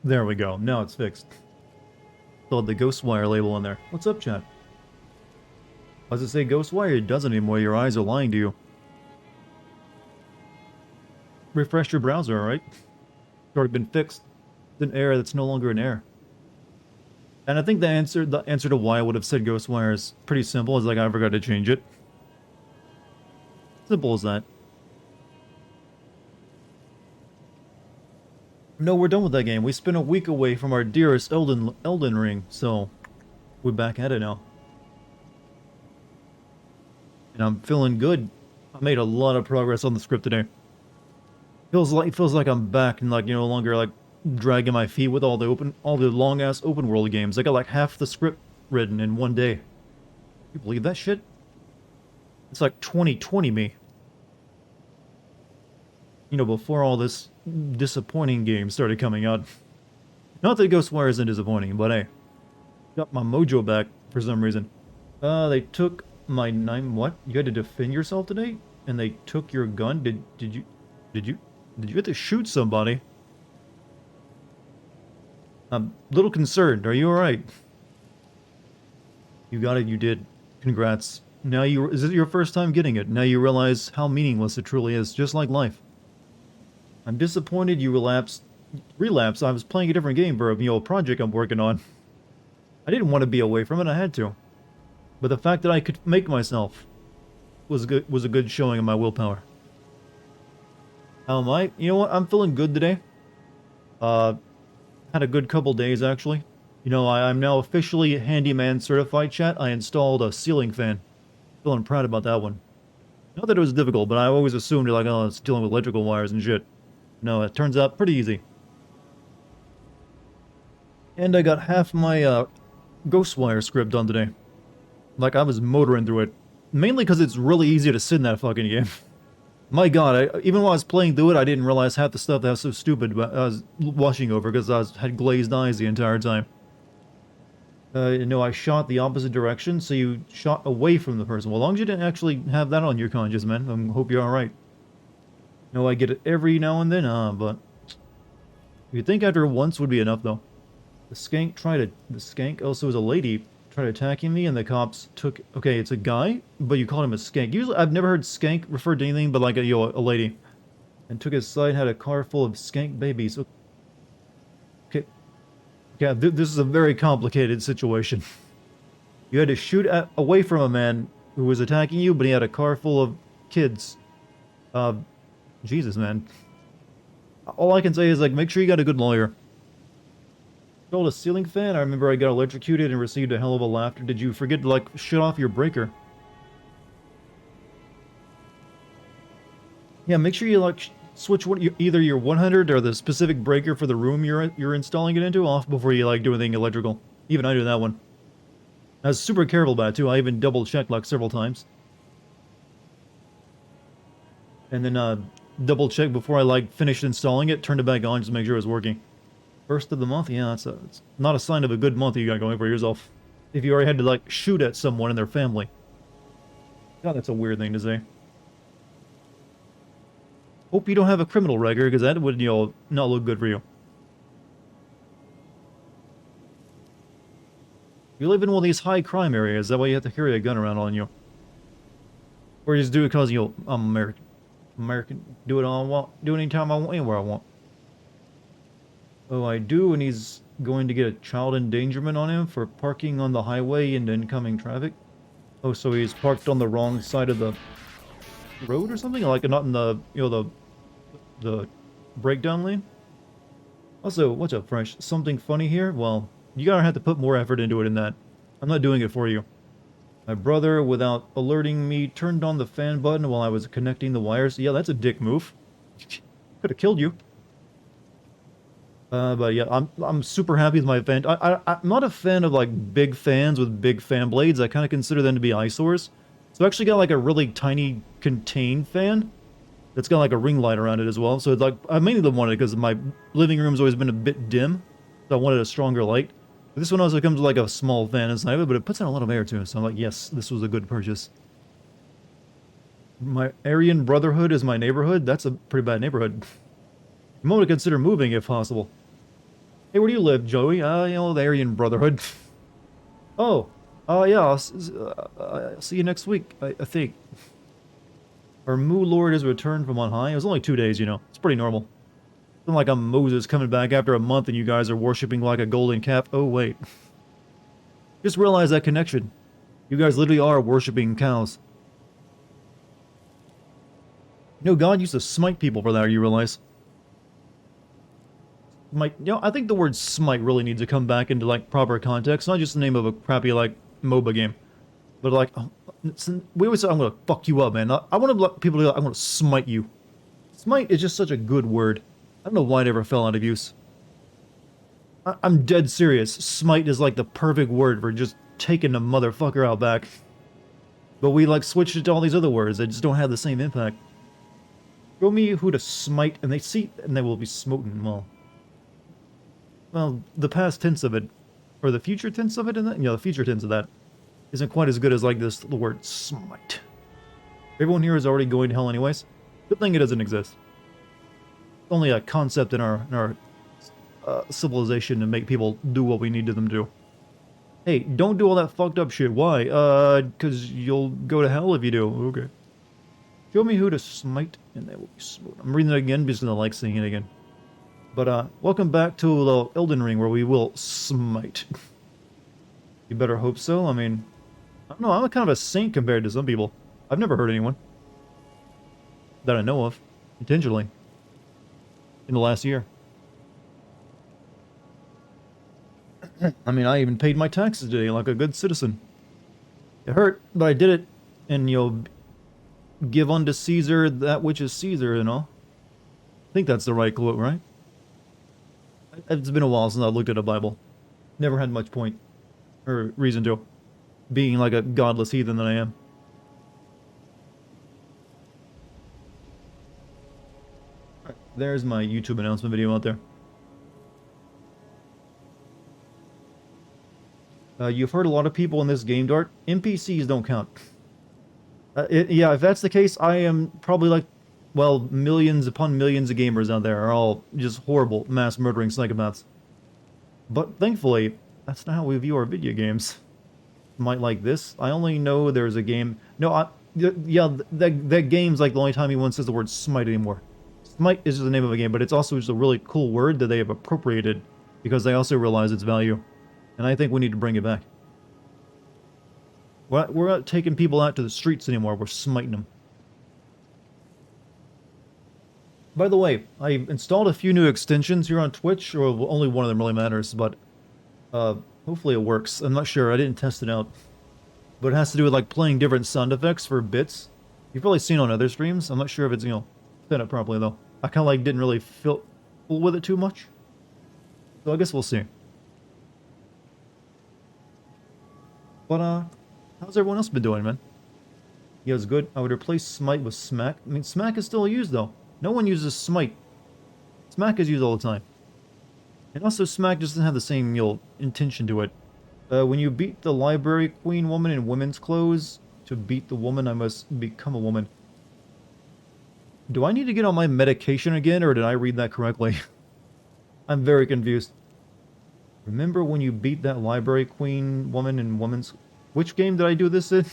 There we go. Now it's fixed. Still had the Ghostwire label on there. What's up, chat? Does it say Ghostwire? It doesn't anymore. Your eyes are lying to you. Refresh your browser, alright? It's already been fixed. It's an error that's no longer an error. And I think the answer to why I would have said Ghostwire is pretty simple. It's like I forgot to change it. Simple as that. No, we're done with that game. We spent a week away from our dearest Elden Ring, so we're back at it now. And I'm feeling good. I made a lot of progress on the script today. Feels like I'm back and like, you no longer like dragging my feet with all the long ass open world games. I got like half the script written in one day. You believe that shit? It's like 2020 me. You know, before all this disappointing game started coming out. Not that Ghostwire isn't disappointing, but hey, got my mojo back for some reason. They took my what? You had to defend yourself today, and they took your gun. Did you have to shoot somebody? I'm a little concerned. Are you all right? You got it. You did. Congrats. Now is it your first time getting it? Now you realize how meaningless it truly is, just like life. I'm disappointed you relapsed. I was playing a different game for a project I'm working on. I didn't want to be away from it. I had to. But the fact that I could make myself was a good showing of my willpower. How am I? You know what? I'm feeling good today. Had a good couple days actually. You know, I'm now officially handyman certified, chat. I installed a ceiling fan. Feeling proud about that one. Not that it was difficult, but I always assumed like, oh, it's dealing with electrical wires and shit. No, it turns out pretty easy. And I got half my Ghostwire script done today. Like, I was motoring through it. Mainly because it's really easy to sit in that fucking game. My god, even while I was playing through it, I didn't realize half the stuff that was so stupid but I was watching over because had glazed eyes the entire time. You know, I shot the opposite direction, so you shot away from the person. Well, as long as you didn't actually have that on your conscience, man, I hope you're alright. No, I get it every now and then, but you'd think after once would be enough, though. The skank also is a lady, tried attacking me, and the cops took, okay, it's a guy, but you called him a skank. Usually, I've never heard skank referred to anything but like a lady. And took his side, had a car full of skank babies. Okay, yeah, this is a very complicated situation. You had to shoot away from a man who was attacking you, but he had a car full of kids. Jesus, man. All I can say is, like, make sure you got a good lawyer. Installed a ceiling fan? I remember I got electrocuted and received a hell of a laughter. Did you forget to, like, shut off your breaker? Yeah, make sure you, like, switch either your 100 or the specific breaker for the room you're installing it into off before you, like, do anything electrical. Even I do that one. I was super careful about it, too. I even double-checked, like, several times. And then, double check before I like finished installing it, turned it back on just to make sure it was working. First of the month, yeah, it's not a sign of a good month you got going for yourself. If you already had to like shoot at someone in their family. God, that's a weird thing to say. Hope you don't have a criminal record, because that would, not look good for you. You live in one of these high crime areas, that way you have to carry a gun around on you. Or you just do it because, I'm American. Do it all I want. Do it anytime I want, anywhere I want. Oh, I do, and he's going to get a child endangerment on him for parking on the highway into incoming traffic. Oh, so he's parked on the wrong side of the road or something? Like, not in the, the breakdown lane? Also, what's up, Fresh? Something funny here? Well, you gotta have to put more effort into it in that. I'm not doing it for you. My brother, without alerting me, turned on the fan button while I was connecting the wires. Yeah, that's a dick move. Could have killed you. But yeah, I'm super happy with my fan. I'm not a fan of like big fans with big fan blades. I kind of consider them to be eyesores. So I actually got like a really tiny contained fan that's got like a ring light around it as well. So it's like I mainly wanted it because my living room's always been a bit dim, so I wanted a stronger light. But this one also comes with like a small fan inside of it, but it puts out a lot of air too. So I'm like, yes, this was a good purchase. My Aryan Brotherhood is my neighborhood. That's a pretty bad neighborhood. You might want to consider moving if possible. Hey, where do you live, Joey? The Aryan Brotherhood. Oh, yeah, I'll see you next week, I think. Our Moo Lord has returned from on high. It was only 2 days, you know. It's pretty normal. It's not like I'm Moses coming back after a month and you guys are worshipping like a golden calf. Oh, wait. Just realize that connection. You guys literally are worshipping cows. No, God used to smite people for that, you realize? I think the word smite really needs to come back into, like, proper context. Not just the name of a crappy, like, MOBA game. But, like, we always say, I'm gonna fuck you up, man. I want people to go, I'm gonna smite you. Smite is just such a good word. I don't know why it ever fell out of use. I'm dead serious. Smite is, like, the perfect word for just taking the motherfucker out back. But we, like, switched it to all these other words that just don't have the same impact. Show me who to smite, and they will be smoten. Well, the past tense of it, or the future tense of it, the future tense of that, isn't quite as good as, like, the word smite. Everyone here is already going to hell anyways. Good thing it doesn't exist. It's only a concept in our civilization to make people do what we need them to do. Hey, don't do all that fucked up shit. Why? Because you'll go to hell if you do. Okay. Show me who to smite, and they will be smote. I'm reading it again because I like seeing it again. But, welcome back to the Elden Ring, where we will smite. You better hope so. I mean, I don't know, I'm kind of a saint compared to some people. I've never hurt anyone. That I know of. Intentionally. In the last year. I mean, I even paid my taxes today like a good citizen. It hurt, but I did it. And you'll give unto Caesar that which is Caesar, you know? I think that's the right quote, right? It's been a while since I looked at a Bible. Never had much point. Or reason to. Being like a godless heathen that I am. Alright, there's my YouTube announcement video out there. You've heard a lot of people in this game, Dart. NPCs don't count. Yeah, if that's the case, I am probably like, well, millions upon millions of gamers out there are all just horrible, mass-murdering psychopaths. But thankfully, that's not how we view our video games. Might like this. I only know there's a game... No, yeah, that game's like the only time anyone says the word smite anymore. Smite is just the name of a game, but it's also just a really cool word that they have appropriated because they also realize its value. And I think we need to bring it back. We're not taking people out to the streets anymore, we're smiting them. By the way, I installed a few new extensions here on Twitch, or only one of them really matters, but hopefully it works. I'm not sure, I didn't test it out. But it has to do with like playing different sound effects for bits. You've probably seen on other streams, I'm not sure if it's, set up properly though. I kind of like didn't really feel with it too much. So I guess we'll see. But how's everyone else been doing, man? Yeah, it's good. I would replace Smite with Smack. I mean, Smack is still used, though. No one uses Smite. Smack is used all the time. And also, Smack just doesn't have the same, intention to it. When you beat the library queen woman in women's clothes, to beat the woman, I must become a woman. Do I need to get on my medication again, or did I read that correctly? I'm very confused. Remember when you beat that library queen woman in women's... Which game did I do this in?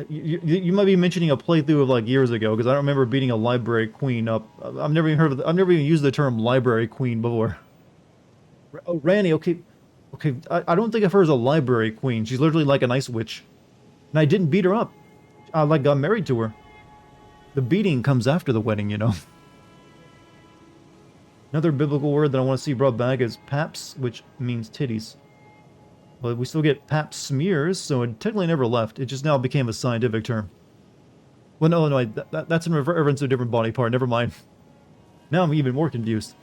You might be mentioning a playthrough of like years ago, because I don't remember beating a library queen up. I've never even used the term library queen before. Oh, Ranny, okay. Okay, I don't think of her as a library queen. She's literally like an ice witch. And I didn't beat her up. I like got married to her. The beating comes after the wedding, you know. Another biblical word that I want to see brought back is paps, which means titties. But we still get pap smears, so it technically never left. It just now became a scientific term. Well, no, that's in reference to a different body part. Never mind. Now I'm even more confused.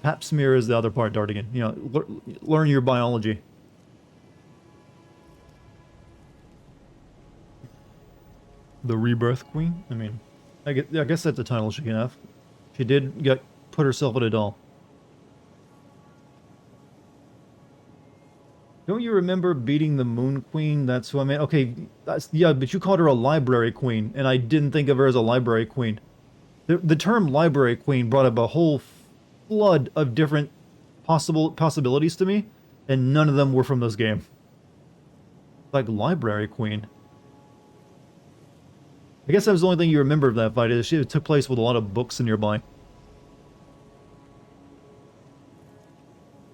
Pap smear is the other part, Dartigan. Learn your biology. The Rebirth Queen? I mean, I guess that's a title she can have. She did put herself in a doll. Don't you remember beating the Moon Queen? That's who I meant. Okay, yeah, but you called her a library queen, and I didn't think of her as a library queen. The term library queen brought up a whole flood of different possibilities to me, and none of them were from this game. Like library queen. I guess that was the only thing you remember of that fight, is it took place with a lot of books nearby.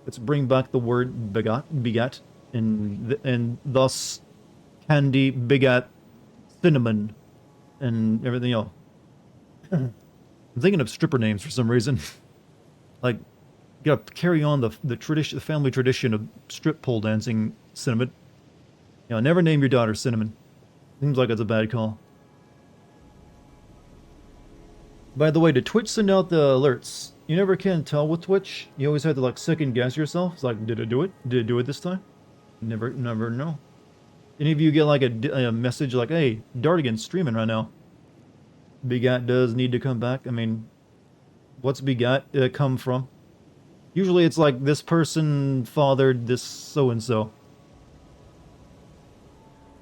Let's bring back the word begat, and thus candy begat cinnamon and everything else. I'm thinking of stripper names for some reason. Like, you gotta carry on the tradition, the family tradition of strip pole dancing, Cinnamon. You know, never name your daughter Cinnamon. Seems like it's a bad call. By the way, did Twitch send out the alerts? You never can tell with Twitch. You always have to like second guess yourself. It's like, did it do it? Did it do it this time? Never know. Any of you get like a message like, hey, Dartigan's streaming right now. Begat does need to come back. I mean, what's begat come from? Usually it's like this person fathered this so-and-so.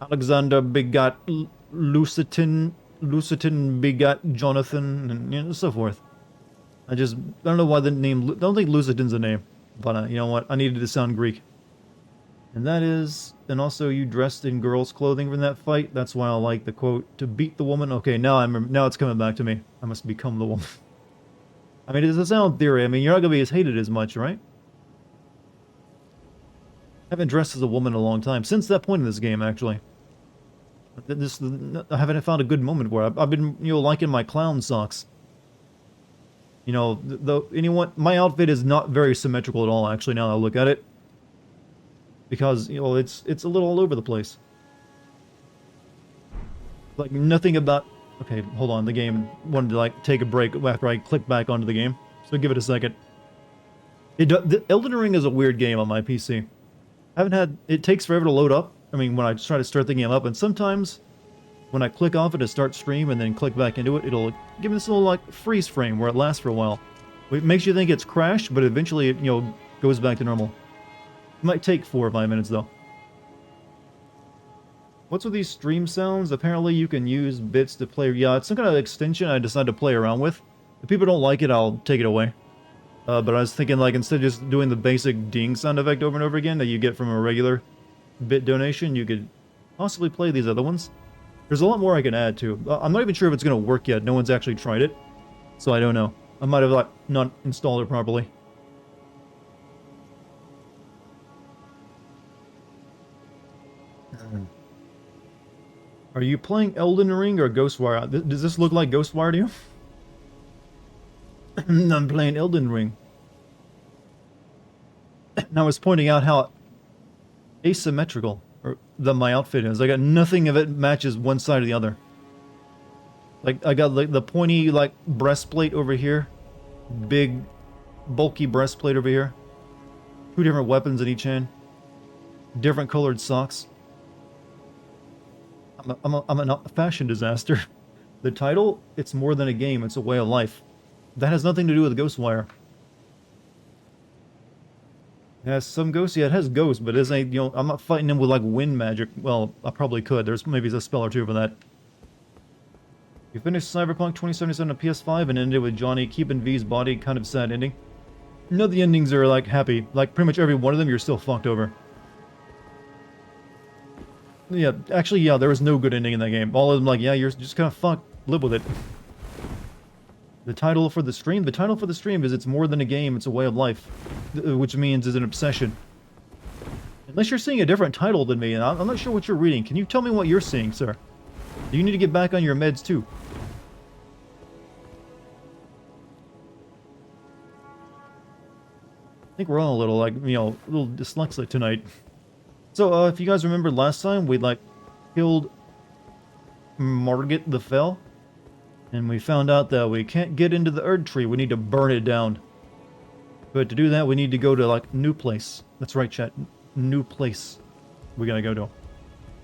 Alexander begat Lucitan begat Jonathan, and you know, so forth. I don't know why the name, I don't think Lucitan's a name, but you know what, I needed to sound Greek. And that is, and also you dressed in girl's clothing from that fight. That's why I like the quote, to beat the woman. Okay, now now it's coming back to me. I must become the woman. I mean, it's a sound theory. I mean, you're not going to be as hated as much, right? I haven't dressed as a woman in a long time. Since that point in this game, actually. I haven't found a good moment where I've been, you know, liking my clown socks. You know, my outfit is not very symmetrical at all, actually, now that I look at it. Because, you know, it's a little all over the place. Like, nothing about... Okay, hold on, the game wanted to, like, take a break after I click back onto the game. So give it a second. The Elden Ring is a weird game on my PC. It takes forever to load up. I mean, when I try to start the game up, and sometimes when I click off it to start stream and then click back into it, it'll give me this little, like, freeze frame where it lasts for a while. It makes you think it's crashed, but eventually it, you know, goes back to normal. It might take 4 or 5 minutes, though. What's with these stream sounds? Apparently you can use bits to play... Yeah, it's some kind of extension I decided to play around with. If people don't like it, I'll take it away. But I was thinking, like, instead of just doing the basic ding sound effect over and over again that you get from a regular bit donation, you could possibly play these other ones. There's a lot more I can add, too. I'm not even sure if it's going to work yet. No one's actually tried it. So I don't know. I might have, like, not installed it properly. Are you playing Elden Ring or Ghostwire? Does this look like Ghostwire to you? I'm playing Elden Ring. And I was pointing out how asymmetrical my outfit is. I got nothing of it matches one side or the other. Like, I got like the pointy, like, breastplate over here. Big, bulky breastplate over here. 2 different weapons in each hand. Different colored socks. I'm a fashion disaster. The title, it's more than a game, it's a way of life. That has nothing to do with Ghostwire. It has some ghosts, yeah, it has ghosts, but it ain't, you know, I'm not fighting them with, like, wind magic. Well, I probably could. There's maybe a spell or two for that. You finished Cyberpunk 2077 on PS5 and ended with Johnny keeping V's body, kind of sad ending. No, the endings are, like, happy. Like, pretty much every one of them, you're still fucked over. Yeah, actually, yeah, there was no good ending in that game. All of them, like, yeah, you're just kind of fucked. Live with it. The title for the stream? The title for the stream is It's More Than a Game, It's a Way of Life. Which means it's an obsession. Unless you're seeing a different title than me, and I'm not sure what you're reading. Can you tell me what you're seeing, sir? Do you need to get back on your meds, too? I think we're all a little, like, you know, a little dyslexic tonight. So, if you guys remember last time, we, like, killed Margit the Fell. And we found out that we can't get into the Erd Tree, we need to burn it down. But to do that, we need to go to, like, New Place. That's right, chat. New Place. We gotta go to.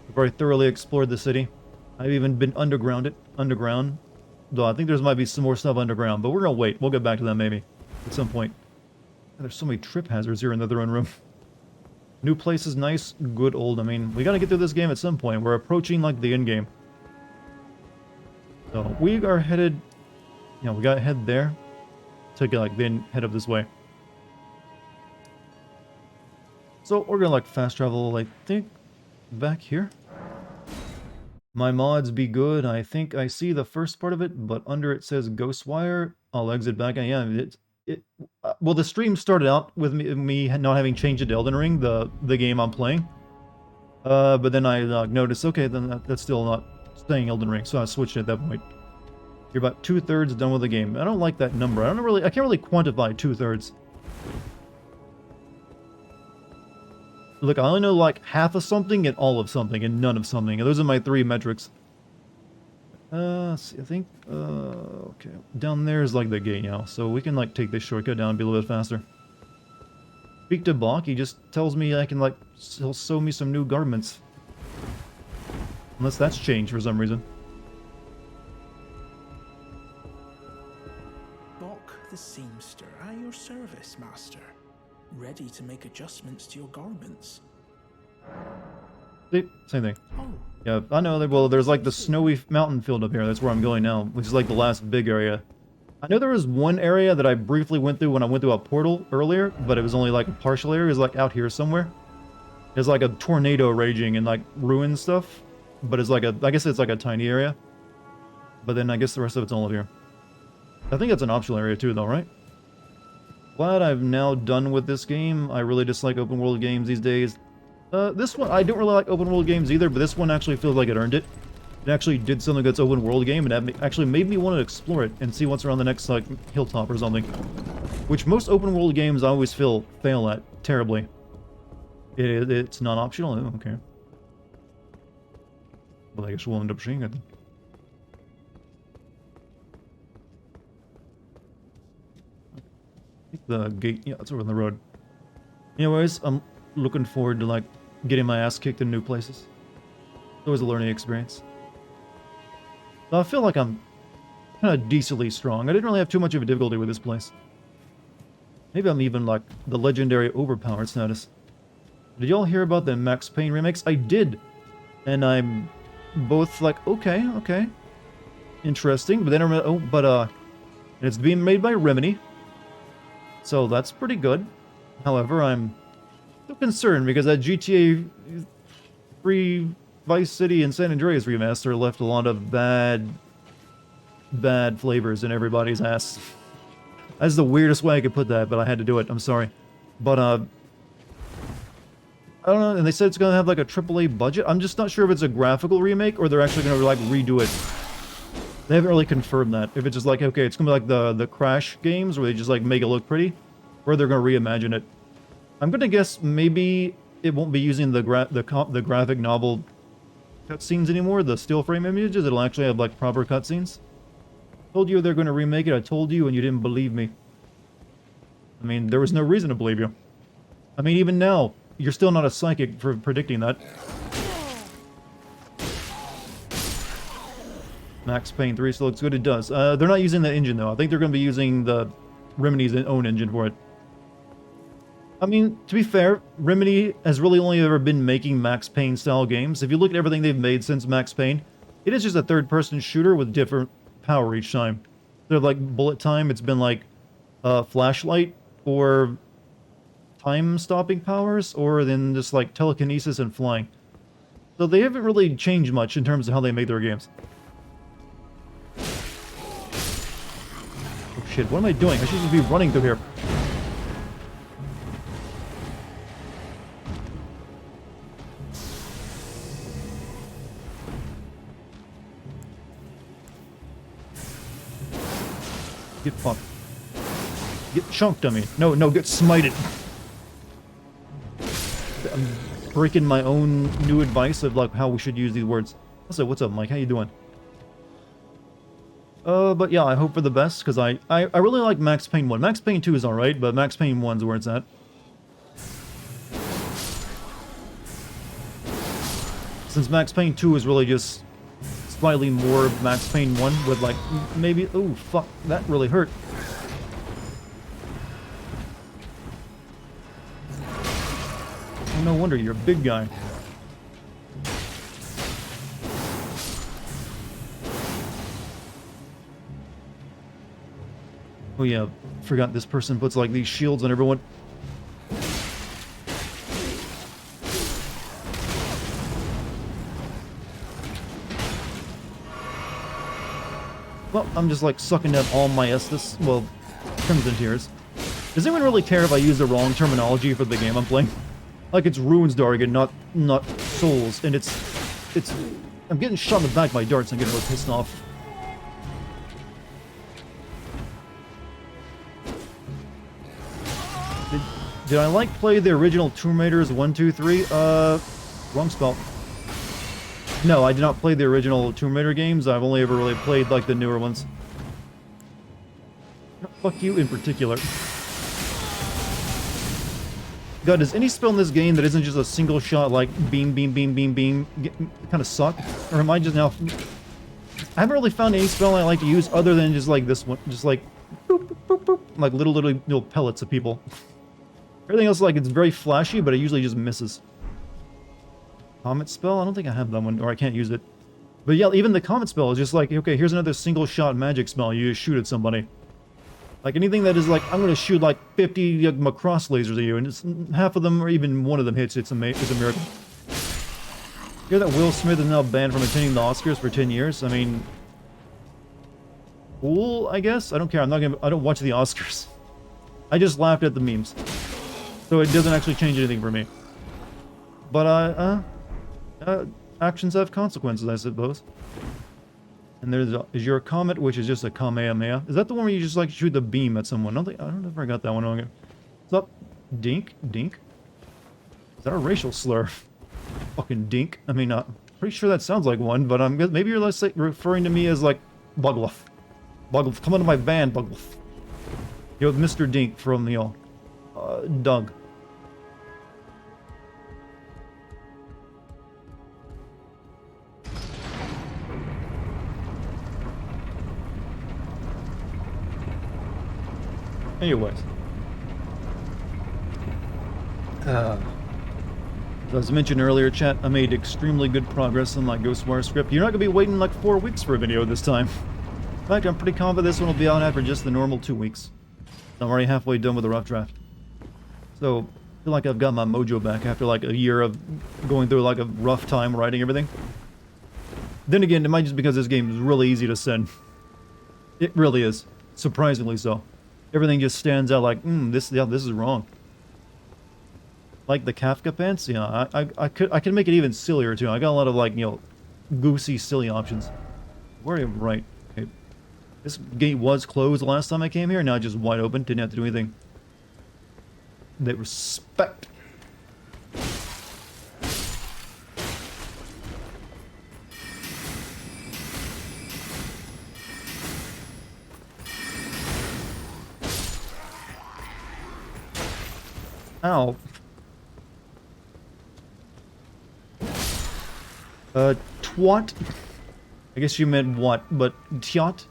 We've already thoroughly explored the city. I've even been underground. Though I think there might be some more stuff underground, but we're gonna wait. We'll get back to that maybe. At some point. There's so many trip hazards here in the throne room. New Place is nice, good old. I mean, we gotta get through this game at some point. We're approaching, like, the end game. So, we are headed Yeah, we gotta head there to like then head up this way. So we're gonna like fast travel, I think, back here. My mods be good. I think I see the first part of it, but under it says Ghostwire. I'll exit back. And yeah, well, the stream started out with me not having changed it to Elden Ring, the game I'm playing. But then I noticed, okay, then that's still not staying Elden Ring, so I switched it at that point. You're about 2/3 done with the game. I don't like that number. I can't really quantify 2/3. Look, I only know like half of something and all of something and none of something. And those are my 3 metrics. Let's see, I think, okay. Down there is like the gate now, so we can like take this shortcut down and be a little bit faster. Speak to Bach, he just tells me I can like, he'll sew me some new garments. Unless that's changed for some reason. Bach the seamster, at your service, master. Ready to make adjustments to your garments. See, same thing. Oh. Yeah, I know that. Well, there's like the snowy mountain field up here. That's where I'm going now, which is like the last big area. I know there was one area that I briefly went through when I went through a portal earlier, but it was only like a partial area. It was like out here somewhere. There's like a tornado raging and like ruin stuff, but it's like I guess it's like a tiny area. But then I guess the rest of it's all up here. I think it's an optional area too, though, right? Glad I've now done with this game. I really dislike open world games these days. This one, I don't really like open world games either, but this one actually feels like it earned it. It actually did something that's open world game, and that actually made me want to explore it and see what's around the next, like, hilltop or something. Which most open world games I always feel fail at terribly. It's not optional? Oh, okay. Well, I guess we'll end up seeing it. The gate, yeah, it's over on the road. Anyways, I'm looking forward to like getting my ass kicked in new places. It's always a learning experience. So I feel like I'm kind of decently strong. I didn't really have too much of a difficulty with this place. Maybe I'm even like the legendary overpowered status. Did y'all hear about the Max Payne remakes? I did. And I'm both like, okay. Interesting. But then and it's being made by Remedy. So that's pretty good. However, I'm still concerned because that GTA 3 Vice City and San Andreas remaster left a lot of bad flavors in everybody's ass. That's the weirdest way I could put that, but I had to do it. I'm sorry. But, I don't know, and they said it's gonna have like a AAA budget. I'm just not sure if it's a graphical remake or they're actually gonna like redo it. They haven't really confirmed that. If it's just like, okay, it's gonna be like the Crash games where they just like make it look pretty, or they're gonna reimagine it. I'm gonna guess maybe it won't be using the graphic novel cutscenes anymore, the still frame images. It'll actually have like proper cutscenes. Told you they're gonna remake it. I told you and you didn't believe me. I mean, there was no reason to believe you. I mean, even now, you're still not a psychic for predicting that. Max Payne 3 still looks good. It does. They're not using that engine, though. I think they're going to be using the Remedy's own engine for it. I mean, to be fair, Remedy has really only ever been making Max Payne-style games. If you look at everything they've made since Max Payne, it is just a third-person shooter with different power each time. They're like bullet time, it's been like flashlight, or time-stopping powers, or then just like telekinesis and flying. So they haven't really changed much in terms of how they make their games. Oh shit, what am I doing? I should just be running through here. Get fucked. Get chunked on me. No, get smited. I'm breaking my own new advice of like how we should use these words. Also, what's up, Mike? How you doing? But yeah, I hope for the best, because I really like Max Payne 1. Max Payne 2 is alright, but Max Payne 1's where it's at. Since Max Payne 2 is really just slightly more Max Payne 1 with like, maybe, oh fuck, that really hurt. Oh, no wonder, you're a big guy. Oh yeah, forgot this person puts like these shields on everyone. Well, I'm just like sucking down all my Estus, well, Crimson Tears. Does anyone really care if I use the wrong terminology for the game I'm playing? Like it's Runes Dartigan, not Souls, and it's I'm getting shot in the back by darts and I'm getting really pissed off. Did I like play the original Tomb Raiders 1, 2, 3? Wrong spell. No, I did not play the original Tomb Raider games. I've only ever really played like the newer ones. Fuck you in particular. God, does any spell in this game that isn't just a single shot like beam, beam, beam, beam, beam kind of suck? Or am I just now... I haven't really found any spell I like to use other than just like this one. Just like... Boop, boop, boop, boop, like little pellets of people. Everything else, like, it's very flashy, but it usually just misses. Comet spell? I don't think I have that one, or I can't use it. But yeah, even the comet spell is just like, okay, here's another single shot magic spell. You just shoot at somebody. Like anything that is like, I'm gonna shoot like 50 Macross lasers at you, and it's, half of them or even one of them hits, it's a miracle. Hear that Will Smith is now banned from attending the Oscars for 10 years? I mean... Cool, I guess? I don't care, I don't watch the Oscars. I just laughed at the memes. So it doesn't actually change anything for me. But, actions have consequences, I suppose. And there's is your comet, which is just a Kamehameha. Is that the one where you just, like, shoot the beam at someone? I don't know if I got that one wrong. What's up? Dink? Dink? Is that a racial slur? Fucking dink. I mean, pretty sure that sounds like one, but maybe you're referring to me as, like, Bugluff. Bugluff, come into my van, Bugluff. You're Mr. Dink from, Doug. Anyways. As I mentioned earlier, chat, I made extremely good progress on my Ghostwire script. You're not going to be waiting like 4 weeks for a video this time. In fact, I'm pretty confident this one will be out after just the normal 2 weeks. I'm already halfway done with the rough draft. So, I feel like I've got my mojo back after like a year of going through like a rough time writing everything. Then again, it might just because this game is really easy to send. It really is. Surprisingly so. Everything just stands out like, this is wrong. Like the Kafka pants, yeah, I could make it even sillier too. I got a lot of like, goosey, silly options. Where am I? Right. Okay. This gate was closed the last time I came here, now it's just wide open, didn't have to do anything. They respect. Ow. Twat. I guess you meant what, but tiat.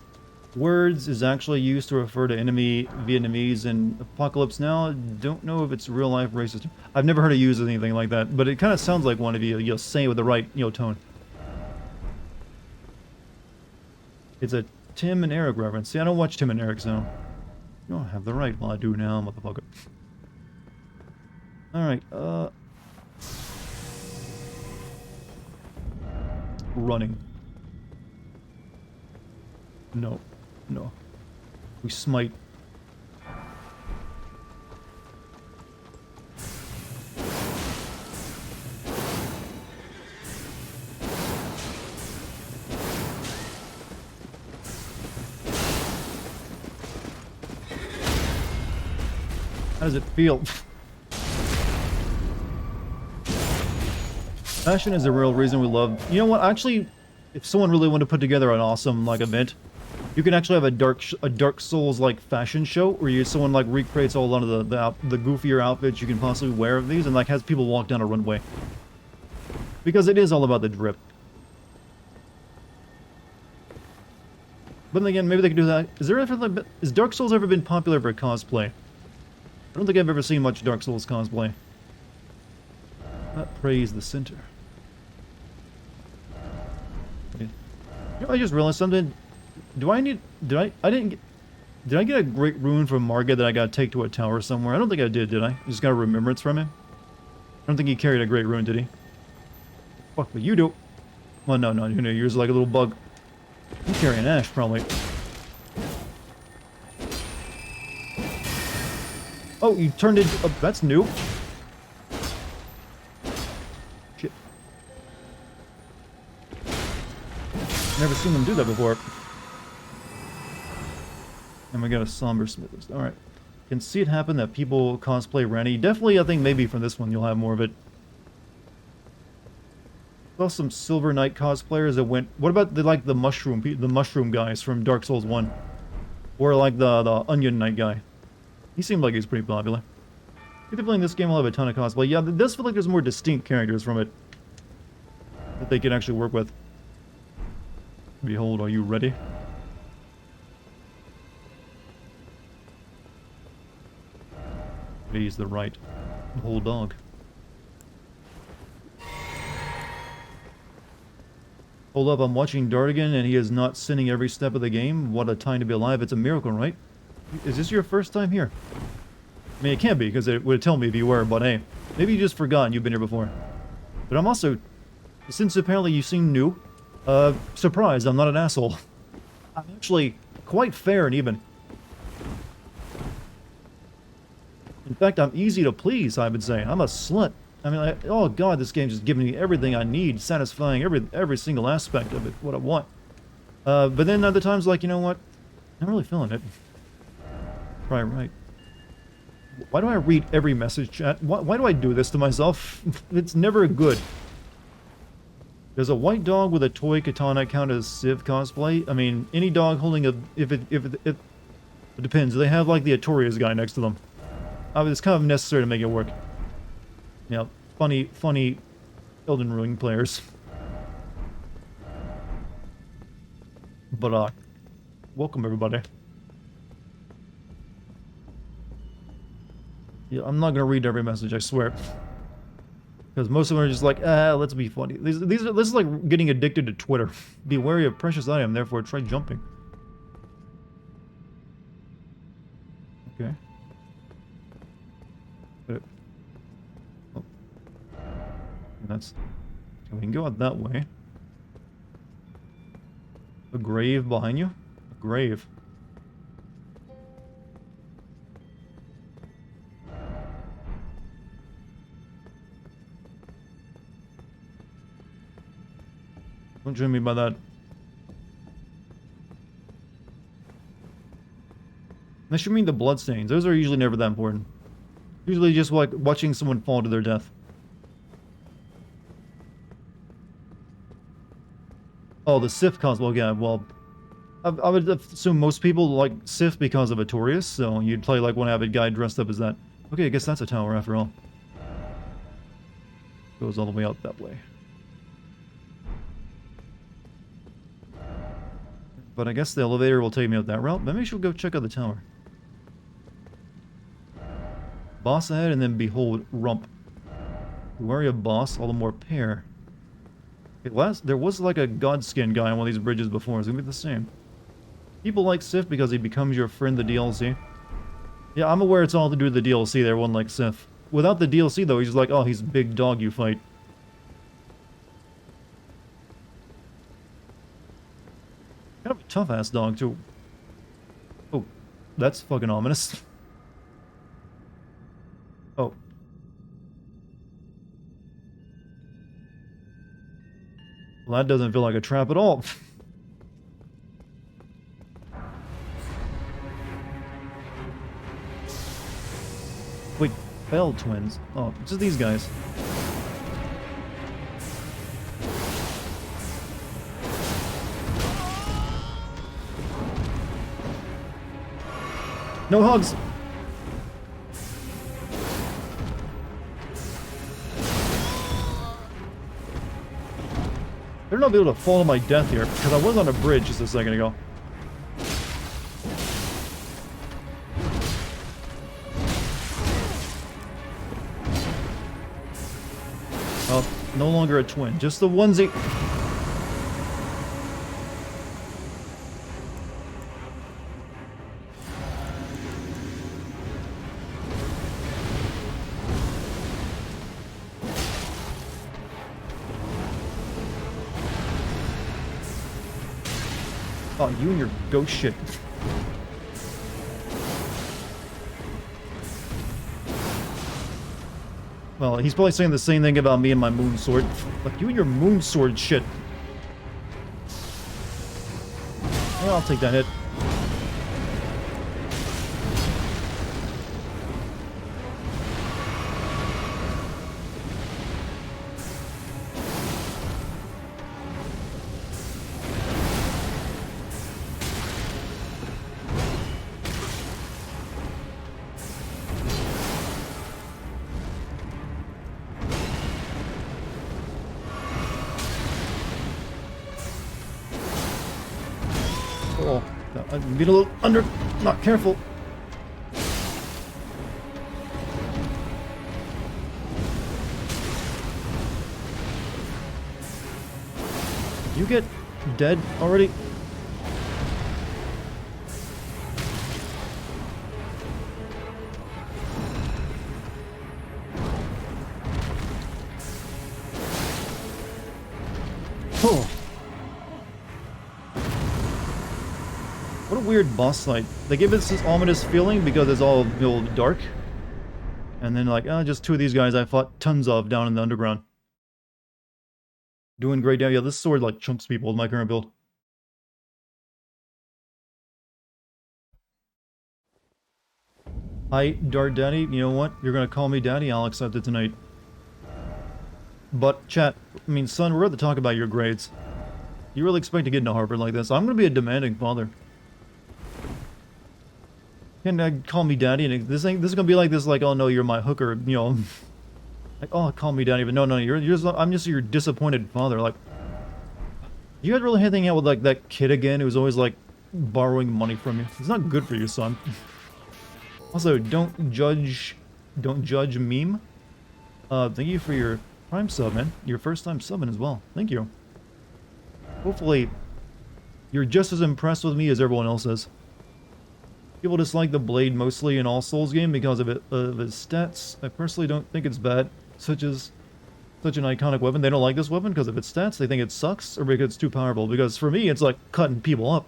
Words is actually used to refer to enemy Vietnamese in Apocalypse Now. Don't know if it's real life racist. I've never heard it used as anything like that, but it kind of sounds like one if you say it with the right, tone. It's a Tim and Eric reference. See, I don't watch Tim and Eric, so you don't have the right. Well, I do now, motherfucker. Alright, running. No. No. We smite. How does it feel? Fashion is the real reason we love... You know what, actually, if someone really wanted to put together an awesome, event, you can actually have a Dark Souls, fashion show, where someone, recreates all of the goofier outfits you can possibly wear of these, and, has people walk down a runway. Because it is all about the drip. But then again, maybe they could do that. Has Dark Souls ever been popular for cosplay? I don't think I've ever seen much Dark Souls cosplay. Praise the center. I just realized something. I didn't get... Did I get a great rune from Margit that I gotta take to a tower somewhere? I don't think I did I? Just got a remembrance from him? I don't think he carried a great rune, did he? Fuck, but you do. Well, no, you know, you're just like a little bug. You carry an ash, probably. Oh, you turned it. Oh, that's new. Shit. Never seen them do that before. And we got a somber smith. Alright. Can see it happen that people cosplay Randy. Definitely, I think maybe from this one you'll have more of it. Saw some Silver Knight cosplayers that went... What about the mushroom guys from Dark Souls 1? Or like the Onion Knight guy. He seemed like he's pretty popular. If they're playing this game, I'll have a ton of cosplay. Yeah, it does feel like there's more distinct characters from it that they can actually work with. Behold, are you ready? He's the right whole dog. Hold up, I'm watching Dartigan and he is not sinning every step of the game. What a time to be alive. It's a miracle, right? Is this your first time here? I mean, it can't be, because it would tell me if you were, but hey, maybe you just forgot and you've been here before. But I'm also, since apparently you seem new, surprised I'm not an asshole. I'm actually quite fair and even. In fact, I'm easy to please, I would say. I'm a slut. I mean, oh god, this game's just giving me everything I need, satisfying every single aspect of it, what I want. But then other times, like, you know what? I'm really feeling it. Probably right. Why do I read every message chat? Why do I do this to myself? It's never good. Does a white dog with a toy katana count as Civ cosplay? I mean, any dog holding a... It depends. They have, like, the Artorias guy next to them. It's kind of necessary to make it work. Yeah, funny Elden Ring players. But, welcome everybody. Yeah, I'm not gonna read every message, I swear. Because most of them are just like, let's be funny. This is like getting addicted to Twitter. Be wary of precious item, therefore try jumping. Okay. Oh. That's... We can go out that way. A grave behind you? A grave. Don't judge me by that. Unless you mean the bloodstains. Those are usually never that important. Usually just like watching someone fall to their death. Oh, the Sith cosplay. Yeah, well, I would assume most people like Sith because of Artorias, so you'd play like one avid guy dressed up as that. Okay, I guess that's a tower after all. Goes all the way out that way. But I guess the elevator will take me out that route. Maybe I should go check out the tower. Boss ahead, and then behold, rump. Wary of boss, all the more pair. There was like a godskin guy on one of these bridges before. It's gonna be the same. People like Sif because he becomes your friend, the DLC. Yeah, I'm aware it's all to do with the DLC there, one like Sif. Without the DLC though, he's just like, oh, he's a big dog you fight. Kind of a tough-ass dog, too. Oh, that's fucking ominous. Oh. Well, that doesn't feel like a trap at all. Wait, Bell twins. Oh, just these guys. No hugs! Better not be able to fall to my death here, because I was on a bridge just a second ago. Oh, no longer a twin, just the onesie. Oh, you and your ghost shit. Well, he's probably saying the same thing about me and my moon sword. Like, you and your moon sword shit. Yeah, I'll take that hit. Oh, I'm being a little not careful. You get dead already? Oh. What a weird boss fight. They give us this ominous feeling because it's all dark. And then like, just two of these guys I fought tons of down in the underground. Doing great damage. Yeah, this sword like chunks people with my current build. Hi, Dart Daddy. You know what? You're gonna call me Daddy. I'll accept it tonight. But chat, I mean, son, we're about to talk about your grades. You really expect to get into Harvard like this? I'm gonna be a demanding father. And call me daddy, and this is gonna be like this, like, oh no, you're my hooker, you know, like, oh, call me daddy, but no, I'm just your disappointed father. Like, you guys really hang out with like that kid again who's always like borrowing money from you? It's not good for you, son. Also, don't judge meme. Thank you for your Prime sub, man. Your first time subbing as well. Thank you. Hopefully, you're just as impressed with me as everyone else is. People dislike the blade mostly in all Souls game because of its stats. I personally don't think it's bad, such an iconic weapon. They don't like this weapon because of its stats. They think it sucks, or because it's too powerful. Because for me, it's like cutting people up.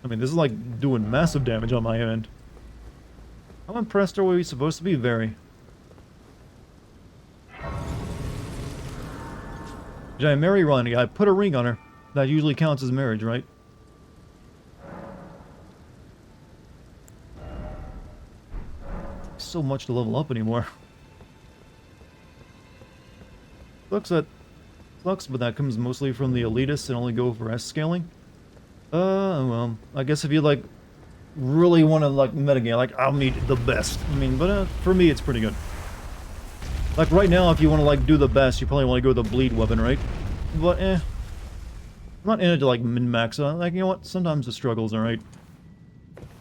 I mean, this is like doing massive damage on my end. How impressed are we supposed to be? Very. Did I marry Ronnie? I put a ring on her. That usually counts as marriage, right? So much to level up anymore. Sucks, but that comes mostly from the elitists and only go for S scaling. Well, I guess if you like really want to like metagame, like I'll need the best. I mean, but for me, it's pretty good. Like right now, if you want to like do the best, you probably want to go with the bleed weapon, right? But I'm not in it to like min-max. Like, you know what? Sometimes the struggle's alright.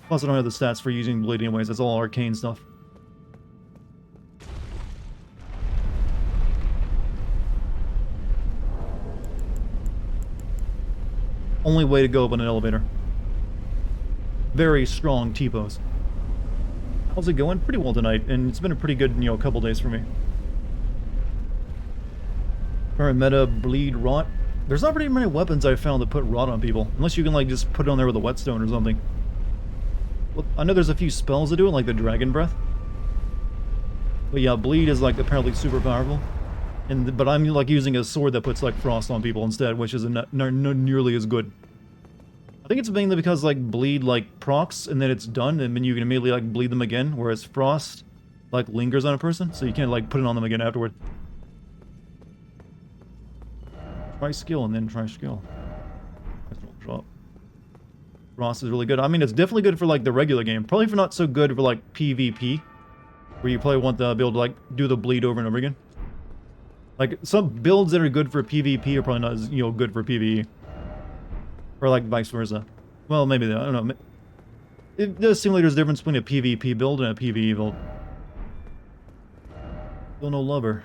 Plus, I don't have the stats for using bleed anyways. That's all arcane stuff. Only way to go up on an elevator. Very strong T-pose. How's it going? Pretty well tonight, and it's been a pretty good, couple days for me. Current meta, bleed, rot. There's not very many weapons I've found that put rot on people, unless you can like just put it on there with a whetstone or something. Well, I know there's a few spells that do it, like the dragon breath. But yeah, bleed is like apparently super powerful. But I'm like using a sword that puts like frost on people instead, which is not nearly as good. I think it's mainly because like bleed like procs and then it's done, and then you can immediately like bleed them again, whereas frost like lingers on a person, so you can't like put it on them again afterward. Try skill and then try skill. Drop. Frost is really good. I mean, it's definitely good for like the regular game. Probably for not so good for like PvP, where you probably want to be able to like do the bleed over and over again. Like some builds that are good for PvP are probably not as good for PvE, or like vice versa. Well, maybe I don't know. It does seem like there's a difference between a PvP build and a PvE build. Still no lover.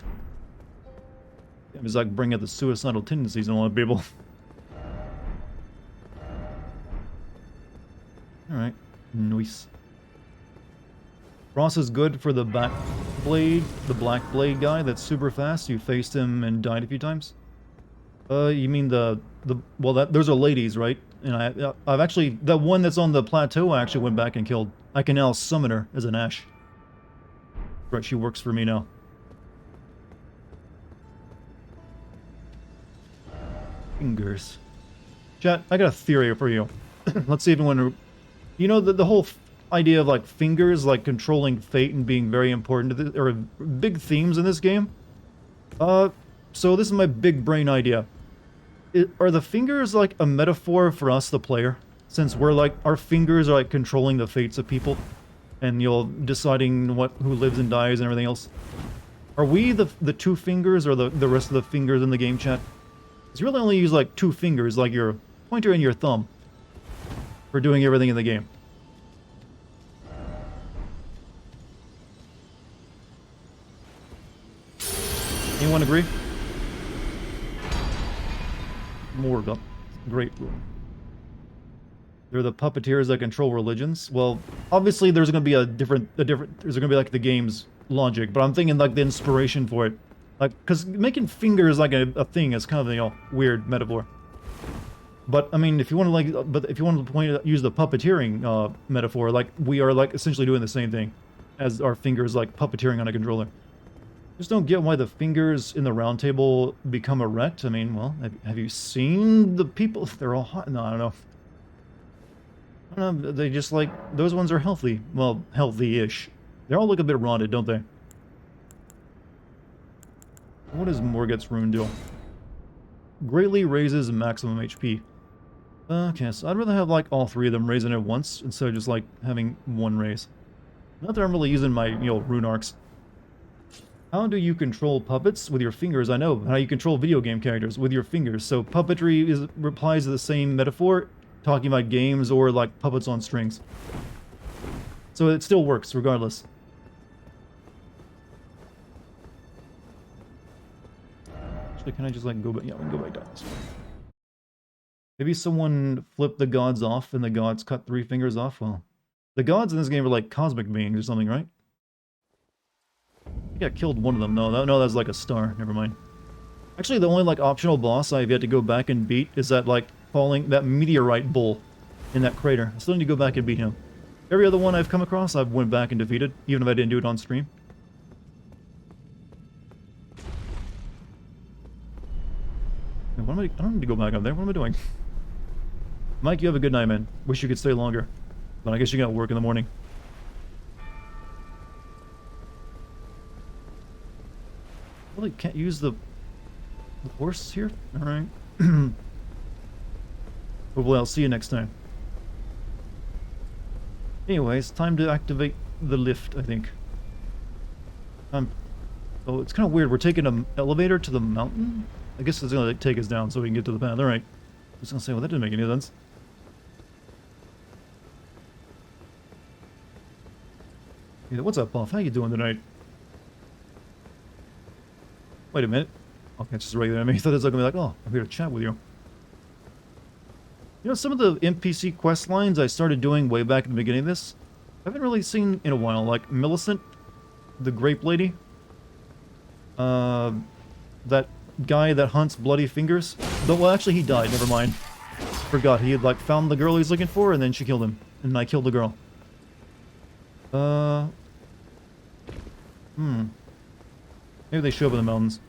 It's like bring out the suicidal tendencies in a lot of people. Alright. Nice. Frost is good for the black blade guy that's super fast. You faced him and died a few times. You mean well, those are ladies, right? And I've actually, the one that's on the plateau, I actually went back and killed. I can now summon her as an Ash. Right, she works for me now. Fingers. Chat, I got a theory for you. Let's see if anyone... You know, the whole idea of, like, fingers, like, controlling fate and being very important to this, or big themes in this game? So this is my big brain idea. Are the fingers, like, a metaphor for us, the player? Since we're, like, our fingers are, like, controlling the fates of people? And, you know, deciding who lives and dies and everything else? Are we the two fingers, or the rest of the fingers in the game, chat? Because you really only use, like, two fingers, like your pointer and your thumb, for doing everything in the game. Anyone agree? Morga. Great room. They're the puppeteers that control religions. Well, obviously there's going to be there's going to be like the game's logic, but I'm thinking like the inspiration for it. Like, because making fingers like a thing is kind of, you know, weird metaphor. But, I mean, if you want to use the puppeteering metaphor, like, we are, like, essentially doing the same thing as our fingers, like, puppeteering on a controller. Just don't get why the fingers in the round table become erect. I mean, well, have you seen the people? They're all hot. No, I don't know. I don't know, they just, like, those ones are healthy. Well, healthy-ish. They all look a bit rotted, don't they? What does Morget's rune do? Greatly raises maximum HP. Okay, so I'd rather have, like, all three of them raising at once, instead of just, like, having one raise. Not that I'm really using my, you know, rune arcs. How do you control puppets? With your fingers, I know. How you control video game characters? With your fingers. So puppetry replies to the same metaphor, talking about games or, like, puppets on strings. So it still works, regardless. Actually, can I just, like, go back? Yeah, we can go back down this way. Maybe someone flipped the gods off and the gods cut 3 fingers off? Well, the gods in this game are like cosmic beings or something, right? I think I killed one of them, though. No, that's like a star. Never mind. Actually, the only, like, optional boss I've yet to go back and beat is that, like, that meteorite bull in that crater. I still need to go back and beat him. Every other one I've come across, I've went back and defeated, even if I didn't do it on stream. I don't need to go back up there. What am I doing? Mike, you have a good night, man. Wish you could stay longer. But I guess you got work in the morning. Really can't use the horse here? Alright. Hopefully I'll see you next time. Anyways, time to activate the lift, I think. Oh, it's kind of weird. We're taking an elevator to the mountain? I guess it's going to take us down so we can get to the path. Alright. I was going to say, well, that didn't make any sense. Hey, what's up, Buff? How you doing tonight? Wait a minute. Okay, it's just regular enemy. I thought it was going to be like, oh, I'm here to chat with you. You know, some of the NPC quest lines I started doing way back at the beginning of this, I haven't really seen in a while. Like, Millicent, the grape lady. That guy that hunts bloody fingers. Well, actually, he died. Never mind. Forgot. He had, like, found the girl he's looking for, and then she killed him. And I killed the girl. Maybe they show up in the mountains.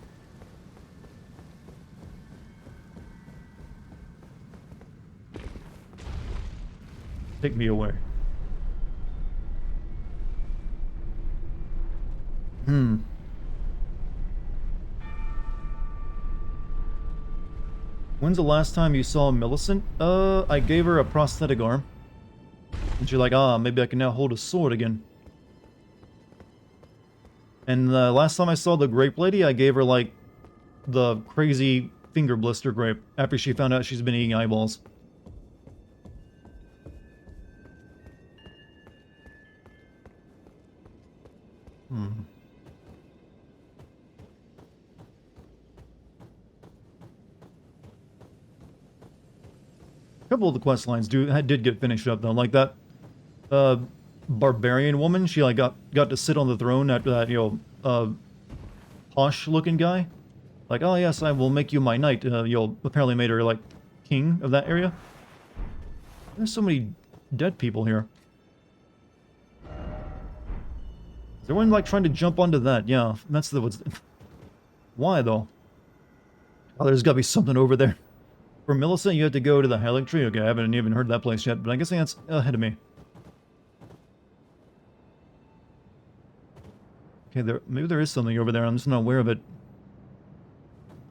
Take me away. When's the last time you saw Millicent? I gave her a prosthetic arm. And she's like, maybe I can now hold a sword again. And the last time I saw the grape lady, I gave her, like, the crazy finger blister grape after she found out she's been eating eyeballs. A couple of the quest lines did get finished up, though. Like that barbarian woman, she, like, got to sit on the throne after that, you know, posh-looking guy Like, oh yes, I will make you my knight. You'll apparently made her, like, king of that area. There's so many dead people here. Is everyone, like, trying to jump onto that? Yeah, that's the... what's... Why, though? Oh, there's gotta be something over there. For Millicent, you have to go to the Highland Tree. Okay, I haven't even heard that place yet, but I'm guessing that's ahead of me. Okay, maybe there is something over there. I'm just not aware of it.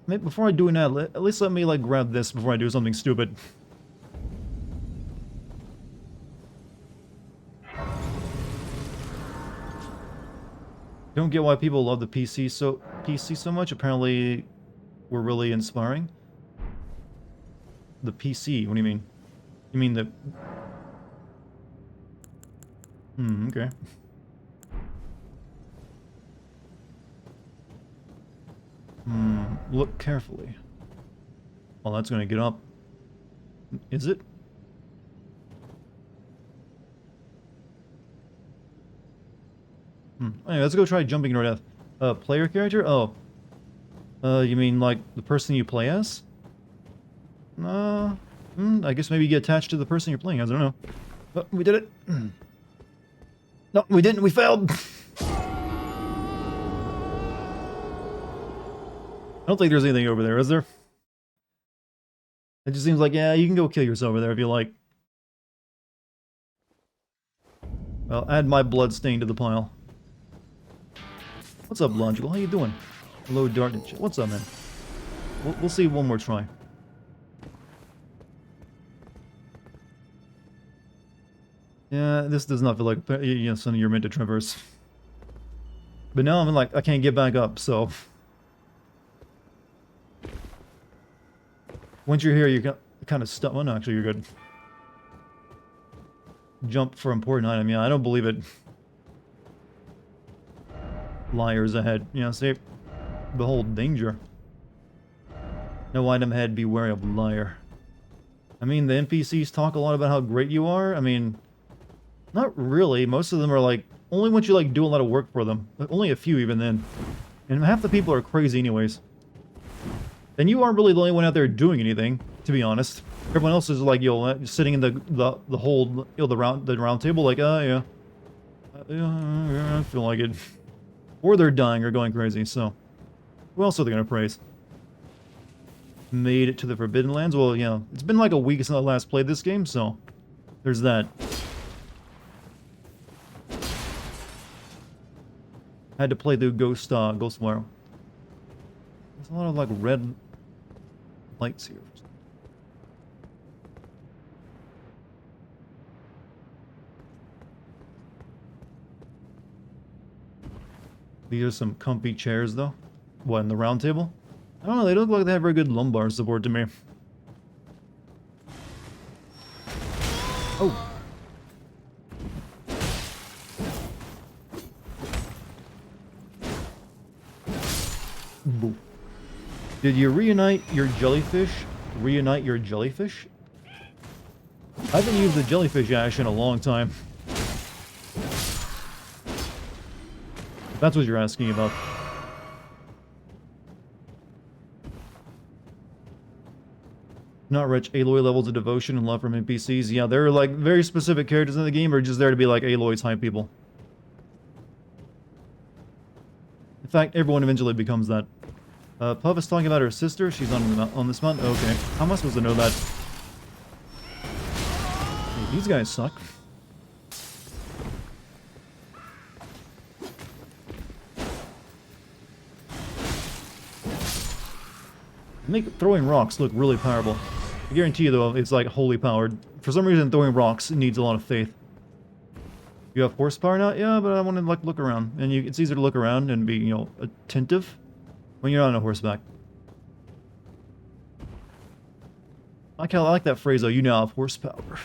Maybe before I do that, at least let me, like, grab this before I do something stupid. Don't get why people love the PC so much. Apparently, we're really inspiring. The PC, what do you mean? You mean the... okay. Look carefully. Well, that's gonna get up. Is it? Anyway, let's go try jumping right at player character? Oh. You mean like the person you play as? I guess maybe you get attached to the person you're playing as, I don't know. But we did it. No, we didn't, we failed! I don't think there's anything over there, is there? It just seems like, yeah, you can go kill yourself over there if you like. Well, add my blood stain to the pile. What's up, Logical? How you doing? Hello, Dartigan. What's up, man? We'll see one more try. Yeah, this does not feel like something you're meant to traverse. But now I'm like, I can't get back up, so... Once you're here, you're kind of stuck. Well, no, actually, you're good. Jump for important item. Yeah, I don't believe it. Liars ahead. Yeah, see? Behold, danger. No item ahead, be wary of liar. I mean, the NPCs talk a lot about how great you are. I mean, not really. Most of them are like, only once you like do a lot of work for them. Only a few even then. And half the people are crazy anyways. And you aren't really the only one out there doing anything, to be honest. Everyone else is like, sitting in the whole, the round table, like, yeah, I feel like it. Or they're dying or going crazy, so. Who else are they gonna praise? Made it to the Forbidden Lands? Well, yeah, it's been like a week since I last played this game, so. There's that. Had to play through Ghostwire. There's a lot of like red lights here. These are some comfy chairs though. What, in the round table? I don't know, they don't look like they have very good lumbar support to me. Oh. Boo. Did you reunite your jellyfish? Reunite your jellyfish? I haven't used the jellyfish ash in a long time. If that's what you're asking about. Not rich Aloy levels of devotion and love from NPCs. Yeah, there are like very specific characters in the game, or just there to be like Aloy type people. In fact, everyone eventually becomes that. Puff is talking about her sister. She's on this mountain. Okay, how am I supposed to know that? Hey, these guys suck. Make throwing rocks look really powerful. I guarantee you, though, it's like holy powered. For some reason, throwing rocks needs a lot of faith. You have horsepower now? Yeah, but I want to like look around, and it's easier to look around and be, attentive when you're on a horseback. I like that phrase though. You now have horsepower.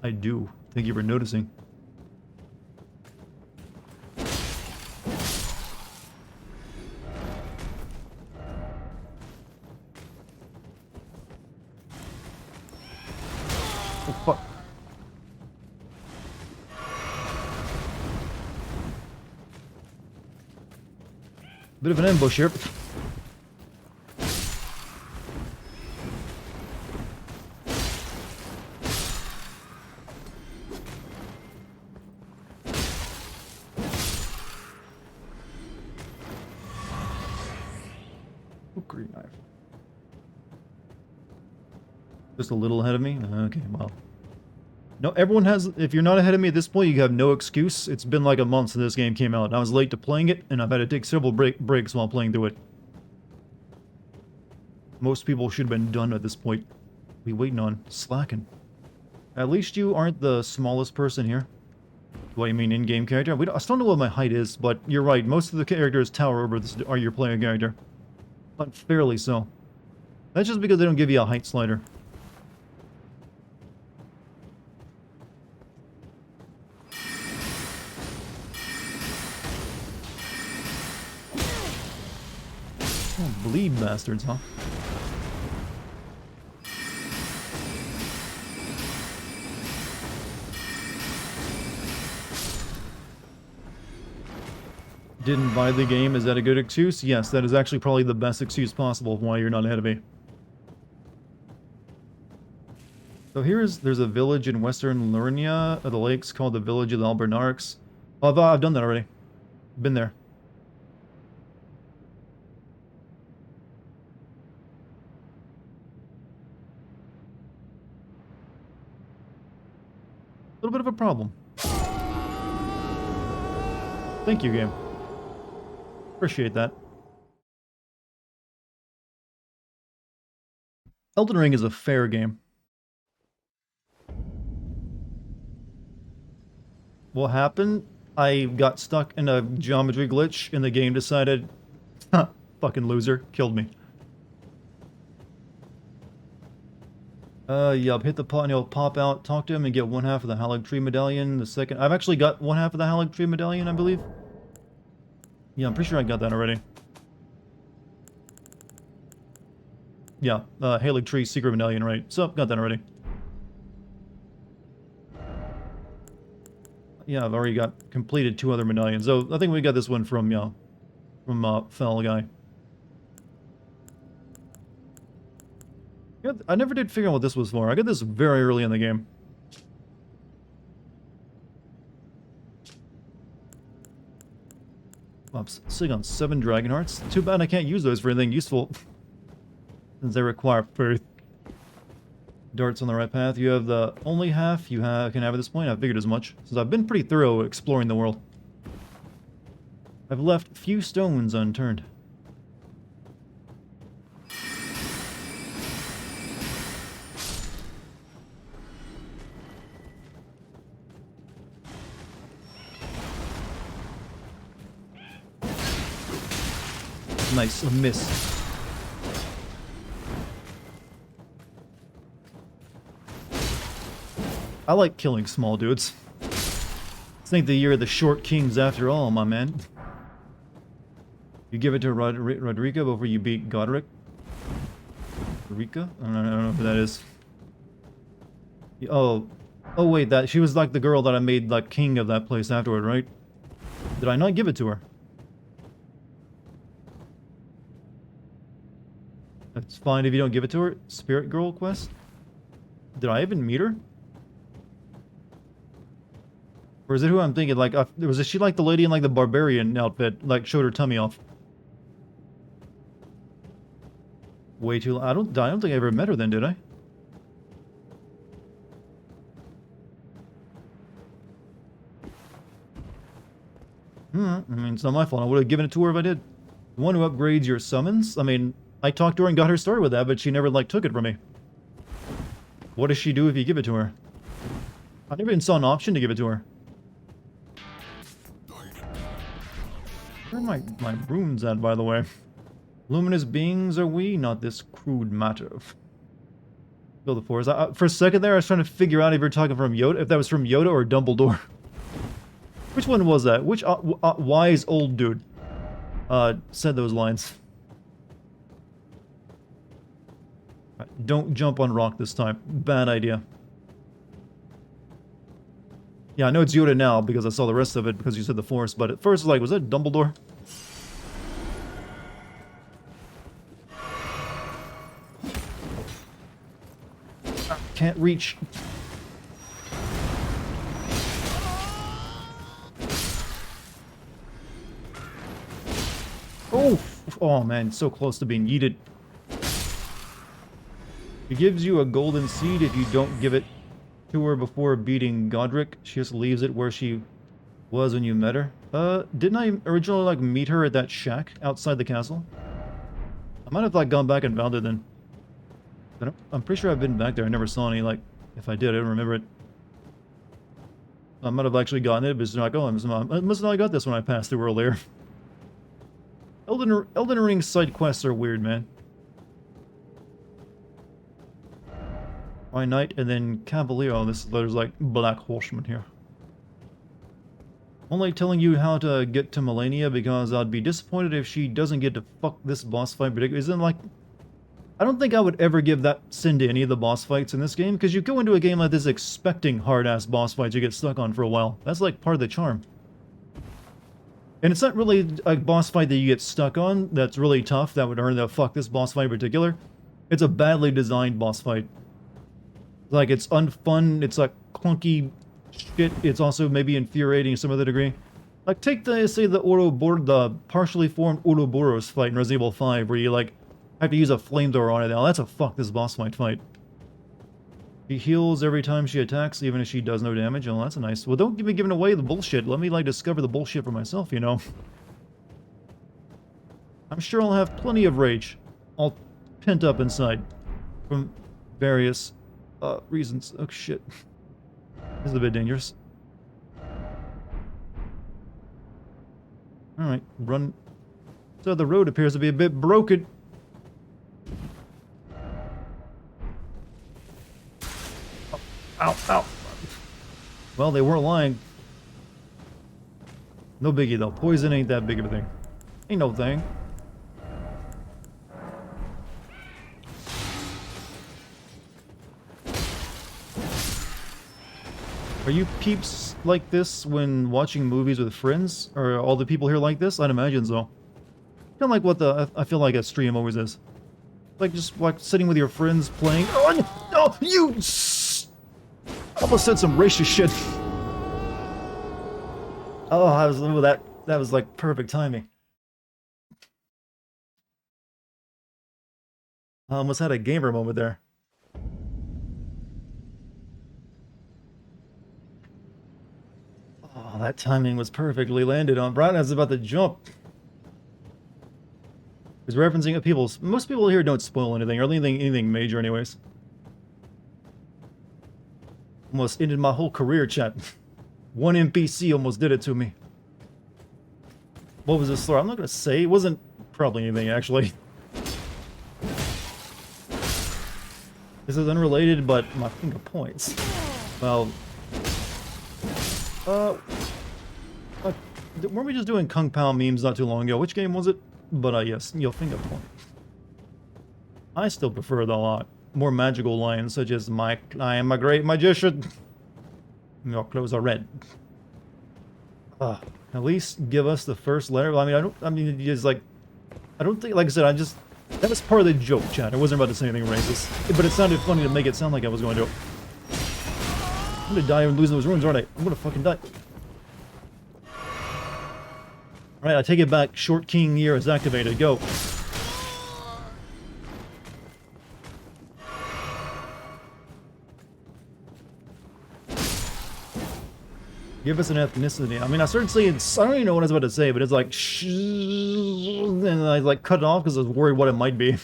I do. Thank you for noticing. Oh, fuck. Bit of an ambush here. Rookery knife. Just a little ahead of me? Okay, well. No, everyone has... If you're not ahead of me at this point, you have no excuse. It's been like a month since this game came out. I was late to playing it, and I've had to take several breaks while playing through it. Most people should have been done at this point. We waiting on slacking. At least you aren't the smallest person here. What do you mean, in-game character? I still don't know what my height is, but you're right. Most of the characters tower over your player character. Unfairly so. That's just because they don't give you a height slider. Oh, bleed bastards, huh? Didn't buy the game, is that a good excuse? Yes, that is actually probably the best excuse possible of why you're not ahead of me. So there's a village in western Lernia of the lakes called the Village of the Albernarks. Oh, I've done that already. Been there. A little bit of a problem. Thank you, game. Appreciate that. Elden Ring is a fair game. What happened? I got stuck in a geometry glitch and the game decided, fucking loser, killed me. Yup, hit the pot and he'll pop out, talk to him and get one half of the Halig Tree Medallion. The second, I've actually got one half of the Halig Tree Medallion, I believe. Yeah, I'm pretty sure I got that already. Yeah, Halig Tree Secret Medallion, right. So, got that already. Yeah, I've already got completed 2 other medallions. So, I think we got this one from, yeah, from, Fell Guy. Yeah, I never did figure out what this was for. I got this very early in the game. I'm sitting on 7 Dragon Hearts. Too bad I can't use those for anything useful. Since they require faith. Dart's on the right path. You have the only half you can have at this point. I figured as much. Since I've been pretty thorough exploring the world. I've left few stones unturned. Nice, a miss. I like killing small dudes. This ain't the year of the short kings after all, my man. You give it to Rodrigo before you beat Godric? Rika? I don't know who that is. Oh wait, she was like the girl that I made like king of that place afterward, right? Did I not give it to her? That's fine if you don't give it to her. Spirit Girl quest? Did I even meet her? Or is it who I'm thinking? Like, was she like the lady in like the barbarian outfit? Like, showed her tummy off. Way too. I don't think I ever met her then, did I? I mean, it's not my fault. I would have given it to her if I did. The one who upgrades your summons? I mean, I talked to her and got her started with that, but she never, like, took it from me. What does she do if you give it to her? I never even saw an option to give it to her. Where are my runes at, by the way? Luminous beings are we, not this crude matter. Build the forest. For a second there, I was trying to figure out if you were talking from Yoda, if that was from Yoda or Dumbledore. Which one was that? Which wise old dude said those lines? Right, don't jump on rock this time. Bad idea. Yeah, I know it's Yoda now because I saw the rest of it because you said the forest, but at first I was like, was that Dumbledore? Can't reach. Oh! Oh man, so close to being yeeted. She gives you a golden seed if you don't give it to her before beating Godric. She just leaves it where she was when you met her. Didn't I originally, like, meet her at that shack outside the castle? I might have, like, gone back and found it then. I'm pretty sure I've been back there. I never saw any, like, if I did, I don't remember it. I might have actually gotten it, but it's like, oh, I must not have got this when I passed through earlier. Elden Ring side quests are weird, man. By Knight and then Cavalier. Oh, there's like Black Horseman here. Only telling you how to get to Melania because I'd be disappointed if she doesn't get to fuck this boss fight. Particularly, isn't like, I don't think I would ever give that sin to any of the boss fights in this game, because you go into a game like this expecting hard-ass boss fights you get stuck on for a while. That's like part of the charm. And it's not really a boss fight that you get stuck on that's really tough that would earn the fuck this boss fight in particular. It's a badly designed boss fight. Like, it's unfun, it's like clunky shit, it's also maybe infuriating to some other degree. Like, take the, say, the partially formed Ouroboros fight in Resident Evil 5, where you, like, have to use a flamethrower on it. Now, that's a fuck this boss fight. She heals every time she attacks, even if she does no damage. Oh, that's nice. Well, don't be giving away the bullshit. Let me, like, discover the bullshit for myself, you know? I'm sure I'll have plenty of rage, all pent up inside, from various, reasons. Oh, shit. This is a bit dangerous. Alright, run. So the road appears to be a bit broken. Ow, ow. Well, they weren't lying. No biggie, though. Poison ain't that big of a thing. Ain't no thing. Are you peeps like this when watching movies with friends? Are all the people here like this? I'd imagine so. Kind of like what I feel like a stream always is. Like just like sitting with your friends playing. Oh, no, you almost said some racist shit. Oh, that was like perfect timing. I almost had a gamer moment there. Oh, that timing was perfectly landed on. Brian is about to jump. He's referencing people's. Most people here don't spoil anything, or anything major, anyways. Almost ended my whole career, chat. One NPC almost did it to me. What was the story? I'm not gonna say. It wasn't probably anything, actually. This is unrelated, but my finger points. Well, weren't we just doing Kung Pao memes not too long ago? Which game was it? But yes, your finger point. I still prefer the lot more magical lines, such as I am a great magician. Your clothes are red. At least give us the first letter. I mean, it's like, I don't think, like I said, that was part of the joke, chat. I wasn't about to say anything racist, but it sounded funny to make it sound like I was going to. I'm gonna die and lose those runes, aren't I? I'm gonna fucking die. Alright, I take it back. Short King Year is activated. Go. Give us an ethnicity. I mean, I started saying, I don't even know what I was about to say, but it's like, and I like cut it off because I was worried what it might be.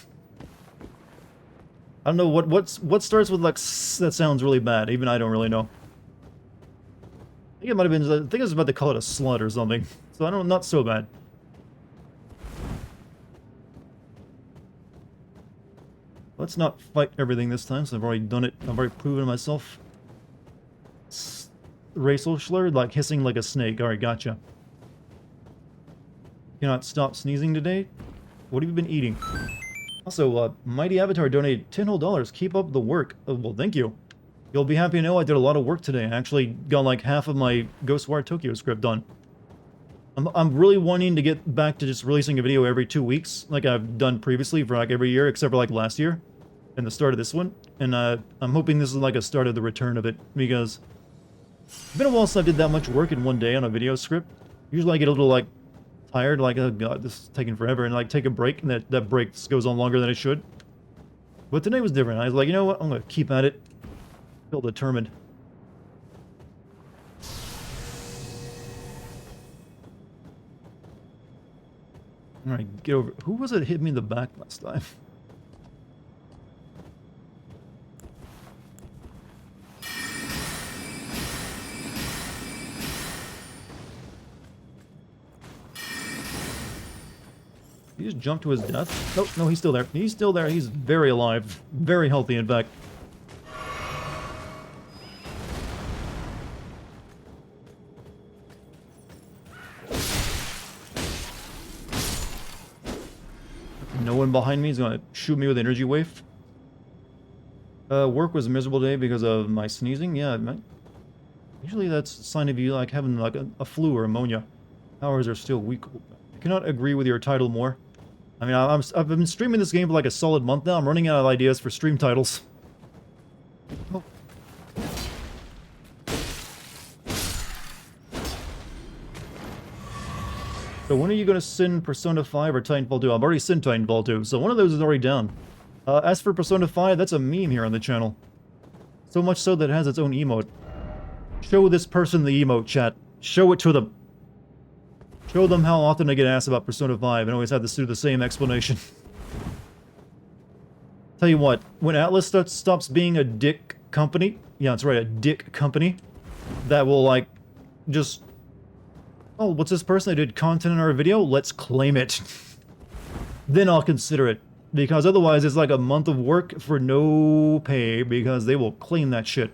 I don't know what starts with like that sounds really bad. Even I don't really know. I think it might have been. I think I was about to call it a slut or something. So I don't. Not so bad. Let's not fight everything this time. So I've already done it. I've already proven myself. Racial slur, like hissing like a snake. All right, gotcha. Cannot stop sneezing today. What have you been eating? Also, Mighty Avatar donated $10 whole. Keep up the work. Well, thank you. You'll be happy to know I did a lot of work today. I actually got like half of my Ghostwire Tokyo script done. I'm really wanting to get back to just releasing a video every 2 weeks, like I've done previously for like every year, except for like last year and the start of this one. And I'm hoping this is like a start of the return of it, because it's been a while since I did that much work in one day on a video script. Usually I get a little like tired, like, oh god, this is taking forever, and like take a break, and that break goes on longer than it should. But today was different. I was like, you know what, I'm gonna keep at it. Feel determined. Alright, get over. Who was it hit me in the back last time? He just jumped to his death? Nope, no, he's still there. He's still there. He's very alive. Very healthy, in fact. No one behind me is going to shoot me with an energy wave. Work was a miserable day because of my sneezing. Yeah, usually that's a sign of you like having like a flu or pneumonia. Powers are still weak. I cannot agree with your title more. I mean, I've been streaming this game for like a solid month now. I'm running out of ideas for stream titles. Oh. So when are you going to send Persona 5 or Titanfall 2? I've already sent Titanfall 2, so one of those is already down. As for Persona 5, that's a meme here on the channel. So much so that it has its own emote. Show this person the emote, chat. Show it to them. Show them how often I get asked about Persona 5 and always have to do the same explanation. Tell you what, when Atlas stops being a dick company, yeah, that's right, a dick company, that will, like, just... Oh, what's this person that did content in our video? Let's claim it. Then I'll consider it. Because otherwise it's like a month of work for no pay, because they will claim that shit.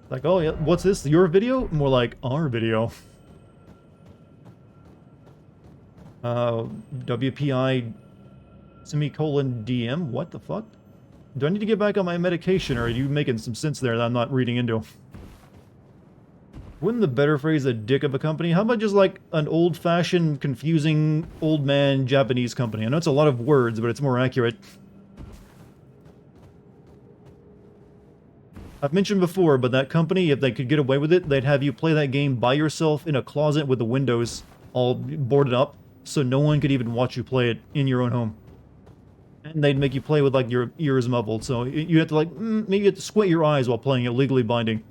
Like, oh yeah, what's this? Your video? More like, our video. WPI semicolon DM? What the fuck? Do I need to get back on my medication, or are you making some sense there that I'm not reading into? Wouldn't the better phrase a dick of a company? How about just like an old-fashioned, confusing, old man Japanese company? I know it's a lot of words, but it's more accurate. I've mentioned before, but that company, if they could get away with it, they'd have you play that game by yourself in a closet with the windows all boarded up, so no one could even watch you play it in your own home. And they'd make you play with like your ears muffled, so you have to like, maybe you have to squint your eyes while playing it, legally binding.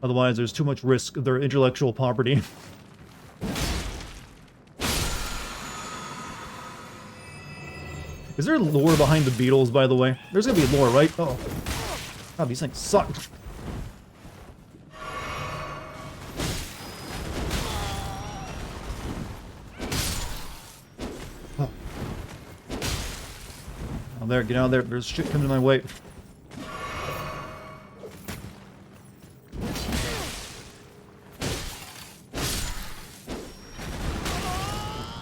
Otherwise, there's too much risk of their intellectual property. Is there lore behind the Beatles, by the way? There's gonna be lore, right? Oh. God, these things suck. Oh. Out there, get out of there. There's shit coming my way.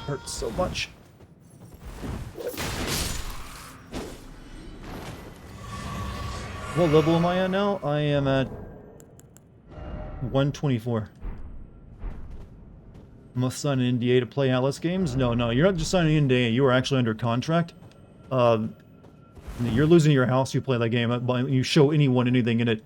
Hurts so much. What level am I at now? I am at 124. Must sign an NDA to play Atlas games? No, you're not just signing an NDA, you are actually under contract. You're losing your house, you play that game, you show anyone anything in it.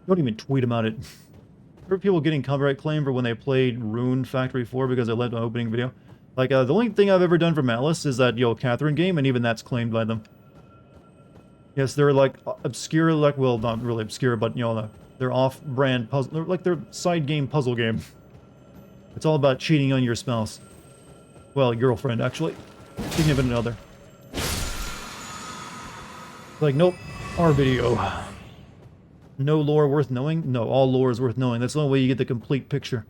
Don't even tweet about it. There were people getting copyright claim for when they played Rune Factory 4 because they left an opening video. Like, the only thing I've ever done for Atlas is that, Catherine game, and even that's claimed by them. Yes, they're like obscure, like, well, not really obscure, but they're off-brand puzzle, they're like their side game puzzle game. It's all about cheating on your spouse. Well, girlfriend, actually. Significant other. Like, nope, our video. No lore worth knowing? No, all lore is worth knowing. That's the only way you get the complete picture.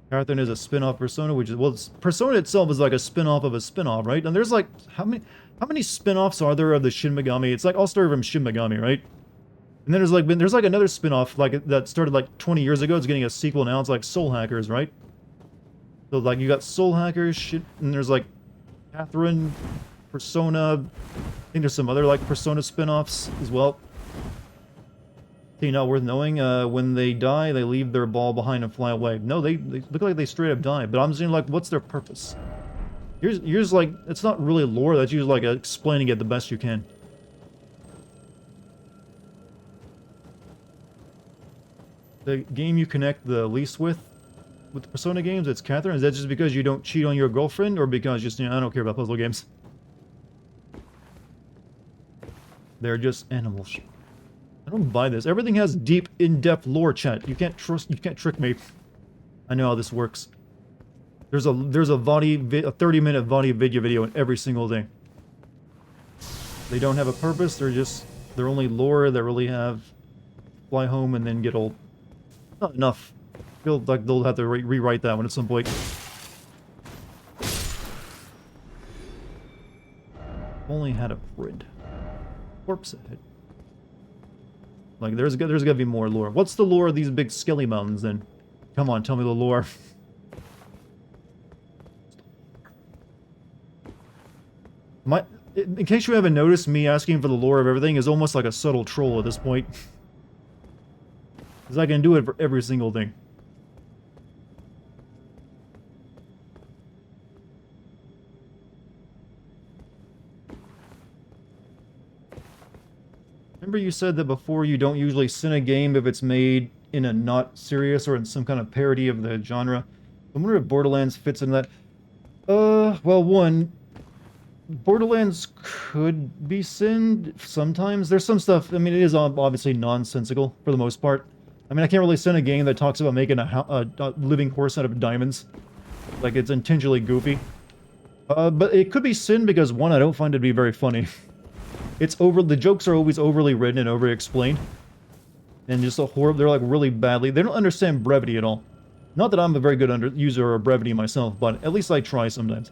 Dartigan is a spin-off Persona, which is, well, Persona itself is like a spin-off of a spin-off, right? And there's like, how many spin-offs are there of the Shin Megami? It's like all started from Shin Megami, right? And then there's like another spin-off like that started like 20 years ago. It's getting a sequel now. It's like Soul Hackers, right? So like you got Soul Hackers, shit, and there's like Catherine, Persona. I think there's some other like Persona spin-offs as well. Not worth knowing. When they die, they leave their ball behind and fly away. No, they look like they straight up die. But I'm saying, like, what's their purpose? Here's like, it's not really lore. That's usually like explaining it the best you can. the game you connect the least with the Persona games, it's Catherine? Is that just because you don't cheat on your girlfriend, or because just, you know, I don't care about puzzle games? They're just animals. I don't buy this. Everything has deep, in-depth lore, chat. You can't trick me. I know how this works. There's a 30-minute VOD video in every single thing. They don't have a purpose, they're only lore that really have fly home and then get old. Not enough. I feel like they'll have to rewrite that one at some point. Only had a friend. Corpse ahead. Like, there's gotta be more lore. What's the lore of these big skelly mountains, then? Come on, tell me the lore. In case you haven't noticed, me asking for the lore of everything is almost like a subtle troll at this point. Because I can do it for every single thing. Remember you said that before you don't usually sin a game if it's made in a not serious or in some kind of parody of the genre. I wonder if Borderlands fits in that. Well, one, Borderlands could be sinned sometimes. There's some stuff, I mean, it is obviously nonsensical for the most part. I mean, I can't really sin a game that talks about making a living horse out of diamonds. Like, it's intentionally goofy. But it could be sin because, one, I don't find it to be very funny. The jokes are always overly written and over-explained. And just they're like really badly, they don't understand brevity at all. Not that I'm a very good user of brevity myself, but at least I try sometimes.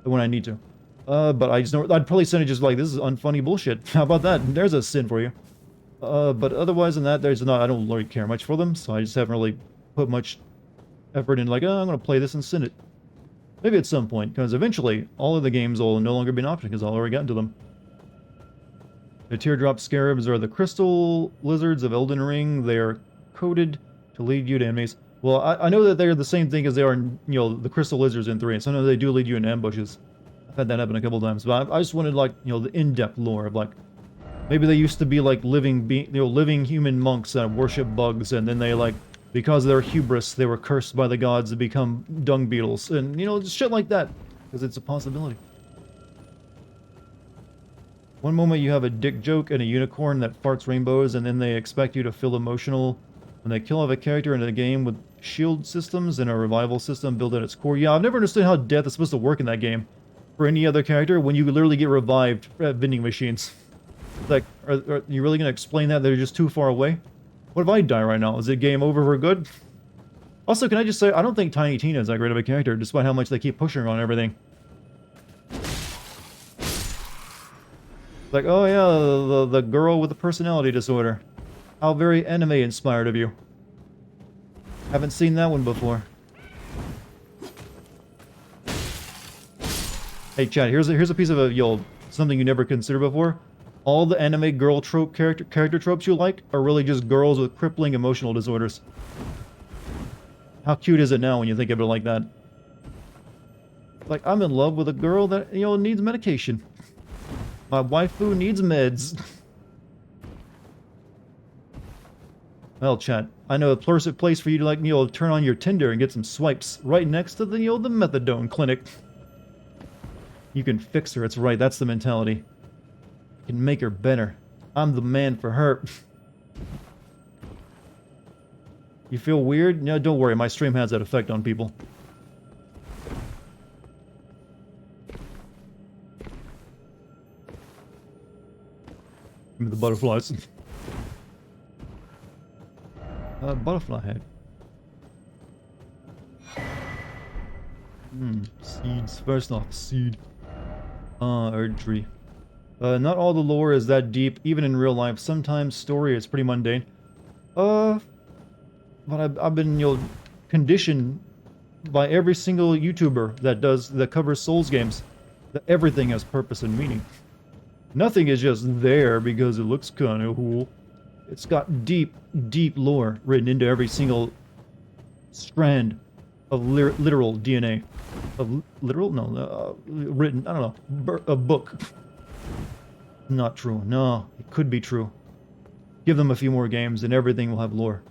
When I need to. But I just don't, I'd probably send it just like, this is unfunny bullshit. How about that? There's a sin for you. But otherwise than that, I don't really care much for them, so I just haven't really put much effort in, like, oh, I'm gonna play this and sin it. Maybe at some point, because eventually, all of the games will no longer be an option, because I'll already gotten to them. The teardrop scarabs are the crystal lizards of Elden Ring. They are coded to lead you to enemies. Well, I know that they're the same thing as they are in, you know, the crystal lizards in 3, so I know they do lead you in ambushes. I've had that happen a couple times, but I just wanted, like, you know, the in-depth lore of, like, maybe they used to be, like, living human monks that worship bugs, and then they, like, because of their hubris, they were cursed by the gods to become dung beetles, and, you know, just shit like that, because it's a possibility. One moment you have a dick joke and a unicorn that farts rainbows, and then they expect you to feel emotional when they kill off a character in a game with shield systems and a revival system built at its core. Yeah, I've never understood how death is supposed to work in that game. For any other character, when you literally get revived at vending machines. Like, are you really going to explain that? They're just too far away? What if I die right now? Is it game over for good? Also, can I just say, I don't think Tiny Tina is that great of a character, despite how much they keep pushing her on everything. Like, oh yeah, the girl with the personality disorder. How very anime-inspired of you. Haven't seen that one before. Hey, Chad, here's a piece of something you never considered before. All the anime girl trope character tropes you like are really just girls with crippling emotional disorders. How cute is it now when you think of it like that? Like, I'm in love with a girl that, you know, needs medication. My waifu needs meds. Well, chat, I know a perfect place for you to, like, you know, turn on your Tinder and get some swipes right next to the, you know, the methadone clinic. You can fix her, it's right, that's the mentality. You can make her better. I'm the man for her. You feel weird? No, don't worry, my stream has that effect on people. Give me the butterflies. Butterfly head. Seeds. First off, seed. Erd tree. Not all the lore is that deep, even in real life. Sometimes story is pretty mundane. But I've been, you know, conditioned by every single YouTuber that covers Souls games that everything has purpose and meaning. Nothing is just there because it looks kind of cool. It's got deep, deep lore written into every single strand of literal DNA. Of literal? No, written, I don't know, a book. Not true. No, it could be true. Give them a few more games and everything will have lore.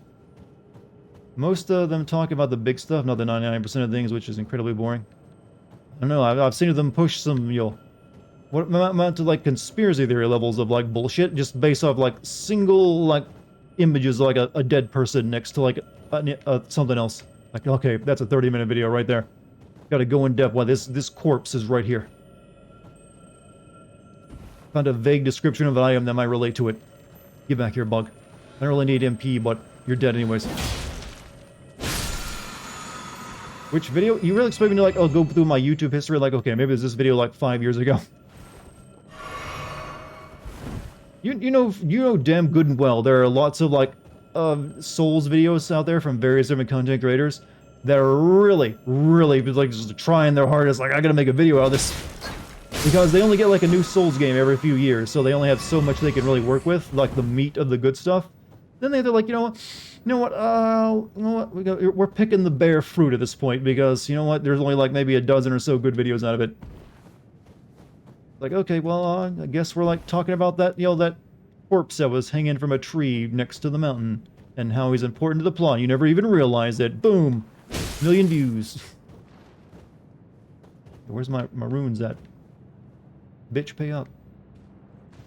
Most of them talk about the big stuff, not the 99% of things, which is incredibly boring. I don't know, I've seen them push some, what amount to like conspiracy theory levels of like bullshit, just based off like single like images of, like a dead person next to like something else. Like, okay, that's a 30-minute video right there. Gotta go in depth why this corpse is right here. Found a vague description of an item that might relate to it. Get back here, bug. I don't really need MP, but you're dead anyways. Which video? You really expect me to like, oh, go through my YouTube history? Like, okay, maybe it's this video like 5 years ago. You know damn good and well there are lots of like Souls videos out there from various different content creators that are really like just trying their hardest, like I gotta make a video out of this, because they only get like a new Souls game every few years, so they only have so much they can really work with, like the meat of the good stuff. Then they're like, you know what, we're picking the bare fruit at this point, because you know what, there's only like maybe a dozen or so good videos out of it. Like, okay, well, I guess we're like talking about that, that corpse that was hanging from a tree next to the mountain, and how he's important to the plot. You never even realized it. Boom! 1,000,000 views. Where's my runes at? Bitch, pay up.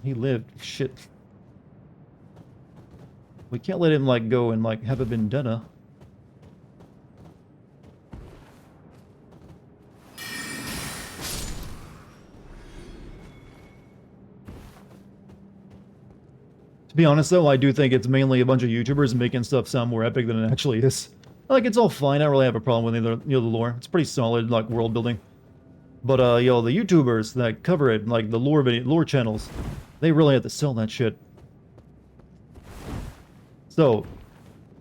He lived. Shit. We can't let him, like, go and, like, have a vendetta. To be honest, though, I do think it's mainly a bunch of YouTubers making stuff sound more epic than it actually is. Like, it's all fine. I don't really have a problem with either, the lore. It's pretty solid, like, world building. But, the YouTubers that cover it, like, the lore channels, they really have to sell that shit. So,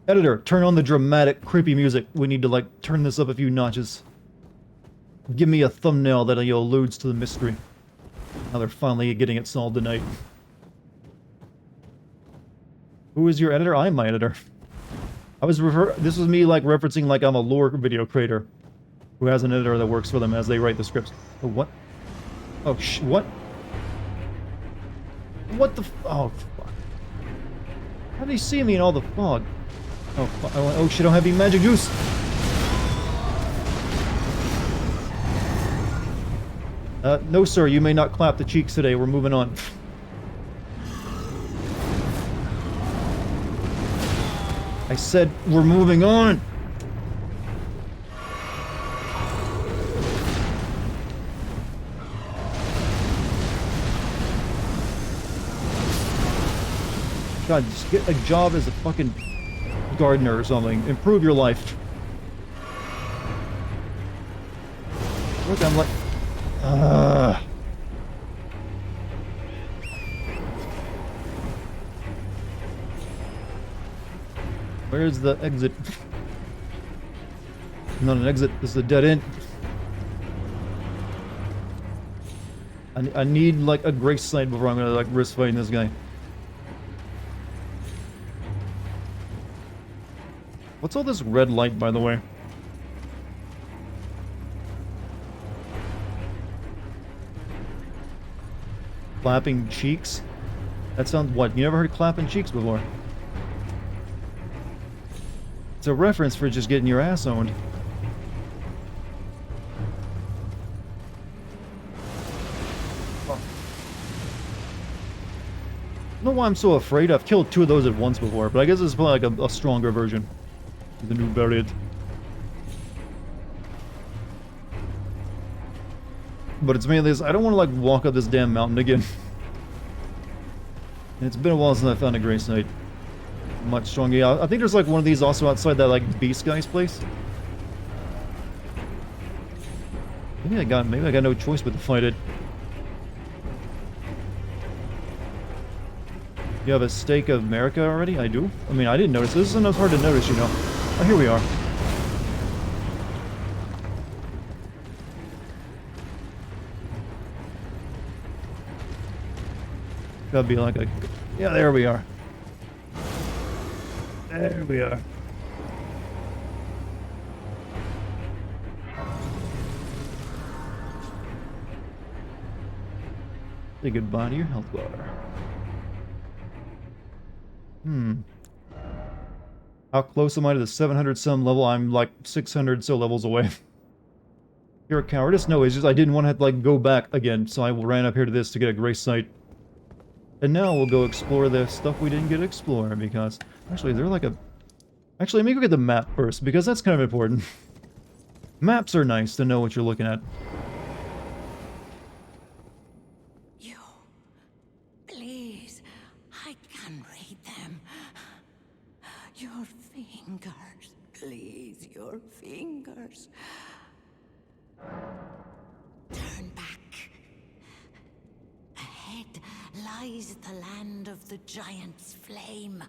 editor, turn on the dramatic, creepy music. We need to, like, turn this up a few notches. Give me a thumbnail that, alludes to the mystery. Now they're finally getting it solved tonight. Who is your editor? I'm my editor. This was me, like, referencing, like, I'm a lore video creator who has an editor that works for them as they write the scripts. Oh, what? Oh, what? What the oh, fuck. How did he see me in all the fog? Oh, oh shit, I don't have any magic juice! No sir, you may not clap the cheeks today, we're moving on. I said, we're moving on! God, just get a job as a fucking gardener or something. Improve your life. Look, I'm like... Where's the exit? Not an exit, this is a dead end. I need, like, a grace sight before I'm gonna, like, risk fighting this guy. What's all this red light, by the way? Clapping cheeks? That sounds what? You never heard clapping cheeks before? It's a reference for just getting your ass owned. Oh. I don't know why I'm so afraid. I've killed 2 of those at once before, but I guess it's probably like a stronger version. The new variant. But it's mainly this, I don't want to like walk up this damn mountain again. And it's been a while since I found a gray site. Much stronger. Yeah, I think there's like one of these also outside that like beast guy's place. Maybe I got no choice but to fight it. You have a stake of America already? I do. I mean, I didn't notice. This is sometimes hard to notice, you know. Oh, here we are. Gotta be like a... Yeah, there we are. There we are. Say goodbye to your health bar. How close am I to the 700 some level? I'm like 600 so levels away. You're a cowardice? No, it's just I didn't want to have to like go back again, so I ran up here to this to get a grace site. And now we'll go explore the stuff we didn't get to explore, because... Actually, is there like a... Actually, let me go get the map first, because that's kind of important. Maps are nice to know what you're looking at. You... Please, I can read them. Your fingers, please, your fingers. Turn back. Ahead lies the land of the giant's flame,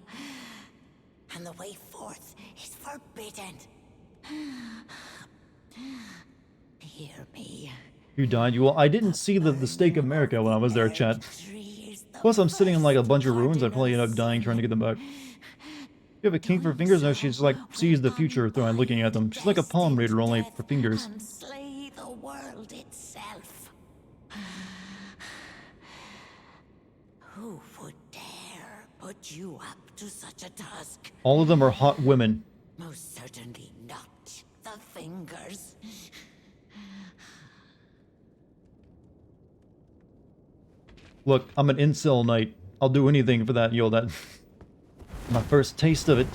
and the way forth is forbidden. Hear me. You died? Well, I didn't see the Stake of America when I was there, chat. Plus, I'm sitting in like a bunch of ruins. I'd probably end up dying trying to get them back. You have a king for fingers? No, she's like sees the future through looking at them. She's like a palm reader, only for fingers. Slay the world itself. Who would dare put you up to such a task? All of them are hot women. Most certainly not the fingers. Look, I'm an incel knight. I'll do anything for that, yo, that... My first taste of it.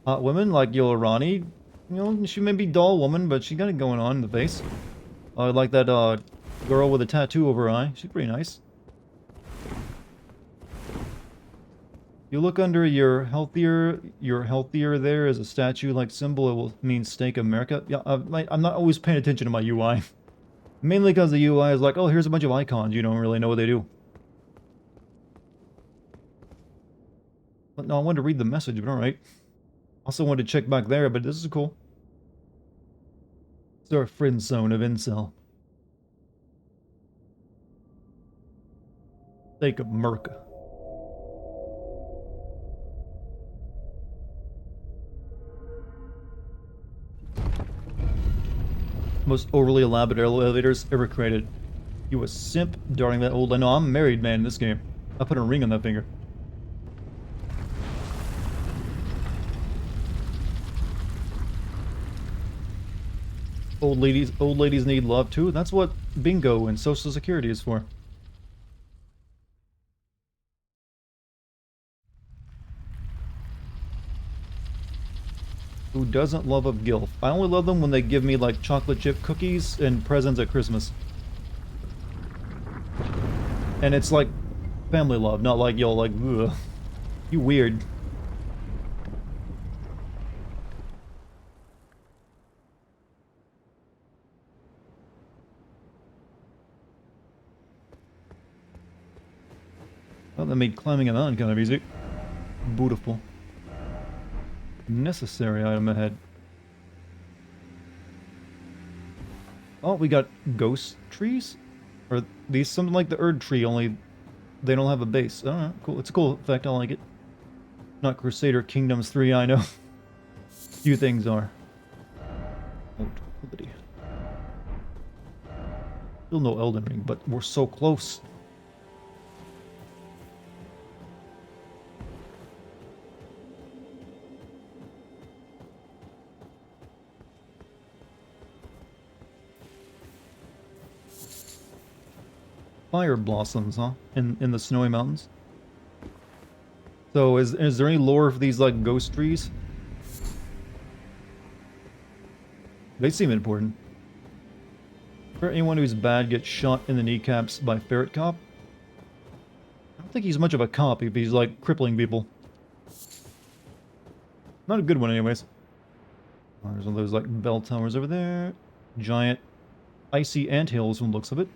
Hot women like Yolarani. You know, she may be dull woman, but she got it going on in the face. I like that, girl with a tattoo over her eye. She's pretty nice. You look under your healthier there is a statue-like symbol. It will mean Stake of America. Yeah, I'm not always paying attention to my UI. Mainly because the UI is like, oh, here's a bunch of icons. You don't really know what they do. But no, I wanted to read the message, but alright. Also wanted to check back there, but this is cool. It's our friend zone of incel. Stake of America. Most overly elaborate elevators ever created. You a simp darting that old... I know, I'm a married man in this game. I put a ring on that finger. Old ladies need love too. That's what bingo and Social Security is for. Who doesn't love a gilf? I only love them when they give me like chocolate chip cookies and presents at Christmas. And it's like family love, not like yo, like ugh. You weird. Well, that made climbing a mountain kind of easy. Beautiful. Necessary item ahead. Oh, we got ghost trees? Or these something like the Erd tree, only they don't have a base. Alright, cool. It's a cool effect, I like it. Not Crusader Kingdoms 3, I know. Few things are. Oh, tranquility. Still no Elden Ring, but we're so close. Fire blossoms, huh? In the snowy mountains. So is there any lore for these like ghost trees? They seem important. For anyone who's bad gets shot in the kneecaps by Ferret Cop. I don't think he's much of a cop if he's like crippling people. Not a good one anyways. Oh, there's one of those like bell towers over there. Giant icy anthills from the looks of it.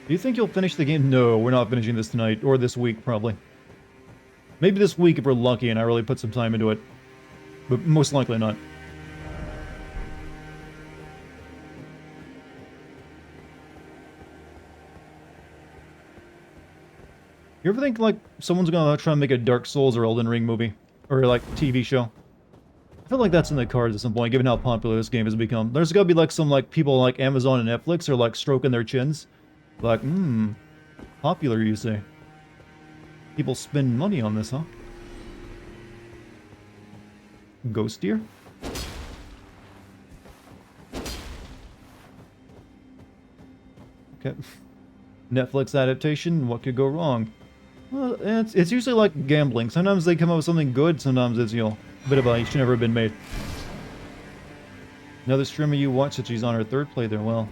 Do you think you'll finish the game? No, we're not finishing this tonight, or this week, probably. Maybe this week if we're lucky and I really put some time into it. But most likely not. You ever think, like, someone's gonna try and make a Dark Souls or Elden Ring movie? Or, like, TV show? I feel like that's in the cards at some point, given how popular this game has become. There's gotta be, like, some, like, people like Amazon and Netflix are, like, stroking their chins. Like, popular, you say. People spend money on this, huh? Ghost deer? Okay. Netflix adaptation, what could go wrong? Well, it's usually like gambling. Sometimes they come up with something good, sometimes it's, you know, a bit of a should never have been made. Another streamer you watch that she's on her third playthrough. Well,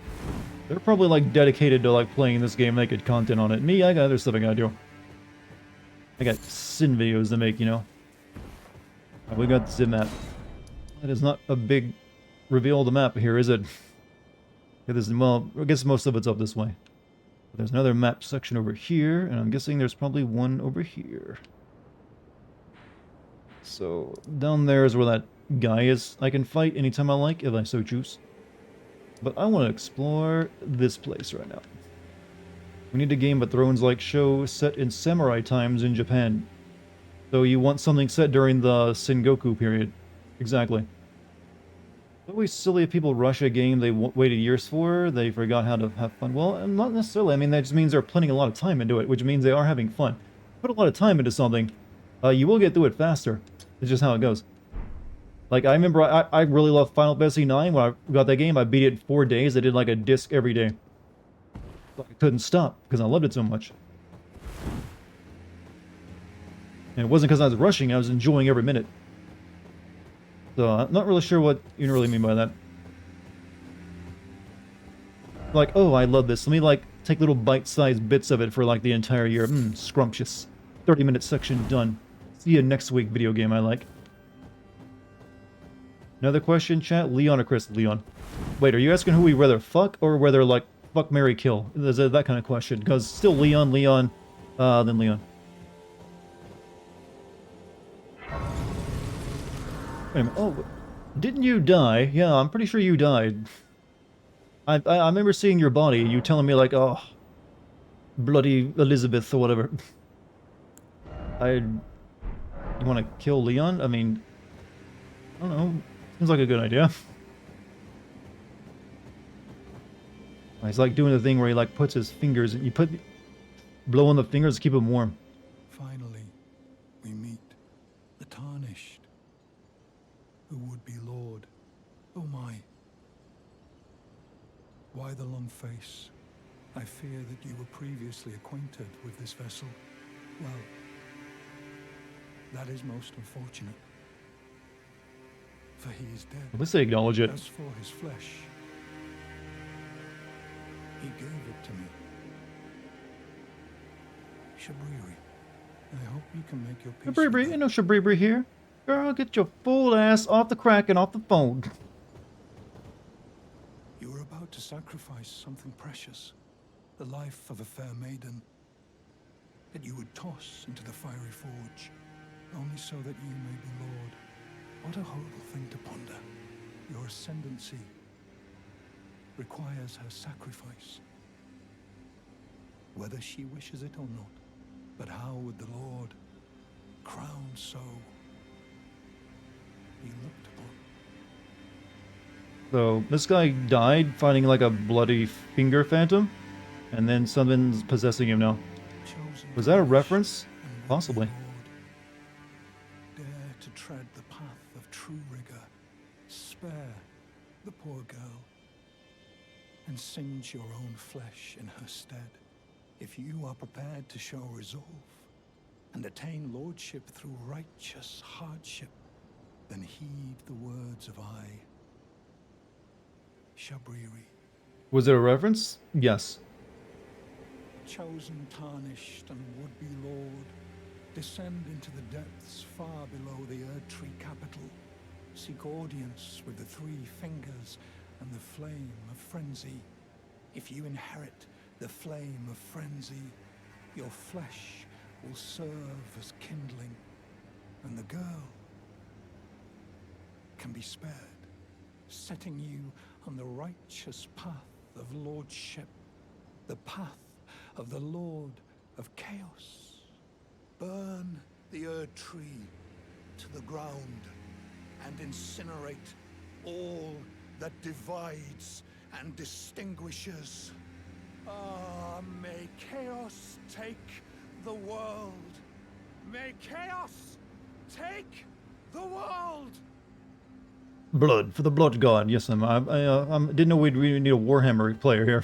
they're probably like dedicated to like playing this game, making content on it. Me, I got other stuff I gotta do. I got sin videos to make, you know. We got the map. That is not a big reveal of the map here, is it? Well, I guess most of it's up this way. But there's another map section over here, and I'm guessing there's probably one over here. So, down there is where that guy is. I can fight anytime I like, if I so choose. But I want to explore this place right now. We need a Game of Thrones-like show set in samurai times in Japan. So you want something set during the Sengoku period. Exactly. It's always silly if people rush a game they waited years for, they forgot how to have fun. Well, not necessarily. I mean, that just means they're putting a lot of time into it, which means they are having fun. Put a lot of time into something, you will get through it faster. It's just how it goes. Like, I remember I really loved Final Fantasy 9. When I got that game, I beat it in 4 days. I did like a disc every day. I couldn't stop because I loved it so much. And it wasn't because I was rushing, I was enjoying every minute. So, I'm not really sure what you really mean by that. Like, oh, I love this. Let me, like, take little bite-sized bits of it for, like, the entire year. Scrumptious. 30-minute section done. See you next week, video game I like. Another question, chat? Leon or Chris? Leon. Wait, are you asking who we rather fuck or whether, like, fuck, marry, kill? There's that kind of question. Because still Leon, then Leon. Wait a minute. Oh, didn't you die? Yeah, I'm pretty sure you died. I remember seeing your body, you telling me like, oh, bloody Elizabeth or whatever. You want to kill Leon? I mean, I don't know. Seems like a good idea. He's like doing the thing where he like puts his fingers, you blow on the fingers to keep him warm. Finally, we meet the Tarnished, who would be Lord. Oh my. Why the long face? I fear that you were previously acquainted with this vessel. Well, that is most unfortunate. For he is dead. At least they acknowledge it. As for his flesh, he gave it to me. Shabriri, I hope you can make your peace. Shabriri, ain't no Shabriri here. Girl, get your fool ass off the crack and off the phone. You were about to sacrifice something precious, the life of a fair maiden, that you would toss into the fiery forge, only so that you may be lord. What a horrible thing to ponder. Your ascendancy requires her sacrifice, whether she wishes it or not. But how would the Lord, crowned so, be looked upon? So, this guy died fighting like a bloody finger phantom, and then something's possessing him now. Was that a reference? Possibly. Dare to tread the path of true rigor. Spare the poor girl, and singe your own flesh in her stead. If you are prepared to show resolve, and attain lordship through righteous hardship, then heed the words of I, Shabriri. Was it a reference? Yes. Chosen, tarnished, and would-be lord, descend into the depths far below the Erdtree capital. Seek audience with the 3 fingers and the flame of frenzy. If you inherit the flame of frenzy, your flesh will serve as kindling, and the girl can be spared, setting you on the righteous path of lordship, the path of the Lord of Chaos. Burn the Erdtree to the ground and incinerate all that divides and distinguishes. Ah, may chaos take the world, May chaos take the world. Blood for the blood god. Yes, I didn't know we'd really need a Warhammer player here.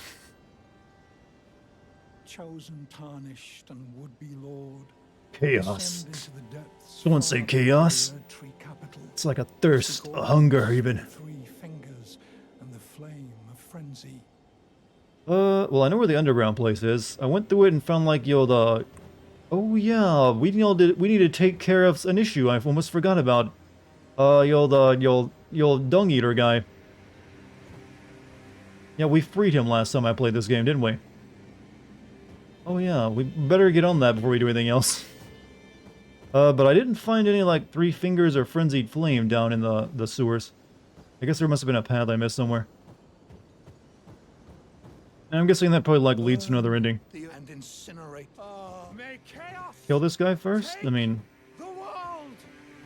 Chosen, tarnished, and would-be lord. Chaos. Descend into the depths Someone say far chaos. below the Tree capital. It's like a thirst, The a gold hunger even. with 3 fingers and the flame of frenzy. Well, I know where the underground place is. I went through it and found like, yo, the... Oh yeah, we need to take care of an issue I almost forgot about. Yo, dung eater guy. Yeah, we freed him last time I played this game, didn't we? Oh yeah, we better get on that before we do anything else. But I didn't find any, like, 3 fingers or frenzied flame down in the sewers. I guess there must have been a path I missed somewhere. And I'm guessing that probably, like, leads to another ending. And incinerate. May chaos Kill this guy first? I mean, the world.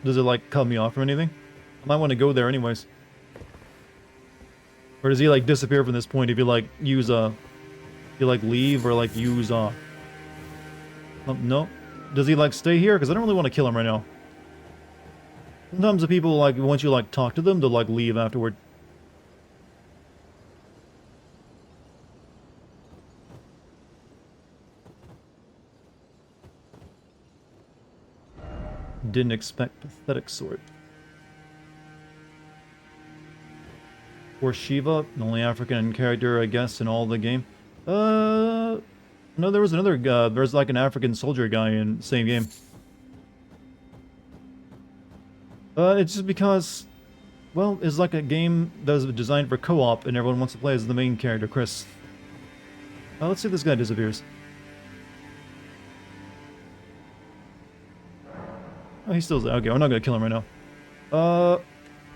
does it, like, cut me off from anything? I might want to go there anyways. Or does he, like, disappear from this point if you, like, use, if you, like, leave or, like, use, no. Does he, like, stay here? Because I don't really want to kill him right now. Sometimes the people, like, once you, like, talk to them, they'll, like, leave afterward. Didn't expect pathetic sword. Or Shiva, the only African character, I guess, in all the game. No, there was another guy. There's like an African soldier guy in the same game. It's just because, well, it's like a game that was designed for co-op, and everyone wants to play as the main character, Chris. Let's see if this guy disappears. Oh, he's still there. Okay, we're not gonna kill him right now.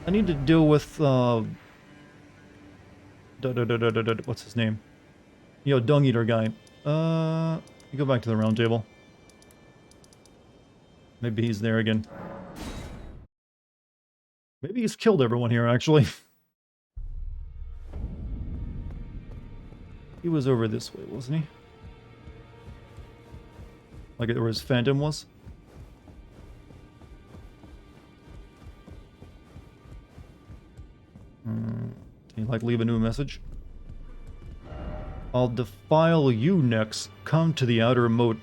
I need to deal with, what's his name? Yo, dung eater guy. You go back to the round table. Maybe he's there again. Maybe he's killed everyone here, actually. He was over this way, wasn't he? Like where his phantom was? Can you, like, leave a new message? I'll defile you next. Come to the outer moat.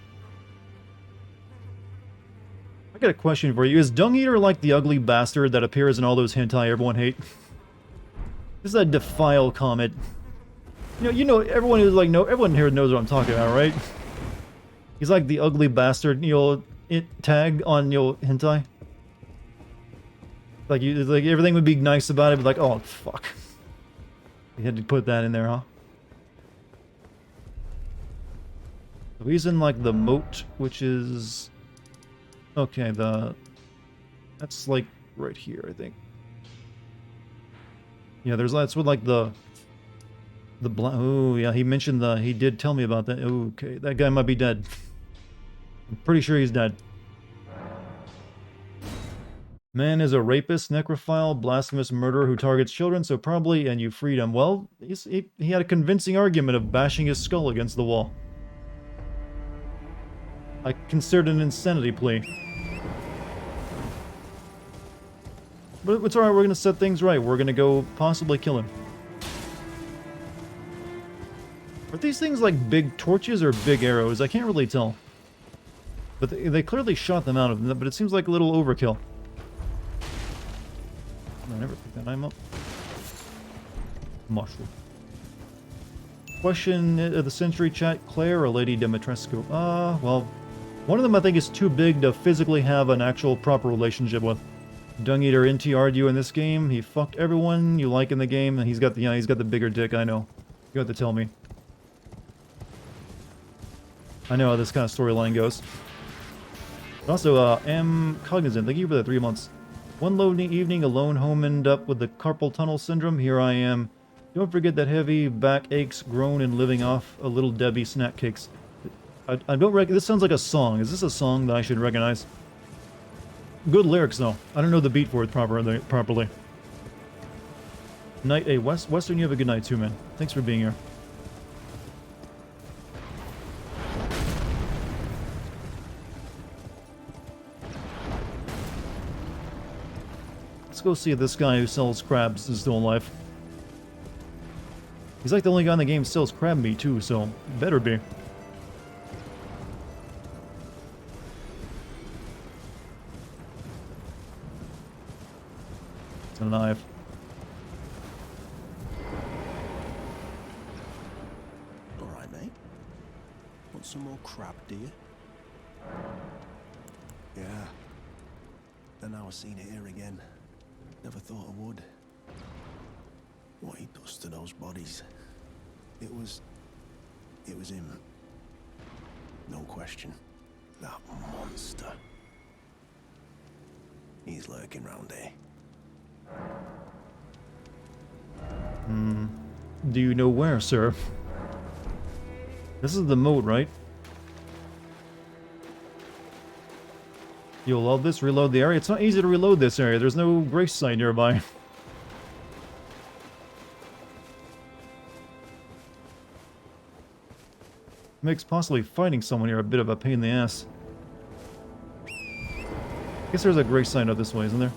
I got a question for you. Is Dung Eater like the ugly bastard that appears in all those hentai everyone hate? This is a defile comment. Everyone who's like, everyone here knows what I'm talking about, right? He's like the ugly bastard, tag on, hentai. Like, everything would be nice about it, but like, oh, fuck. You had to put that in there, huh? So he's in, like, the moat, which is... Okay, that's, like, right here, I think. Yeah, that's what, like, the oh, yeah, he mentioned he did tell me about that. Okay, that guy might be dead. I'm pretty sure he's dead. Man is a rapist, necrophile, blasphemous murderer who targets children, so probably, and you freed him. Well, he had a convincing argument of bashing his skull against the wall. I considered an insanity plea. But it's alright, we're gonna set things right. We're gonna go possibly kill him. Are these things like big torches or big arrows? I can't really tell. But they clearly shot them out of them, but it seems like a little overkill. I never picked that item up. Mushroom. Question of the century chat, Claire or Lady Dimitrescu? Well, one of them I think is too big to physically have an actual proper relationship with. Dung Eater NTR'd you in this game. He fucked everyone you like in the game, and he's got the bigger dick, I know. You have to tell me. I know how this kind of storyline goes. But also, am cognizant. Thank you for the 3 months. One lonely evening, alone home, end up with the carpal tunnel syndrome. Here I am. Don't forget that heavy back aches, groan, and living off a little Debbie snack cakes. I don't reckon this sounds like a song. Is this a song that I should recognize? Good lyrics though. I don't know the beat for it properly. Night, hey Western, you have a good night too, man. Thanks for being here. Let's go see if this guy who sells crabs is still alive. He's like the only guy in the game who sells crab meat too, so better be. It's a knife. Alright, mate. Want some more crab, do you? Yeah. And now I've seen it here again. Never thought I would. What he does to those bodies. It was him. No question. That monster. He's lurking round here. Do you know where, sir? This is the mode, right? You'll love this. Reload the area. It's not easy to reload this area. There's no grace site nearby. Makes possibly fighting someone here a bit of a pain in the ass. Guess there's a grace site out this way, isn't there?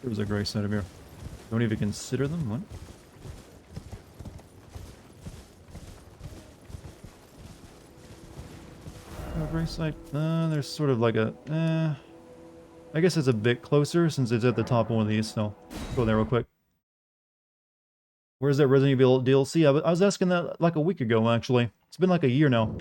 There's a grace site over here. Don't even consider them? What? Grace site? There's sort of like a... I guess it's a bit closer since it's at the top of one of these, so... Go there real quick. Where's that Resident Evil DLC? I was asking that like a week ago, actually. It's been like a year now.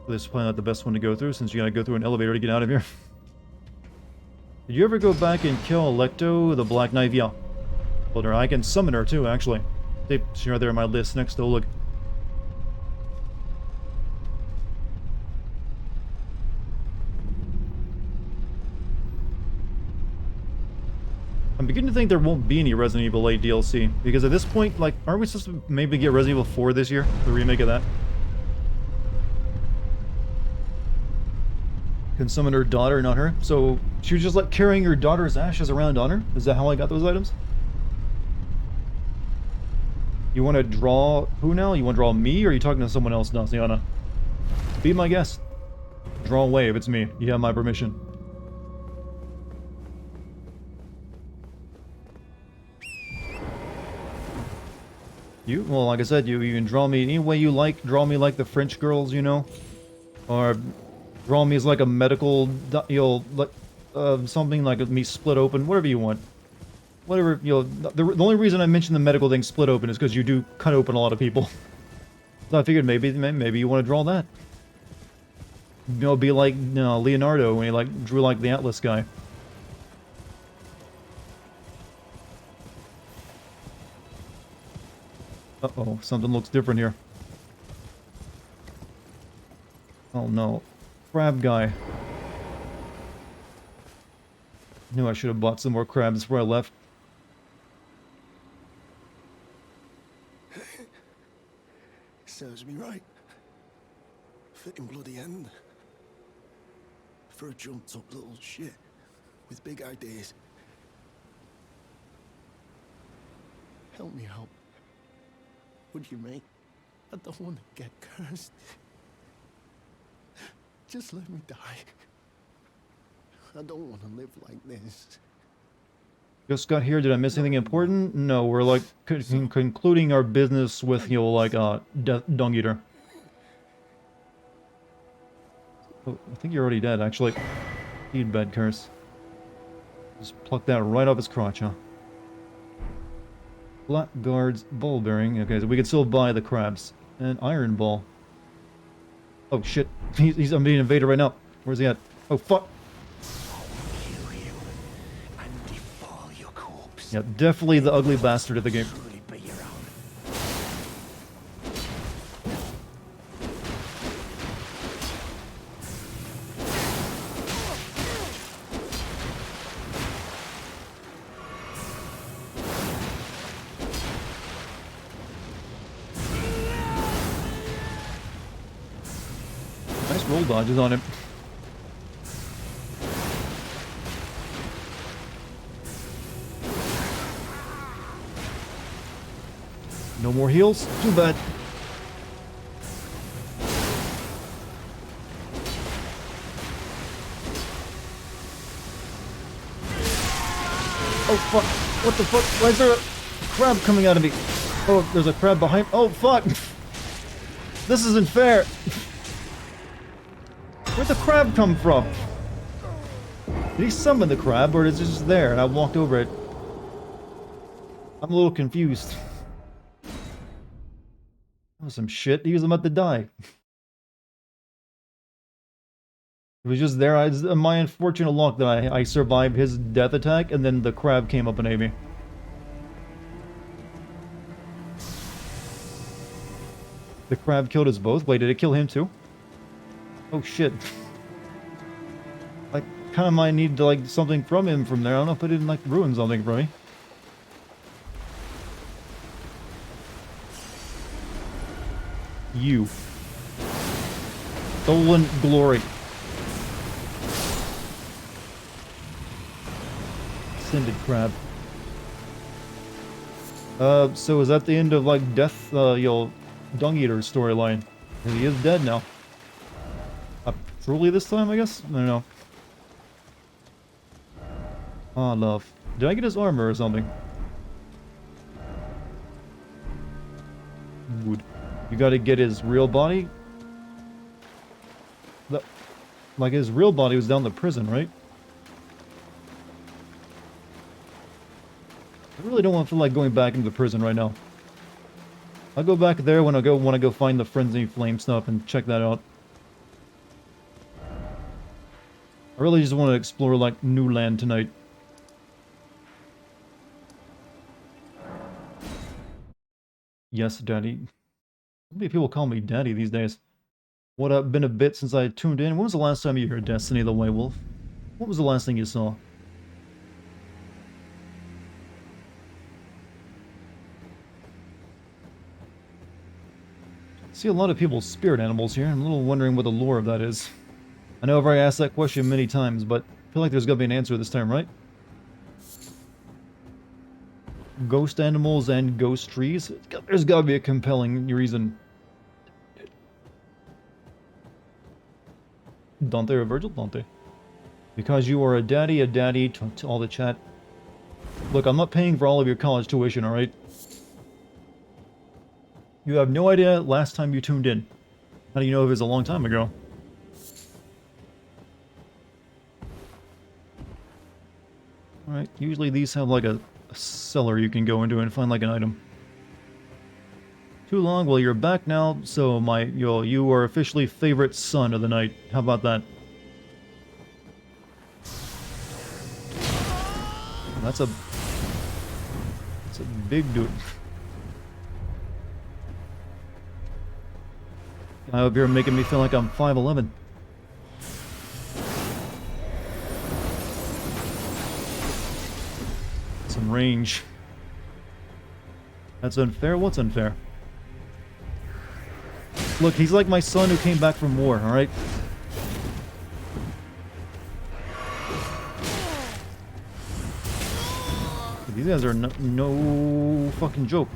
This is probably not the best one to go through since you gotta go through an elevator to get out of here. Did you ever go back and kill Electo, the Black Knight? Yeah. I can summon her too, actually. She's right there on my list next to Oleg. I'm beginning to think there won't be any Resident Evil 8 DLC, because at this point, like, aren't we supposed to maybe get Resident Evil 4 this year? The remake of that? Can summon her daughter, not her. So, she was just like carrying her daughter's ashes around on her? Is that how I got those items? You want to draw who now? You want to draw me, or are you talking to someone else, Daciana? Be my guest. Draw away if it's me. You have my permission. You? Well, like I said, you can draw me any way you like. Draw me like the French girls, you know? Or draw me as like a medical, like something like me split open. Whatever you want. Whatever, the only reason I mentioned the medical thing split open is because you do cut open a lot of people. So I figured maybe you want to draw that. Be like Leonardo when he like drew like the Atlas guy. Uh-oh, something looks different here. Oh no. Crab guy. Knew I should have bought some more crabs before I left. Serves me right. Fitting bloody end. For a jumped up little shit with big ideas. Help me out. Would you, mate? I don't want to get cursed. Just let me die. I don't want to live like this. Just got here. Did I miss anything important? No, we're like concluding our business with, like, Dung Eater. Oh, I think you're already dead, actually. Feed bed curse. Just pluck that right off his crotch, huh? Blackguard's ball bearing. Okay, so we can still buy the crabs. And iron ball. Oh shit. I'm being invaded right now. Where's he at? Oh fuck. Yeah, definitely the ugly bastard of the game. full dodges on him. No more heals? Too bad. Oh fuck. What the fuck? Why is there a crab coming out of me? Oh, there's a crab behind. Oh fuck. This isn't fair. Where'd the crab come from? Did he summon the crab or is it just there and I walked over it? I'm a little confused. That was some shit. He was about to die. It was just there. My unfortunate luck that I survived his death attack, and then the crab came up and ate me. The crab killed us both. Wait, did it kill him too? Oh shit. I kind of might need like something from him from there. I don't know if it didn't like ruin something for me. You. Stolen glory. Ascended crab. So is that the end of like Death, Dung Eater's storyline? He is dead now. Truly this time, I guess? I don't know. Ah, love. Did I get his armor or something? Good. You gotta get his real body? Like his real body was down the prison, right? I really don't want to feel like going back into the prison right now. I'll go back there when I want to go find the Frenzy Flame stuff and check that out. I really just want to explore like new land tonight. Yes, Daddy. So many people call me Daddy these days. What up? Been a bit since I tuned in. When was the last time you heard Destiny the White Wolf? What was the last thing you saw? See a lot of people's spirit animals here. I'm a little wondering what the lore of that is. I know I've already asked that question many times, but I feel like there's got to be an answer this time, right? Ghost animals and ghost trees? There's got to be a compelling reason. Dante or Virgil? Dante. Because you are a daddy to all the chat. Look, I'm not paying for all of your college tuition, alright? You have no idea last time you tuned in. How do you know if it was a long time ago? Alright, usually these have like a cellar you can go into and find like an item. Too long? Well, you're back now, so you are officially favorite son of the night. How about that? That's a big dude. I hope you're making me feel like I'm 5'11". Some range. That's unfair? What's unfair? Look, he's like my son who came back from war, alright? These guys are no fucking joke.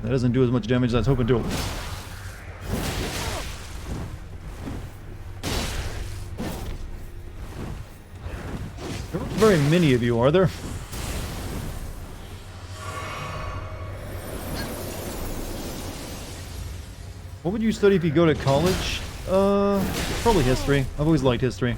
That doesn't do as much damage as I was hoping to. There aren't very many of you, are there? What would you study if you go to college? Probably history. I've always liked history.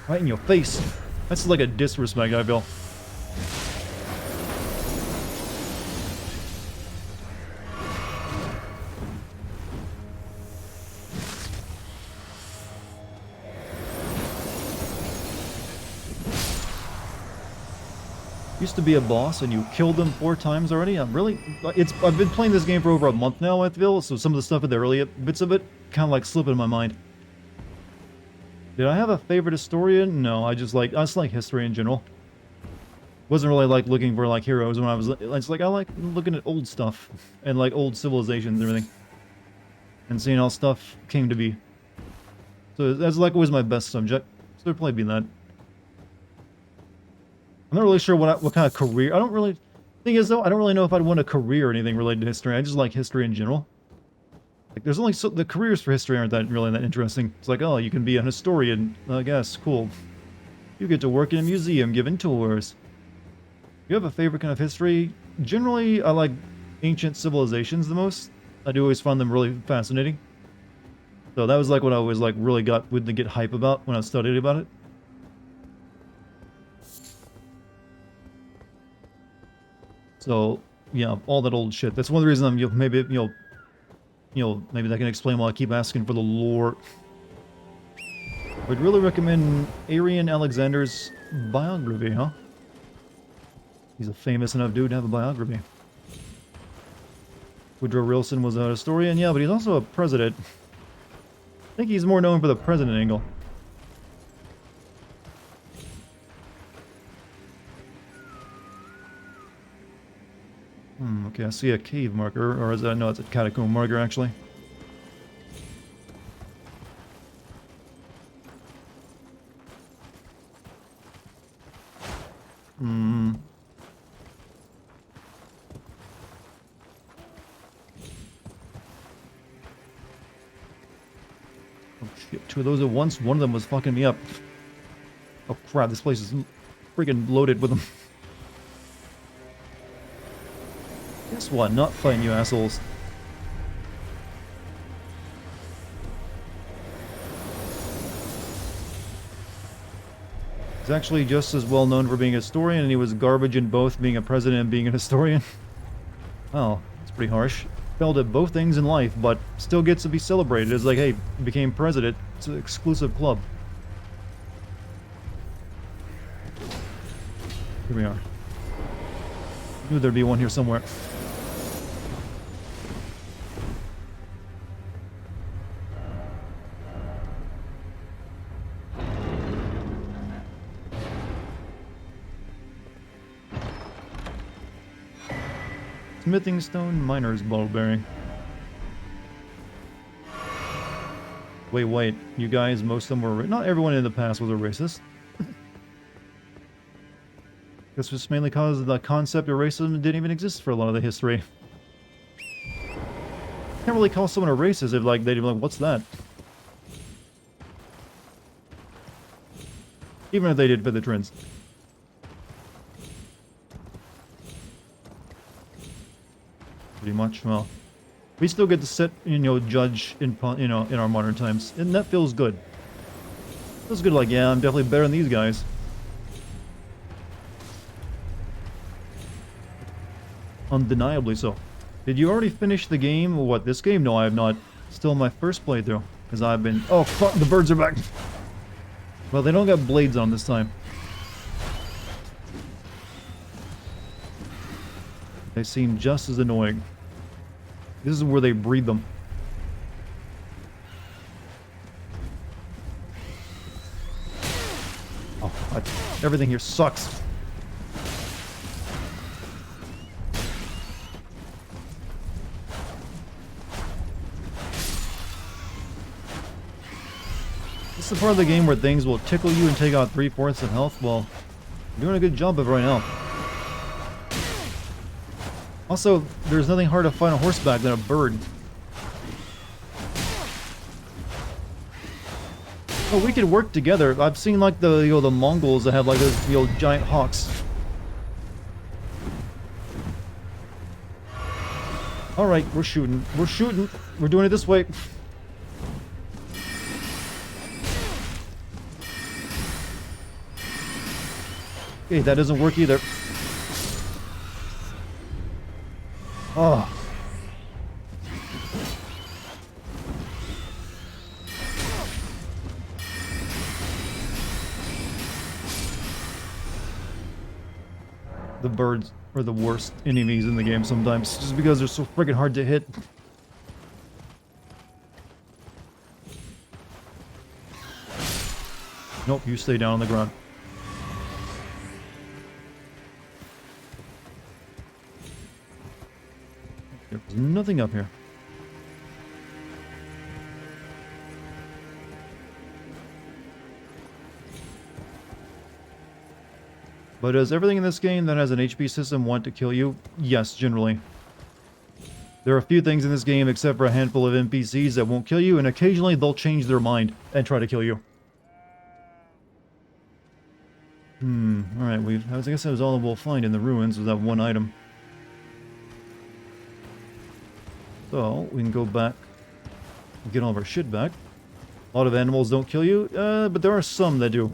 Right in your face. That's like a disrespect, I feel. used to be a boss and you killed them 4 times already. I've been playing this game for over a month now, I feel, so some of the stuff in the early bits of it kind of like slipping in my mind. Did I have a favorite historian? No, I just like history in general. Wasn't really like looking for like heroes when I was, it's like I like looking at old stuff and like old civilizations and everything. And seeing how stuff came to be. So that's like always my best subject. So it'd probably be that. I'm not really sure what kind of career. I don't really. Thing is though, I don't really know if I'd want a career or anything related to history. I just like history in general. Like there's only the careers for history aren't that really that interesting. It's like, oh, you can be an historian. I guess cool. You get to work in a museum giving tours. You have a favorite kind of history? Generally, I like ancient civilizations the most. I do always find them really fascinating. So that was like what I always like really would get hype about when I studied about it. So yeah, all that old shit. That's one of the reasons maybe that can explain why I keep asking for the lore. Would really recommend Arian Alexander's biography, huh? He's a famous enough dude to have a biography. Woodrow Wilson was a historian, yeah, but he's also a president. I think he's more known for the president angle. Okay, I see a cave marker, or is that, no, it's a catacomb marker, actually. Oh shit, 2 of those at once? One of them was fucking me up. Oh crap, this place is freaking loaded with them. Guess what? Not fighting you assholes. He's actually just as well known for being a historian, and he was garbage in both being a president and being a historian. Oh, it's pretty harsh. Failed at both things in life, but still gets to be celebrated. It's like, hey, became president. It's an exclusive club. Here we are. Knew there'd be one here somewhere. Smithing stone, miner's ball bearing. Wait, you guys, most of them were... Not everyone in the past was a racist. This was mainly because the concept of racism didn't even exist for a lot of the history. Can't really call someone a racist if like they'd be like, what's that? Even if they did fit the trends. Pretty much. Well, we still get to sit, judge in our modern times, and that feels good. Feels good. Like, yeah, I'm definitely better than these guys. Undeniably so. Did you already finish the game? What, this game? No, I have not. Still my first playthrough, because I've been. Oh fuck! The birds are back. Well, they don't got blades on this time. They seem just as annoying. This is where they breed them. Oh, everything here sucks. This is the part of the game where things will tickle you and take out 3/4 of health. Well, you're doing a good job of it right now. Also, there's nothing hard to find on horseback than a bird. Oh, we could work together. I've seen like the Mongols that have like those giant hawks. All right, we're shooting. We're shooting. We're doing it this way. Okay, that doesn't work either. Oh. The birds are the worst enemies in the game sometimes, just because they're so freaking hard to hit. Nope, you stay down on the ground. There's nothing up here. But does everything in this game that has an HP system want to kill you? Yes, generally. There are a few things in this game, except for a handful of NPCs, that won't kill you, and occasionally they'll change their mind and try to kill you. Alright, I guess that was all we'll find in the ruins, was that one item. So, we can go back and get all of our shit back. A lot of animals don't kill you, but there are some that do.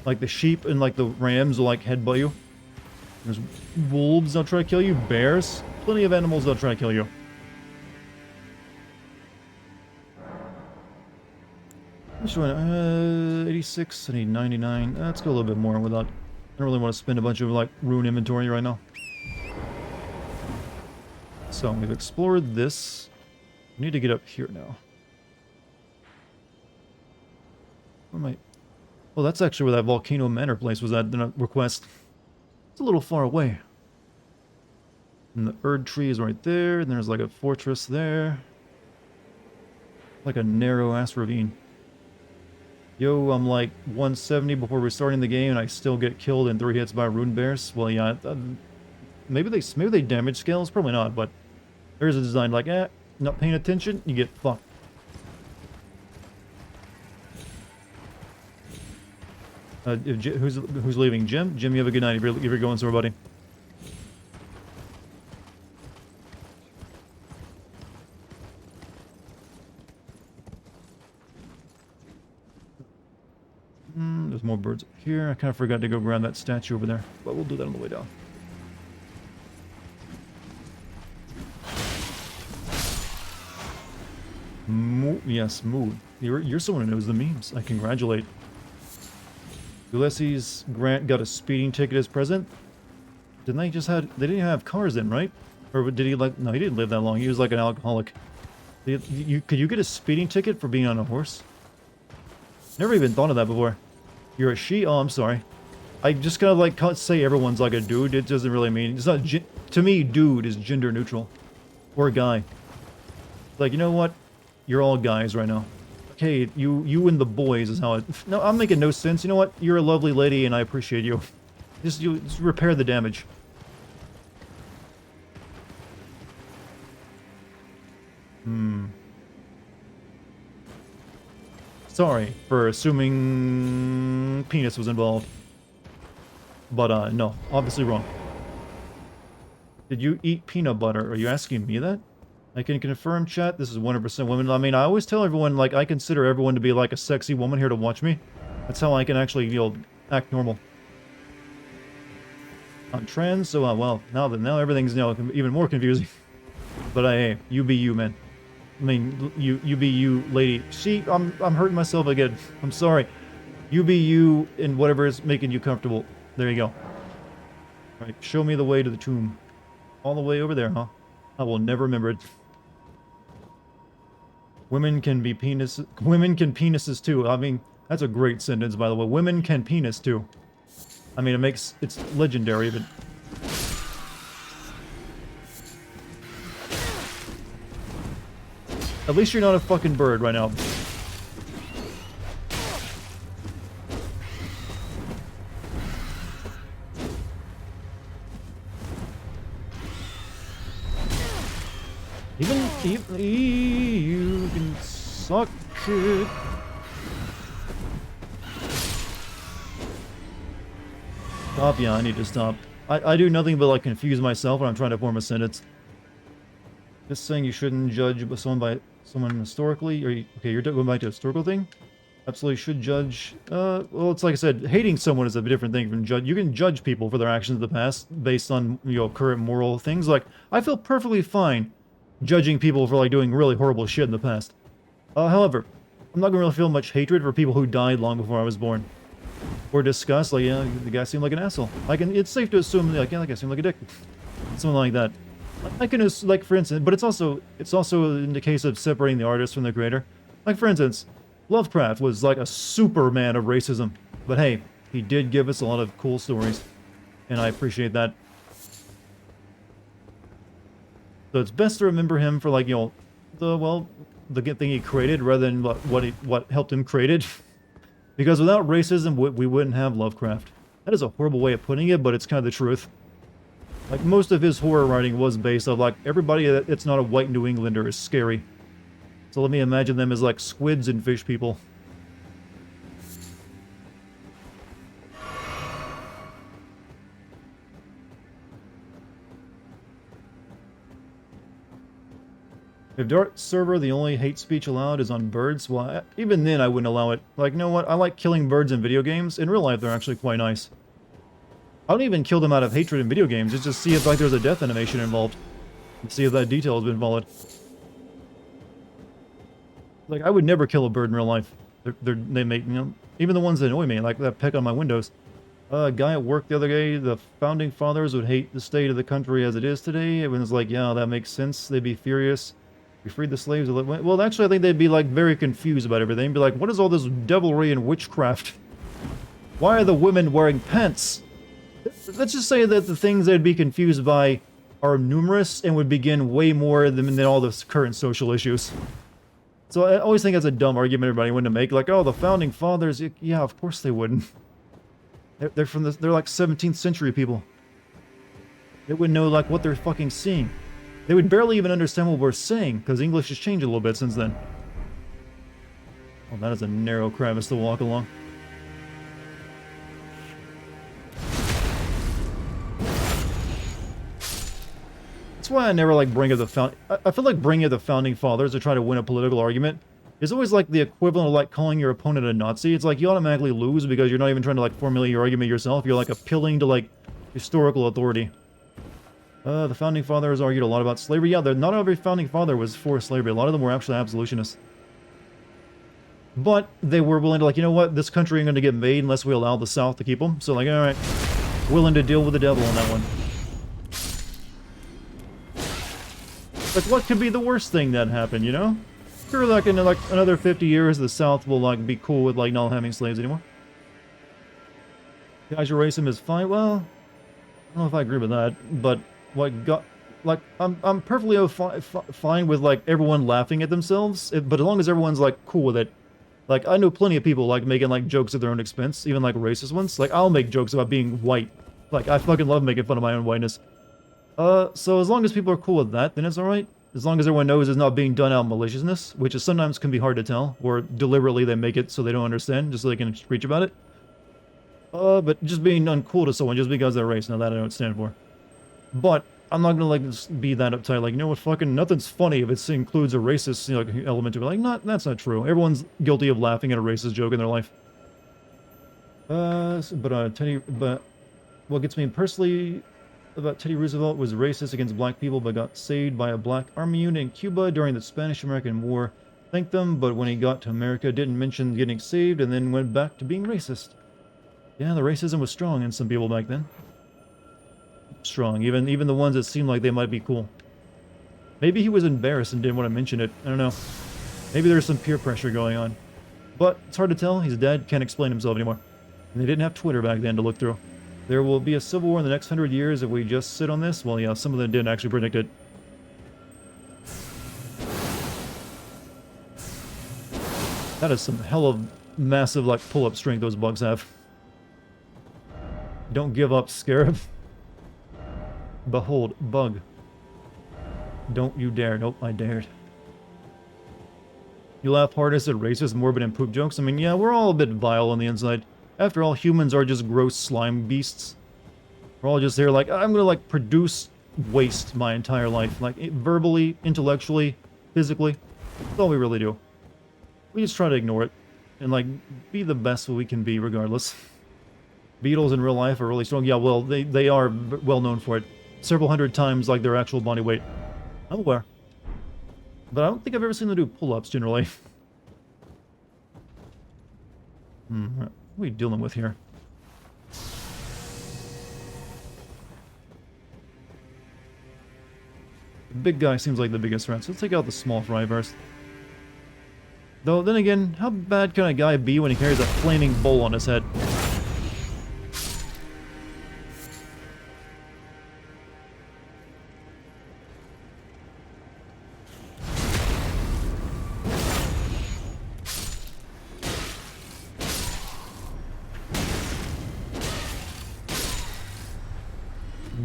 Like the sheep and like the rams will like headbutt you. There's wolves that'll try to kill you, bears. Plenty of animals that'll try to kill you. Which one? 86, I need 99. Let's go a little bit more without... I don't really want to spend a bunch of like rune inventory right now. So, we've explored this. We need to get up here now. Where am I? Oh, that's actually where that Volcano Manor place was at, the request. It's a little far away. And the Erd tree is right there, and there's like a fortress there. Like a narrow-ass ravine. Yo, I'm like 170 before restarting the game, and I still get killed in 3 hits by rune bears. Well, yeah, maybe they damage scales, probably not, but there's a design like, not paying attention, you get fucked. Who's leaving? Jim? Jim, you have a good night if you're going somewhere, buddy. There's more birds up here. I kind of forgot to go grab that statue over there, but we'll do that on the way down. Yes, Mood. You're someone who knows the memes. I congratulate. Ulysses Grant got a speeding ticket as present. Didn't they just have... They didn't have cars in, right? Or did he like... No, he didn't live that long. He was like an alcoholic. Could you get a speeding ticket for being on a horse? Never even thought of that before. You're a she? Oh, I'm sorry. I just kind of like can't say everyone's like a dude. It doesn't really mean... It's not... To me, dude is gender neutral. Or a guy. Like, you know what? You're all guys right now. Okay, you and the boys is how it... No, I'm making no sense. You know what? You're a lovely lady and I appreciate you. Just repair the damage. Sorry for assuming penis was involved. But, no. Obviously wrong. Did you eat peanut butter? Are you asking me that? I can confirm, chat, this is 100% women. I mean, I always tell everyone, like, I consider everyone to be, like, a sexy woman here to watch me. That's how I can actually, you know, act normal. I'm trans, so, well, now everything's, you know, even more confusing. But, hey, you be you, man. I mean, you be you, lady. See, I'm hurting myself again. I'm sorry. You be you in whatever is making you comfortable. There you go. Alright, show me the way to the tomb. All the way over there, huh? I will never remember it. Women can be penis. Women can penises too. I mean, that's a great sentence, by the way. Women can penis too. I mean, it's legendary, but... At least you're not a fucking bird right now. Even you can suck it. Stop, yeah, I need to stop. I do nothing but like confuse myself when I'm trying to form a sentence. Just saying you shouldn't judge someone historically. Okay, you're going back to a historical thing? Absolutely should judge. Well, it's like I said, hating someone is a different thing from judge. You can judge people for their actions in the past based on, you know, current moral things. Like, I feel perfectly fine judging people for like doing really horrible shit in the past. However, I'm not gonna really feel much hatred for people who died long before I was born. or discuss, like, yeah, the guy seemed like an asshole. Like, and it's safe to assume, like, yeah, that guy seemed like a dick. Something like that. I can, like, for instance, but it's also in the case of separating the artist from the creator. Like, for instance, Lovecraft was like a superman of racism. But hey, he did give us a lot of cool stories. And I appreciate that. So it's best to remember him for, like, you know, the good thing he created rather than what helped him create it. Because without racism, we wouldn't have Lovecraft. That is a horrible way of putting it, but it's kind of the truth. Like, most of his horror writing was based on, like, everybody that's not a white New Englander is scary. So let me imagine them as, like, squids and fish people. If Dart server, the only hate speech allowed is on birds, well, even then I wouldn't allow it. Like, you know what? I like killing birds in video games. In real life, they're actually quite nice. I don't even kill them out of hatred in video games. It's just see if, like, there's a death animation involved. And see if that detail has been followed. Like, I would never kill a bird in real life. They make, you know, even the ones that annoy me, like that peck on my windows. A guy at work the other day, the founding fathers would hate the state of the country as it is today. Everyone's like, yeah, that makes sense. They'd be furious. We freed the slaves. Well, actually, I think they'd be, like, very confused about everything. They'd be like, what is all this devilry and witchcraft? Why are the women wearing pants? Let's just say that the things they'd be confused by are numerous and would begin way more than all the current social issues. So I always think that's a dumb argument everybody wouldn't make. Like, oh, the founding fathers. Yeah, of course they wouldn't. They're like 17th century people. They wouldn't know, like, what they're fucking seeing. They would barely even understand what we're saying, because English has changed a little bit since then. Oh, that is a narrow crevice to walk along. That's why I never, like, bring up the I feel like bringing up the founding fathers to try to win a political argument is always, like, the equivalent of, like, calling your opponent a Nazi. It's like you automatically lose because you're not even trying to, like, formulate your argument yourself. You're, like, appealing to, like, historical authority. The founding fathers argued a lot about slavery. Yeah, not every founding father was for slavery. A lot of them were actually absolutionists. But they were willing to, like, you know what? This country ain't going to get made unless we allow the South to keep them. So, like, alright. Willing to deal with the devil on that one. Like, what could be the worst thing that happened, you know? Sure, like, in, like, another 50 years, the South will, like, be cool with, like, not having slaves anymore. Casual racism is fine. Well, I don't know if I agree with that, but... like, I'm perfectly fine with, like, everyone laughing at themselves, but as long as everyone's, like, cool with it. Like, I know plenty of people, like, making, like, jokes at their own expense, even, like, racist ones. Like, I'll make jokes about being white. Like, I fucking love making fun of my own whiteness. So as long as people are cool with that, then it's alright. As long as everyone knows it's not being done out of maliciousness, which is sometimes can be hard to tell, or deliberately they make it so they don't understand, just so they can preach about it. But just being uncool to someone just because they're race, now that I don't stand for. But I'm not gonna, like, be that uptight, like, you know what, fucking nothing's funny if it includes a racist, you know, like, element to it. Like, that's not true. Everyone's guilty of laughing at a racist joke in their life. But what gets me personally about Teddy Roosevelt was racist against black people, but got saved by a black army unit in Cuba during the Spanish-American War. Thanked them, but when he got to America, didn't mention getting saved, and then went back to being racist. Yeah, the racism was strong in some people back then. Strong, even the ones that seemed like they might be cool. Maybe he was embarrassed and didn't want to mention it. I don't know. Maybe there's some peer pressure going on. But it's hard to tell. He's dead, can't explain himself anymore. And they didn't have Twitter back then to look through. There will be a civil war in the next 100 years if we just sit on this. Well, yeah, some of them didn't actually predict it. That is some hell of massive, like, pull-up strength those bugs have. Don't give up, Scarab. Behold, bug. Don't you dare. Nope, I dared. You laugh hardest at racist, morbid, and poop jokes? I mean, yeah, we're all a bit vile on the inside. After all, humans are just gross slime beasts. We're all just here like, I'm gonna, like, produce waste my entire life. Like, verbally, intellectually, physically. That's all we really do. We just try to ignore it. And, like, be the best we can be regardless. Beetles in real life are really strong. Yeah, well, they are well known for it. Several hundred times, like, their actual body weight. I'm aware. But I don't think I've ever seen them do pull-ups, generally. What are we dealing with here? big guy seems like the biggest threat, so let's take out the small fry first. Though, then again, how bad can a guy be when he carries a flaming bowl on his head?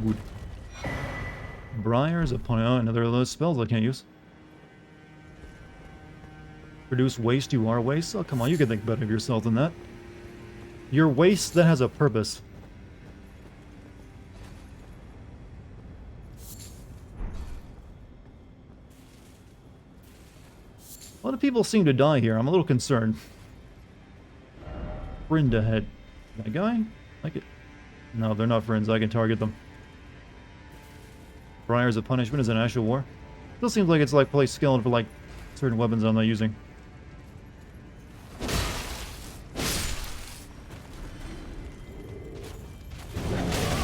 Good. Briars upon another of those spells I can't use. Produce waste, you are waste? Oh, come on, you can think better of yourself than that. You're waste that has a purpose. A lot of people seem to die here. I'm a little concerned. Friend ahead. That guy? Like it. No, they're not friends. I can target them. Briars of Punishment is an actual war. Still seems like it's like play skilled for like certain weapons I'm not using.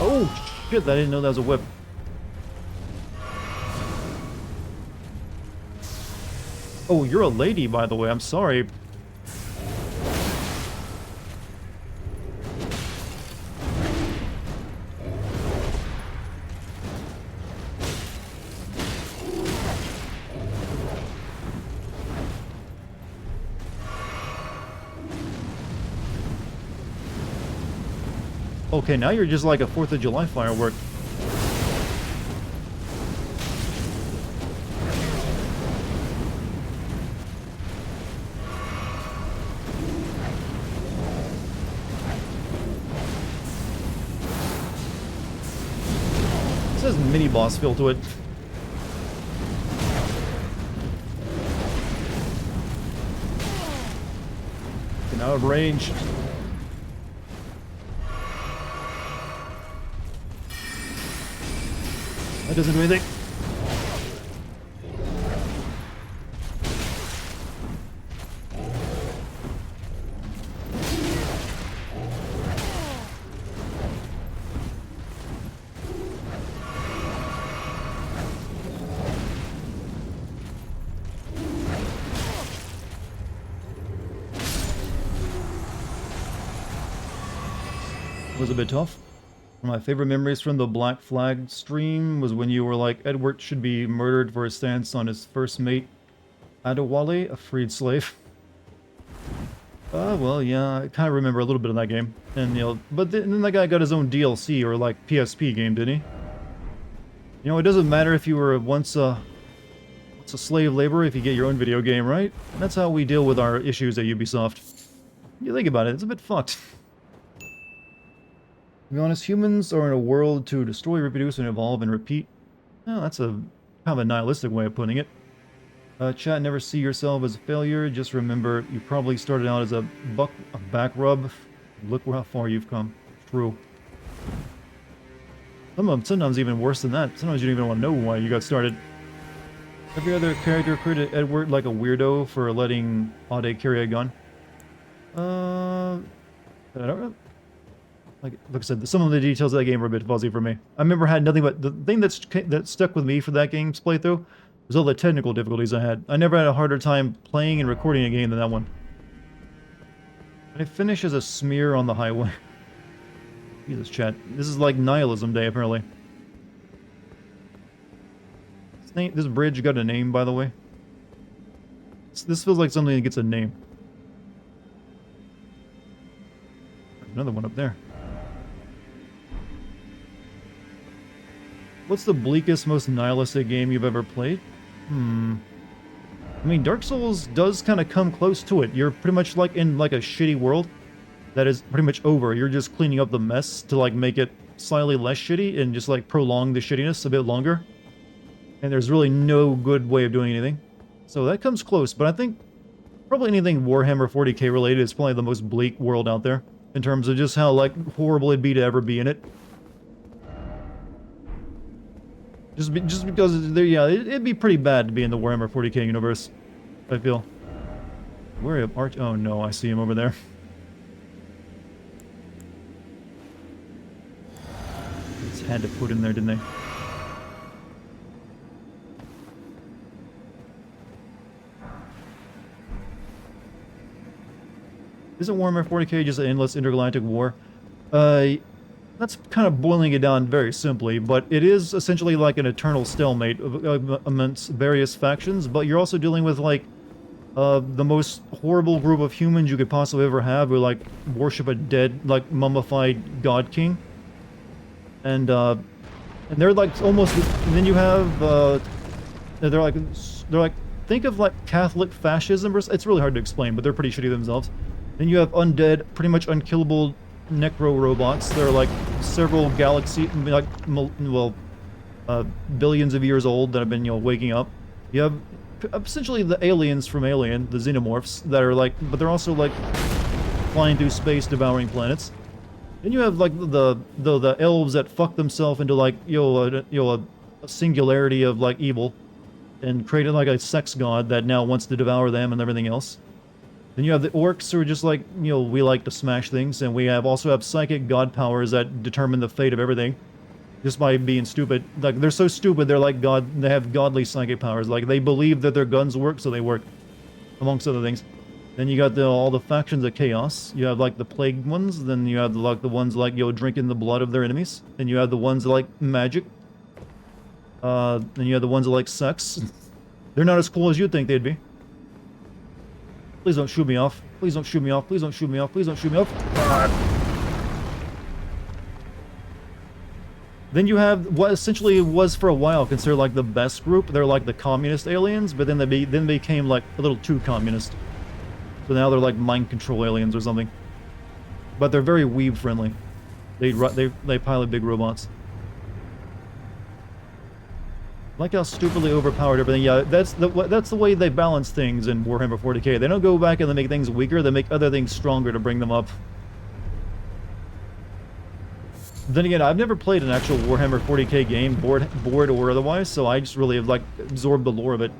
Oh shit, I didn't know that was a whip. Oh, you're a lady, by the way. I'm sorry. Okay, now you're just like a 4th of July firework. This has mini boss feel to it. Getting out of range. That doesn't do anything. Was a bit tough. One of my favorite memories from the Black Flag stream was when you were like, Edward should be murdered for his stance on his first mate, Adewale, a freed slave. Well, yeah, I kind of remember a little bit of that game. And, you know, but then that guy got his own DLC or like PSP game, didn't he? You know, it doesn't matter if you were once a slave laborer if you get your own video game, right? That's how we deal with our issues at Ubisoft. You think about it, it's a bit fucked. To be honest, humans are in a world to destroy, reproduce, and evolve and repeat. Oh, that's a kind of a nihilistic way of putting it. Chat, never see yourself as a failure. Just remember, you probably started out as a back rub. Look how far you've come. True. Sometimes even worse than that. Sometimes you don't even want to know why you got started. Every other character created Edward like a weirdo for letting Ade carry a gun. I don't know. Like I said, some of the details of that game were a bit fuzzy for me. I remember I had nothing but the thing that stuck with me for that game's playthrough was all the technical difficulties I had. I never had a harder time playing and recording a game than that one. I finish as a smear on the highway. Jesus, chat. This is like nihilism day, apparently. This bridge got a name, by the way. This feels like something that gets a name. There's another one up there. What's the bleakest, most nihilistic game you've ever played? I mean, Dark Souls does kind of come close to it. You're pretty much like in like a shitty world that is pretty much over. You're just cleaning up the mess to like make it slightly less shitty and just like prolong the shittiness a bit longer. And there's really no good way of doing anything. So that comes close, but I think probably anything Warhammer 40k related is probably the most bleak world out there in terms of just how like horrible it'd be to ever be in it. Just because, yeah, it'd be pretty bad to be in the Warhammer 40k universe, I feel. Where are Arch? Oh no, I see him over there. Just had to put him there, didn't they? Isn't Warhammer 40k just an endless intergalactic war? That's kind of boiling it down very simply, but it is essentially like an eternal stalemate amongst various factions, but you're also dealing with, like, the most horrible group of humans you could possibly ever have who, like, worship a dead, like, mummified god king. And they're, like, almost... And then you have, they're like... Think of, like, Catholic fascism. It's really hard to explain, but they're pretty shitty themselves. Then you have undead, pretty much unkillable necro robots. They're like several galaxies, like, well, billions of years old that have been, you know, waking up. You have essentially the aliens from Alien, the xenomorphs, that are like, but they're also like flying through space, devouring planets. Then you have like the elves that fuck themselves into like, a singularity of like evil, and created like a sex god that now wants to devour them and everything else. Then you have the orcs who are just like, you know, we like to smash things, and we also have psychic god powers that determine the fate of everything. Just by being stupid. Like, they're so stupid, they're like god, they have godly psychic powers. Like, they believe that their guns work, so they work. Amongst other things. Then you got all the factions of chaos. You have like the plague ones, then you have like the ones like, you know, drinking the blood of their enemies. Then you have the ones that like magic. Then you have the ones that like sex. They're not as cool as you'd think they'd be. Please don't shoot me off. Please don't shoot me off. Please don't shoot me off. Please don't shoot me off. Then you have what essentially was for a while considered like the best group. They're like the communist aliens, but then they became like a little too communist. So now they're like mind control aliens or something. But they're very weeb friendly. They pilot big robots. Like how stupidly overpowered everything. Yeah, that's the way they balance things in Warhammer 40k. They don't go back and they make things weaker. They make other things stronger to bring them up. Then again, I've never played an actual Warhammer 40k game, board or otherwise, so I just really have like absorbed the lore of it.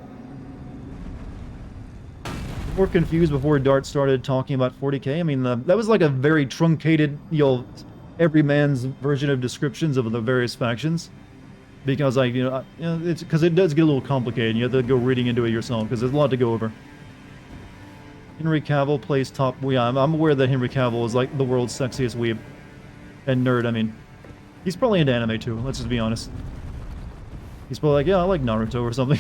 More confused before Dart started talking about 40k. I mean, that was like a very truncated, you know, every man's version of descriptions of the various factions. Because it's because it does get a little complicated. You have to go reading into it yourself because there's a lot to go over. Henry Cavill plays top. Well, yeah, I'm aware that Henry Cavill is like the world's sexiest weeb and nerd. I mean, he's probably into anime too. Let's just be honest. He's probably like, yeah, I like Naruto or something.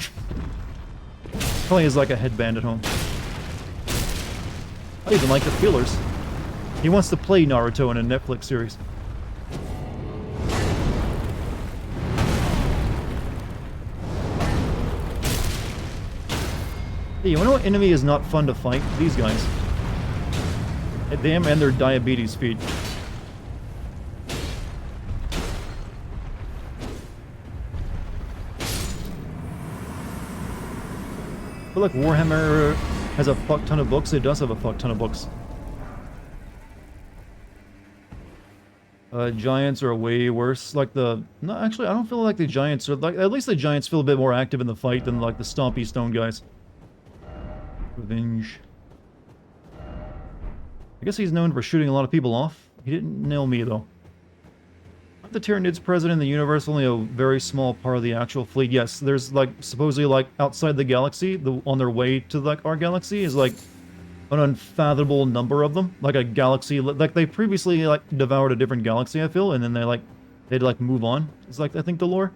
Probably has like a headband at home. I even like the feelers. He wants to play Naruto in a Netflix series. Hey, you know what enemy is not fun to fight? These guys. Them and their diabetes feed. I feel like Warhammer has a fuck ton of books. It does have a fuck ton of books. Giants are way worse. Like the... No, actually, I don't feel like the Giants are... Like, at least the Giants feel a bit more active in the fight than like the stompy stone guys. Revenge. I guess he's known for shooting a lot of people off. He didn't nail me, though. Aren't the Tyranids present in the universe only a very small part of the actual fleet? Yes, there's, like, supposedly, like, outside the galaxy, on their way to, like, our galaxy, is, like, an unfathomable number of them. Like, a galaxy... Like, they previously, like, devoured a different galaxy, I feel, and then they'd, like, move on. It's, like, I think the lore.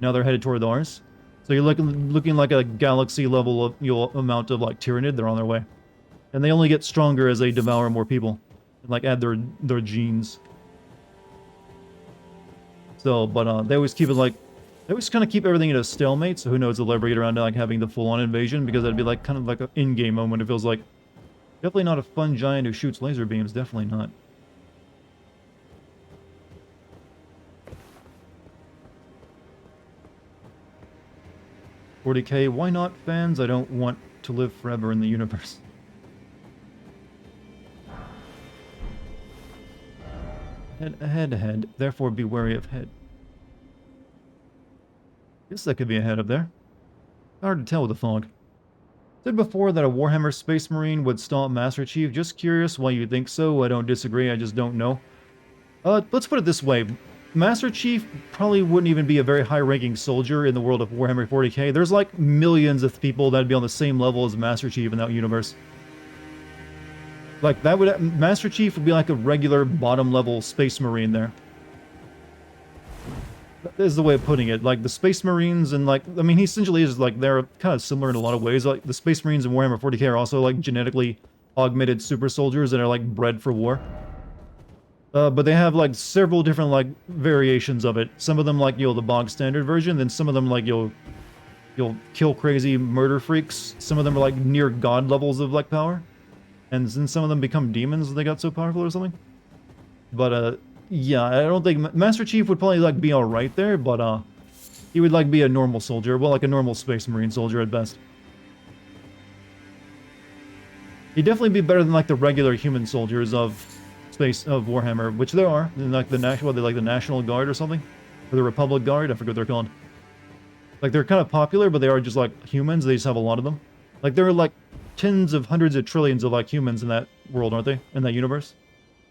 Now they're headed toward ours. So you're looking like a galaxy level of, you know, amount of like Tyranid. They're on their way, and they only get stronger as they devour more people, and like add their genes. So, but they always keep it like they always kind of keep everything in a stalemate. So who knows? They'll ever get around to like having the full-on invasion, because that'd be like kind of like an in-game moment. It feels like definitely not a fun giant who shoots laser beams. Definitely not. $40K, why not, fans? I don't want to live forever in the universe. Head, therefore be wary of head. Guess that could be a head up there. Hard to tell with the fog. Said before that a Warhammer Space Marine would stomp Master Chief. Just curious why you think so. I don't disagree, I just don't know. Let's put it this way. Master Chief probably wouldn't even be a very high-ranking soldier in the world of Warhammer 40k. There's like millions of people that'd be on the same level as Master Chief in that universe. Like, that would... Master Chief would be like a regular bottom-level Space Marine there. That is the way of putting it. Like, the Space Marines and, like... I mean, he essentially is, like, they're kind of similar in a lot of ways. Like, the Space Marines in Warhammer 40k are also, like, genetically augmented super soldiers that are, like, bred for war. But they have, like, several different, like, variations of it. Some of them, like, the bog standard version, then some of them, like, you'll kill crazy murder freaks. Some of them are, like, near god levels of, like, power. And then some of them become demons they got so powerful or something. But, yeah, I don't think... Master Chief would probably, like, be alright there, but, he would, like, be a normal soldier. Well, like a normal Space Marine soldier at best. He'd definitely be better than, like, the regular human soldiers of Warhammer, which there are. In, like, the National Guard or something? Or the Republic Guard? I forget what they're called. Like, they're kind of popular, but they are just, like, humans. They just have a lot of them. Like, there are, like, tens of hundreds of trillions of, like, humans in that world, aren't they? In that universe.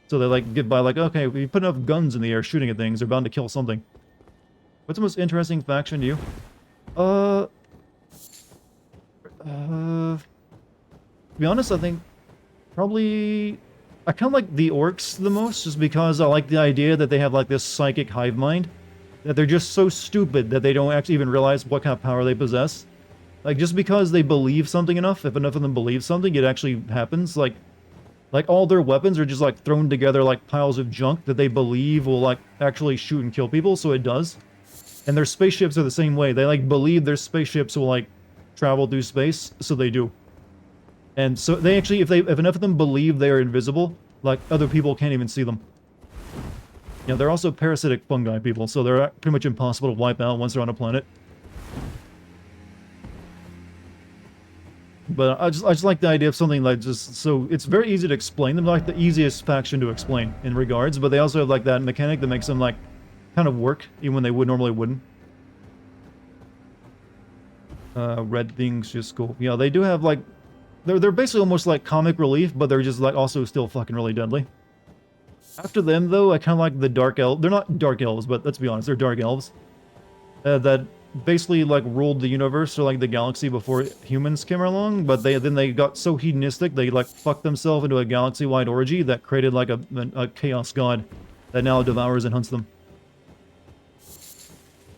So they, like, get by, like, okay, if you put enough guns in the air shooting at things, they're bound to kill something. What's the most interesting faction to you? To be honest, I think probably... I kind of like the orcs the most, just because I like the idea that they have, like, this psychic hive mind. That they're just so stupid that they don't actually even realize what kind of power they possess. Like, just because they believe something enough, if enough of them believe something, it actually happens. Like all their weapons are just, like, thrown together like piles of junk that they believe will, like, actually shoot and kill people, so it does. And their spaceships are the same way. They, like, believe their spaceships will, like, travel through space, so they do. And so they actually, if enough of them believe they are invisible, like, other people can't even see them. Yeah, they're also parasitic fungi people, so they're pretty much impossible to wipe out once they're on a planet. But I just like the idea of something like just, so it's very easy to explain them, like the easiest faction to explain in regards, but they also have like that mechanic that makes them like kind of work, even when they normally wouldn't. Red things just cool. Yeah, they do have like, they're basically almost like comic relief, but they're just like also still fucking really deadly. After them though, I kind of like the dark elves. They're not dark elves, but let's be honest, they're dark elves. That basically like ruled the universe or like the galaxy before humans came along, but then they got so hedonistic they like fucked themselves into a galaxy-wide orgy that created like a chaos god that now devours and hunts them.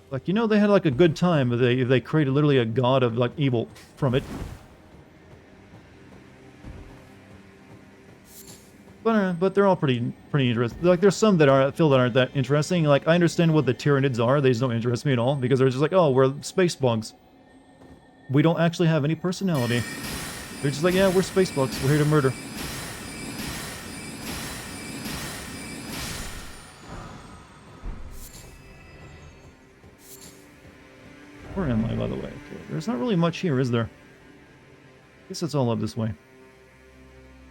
Like, you know, they had like a good time if they created literally a god of like evil from it. But they're all pretty interesting. Like, there's some that aren't that interesting. Like, I understand what the Tyranids are. They just don't interest me at all because they're just like, oh, we're space bugs. We don't actually have any personality. They're just like, yeah, we're space bugs. We're here to murder. Where am I, by the way? Okay, there's not really much here, is there? I guess it's all up this way.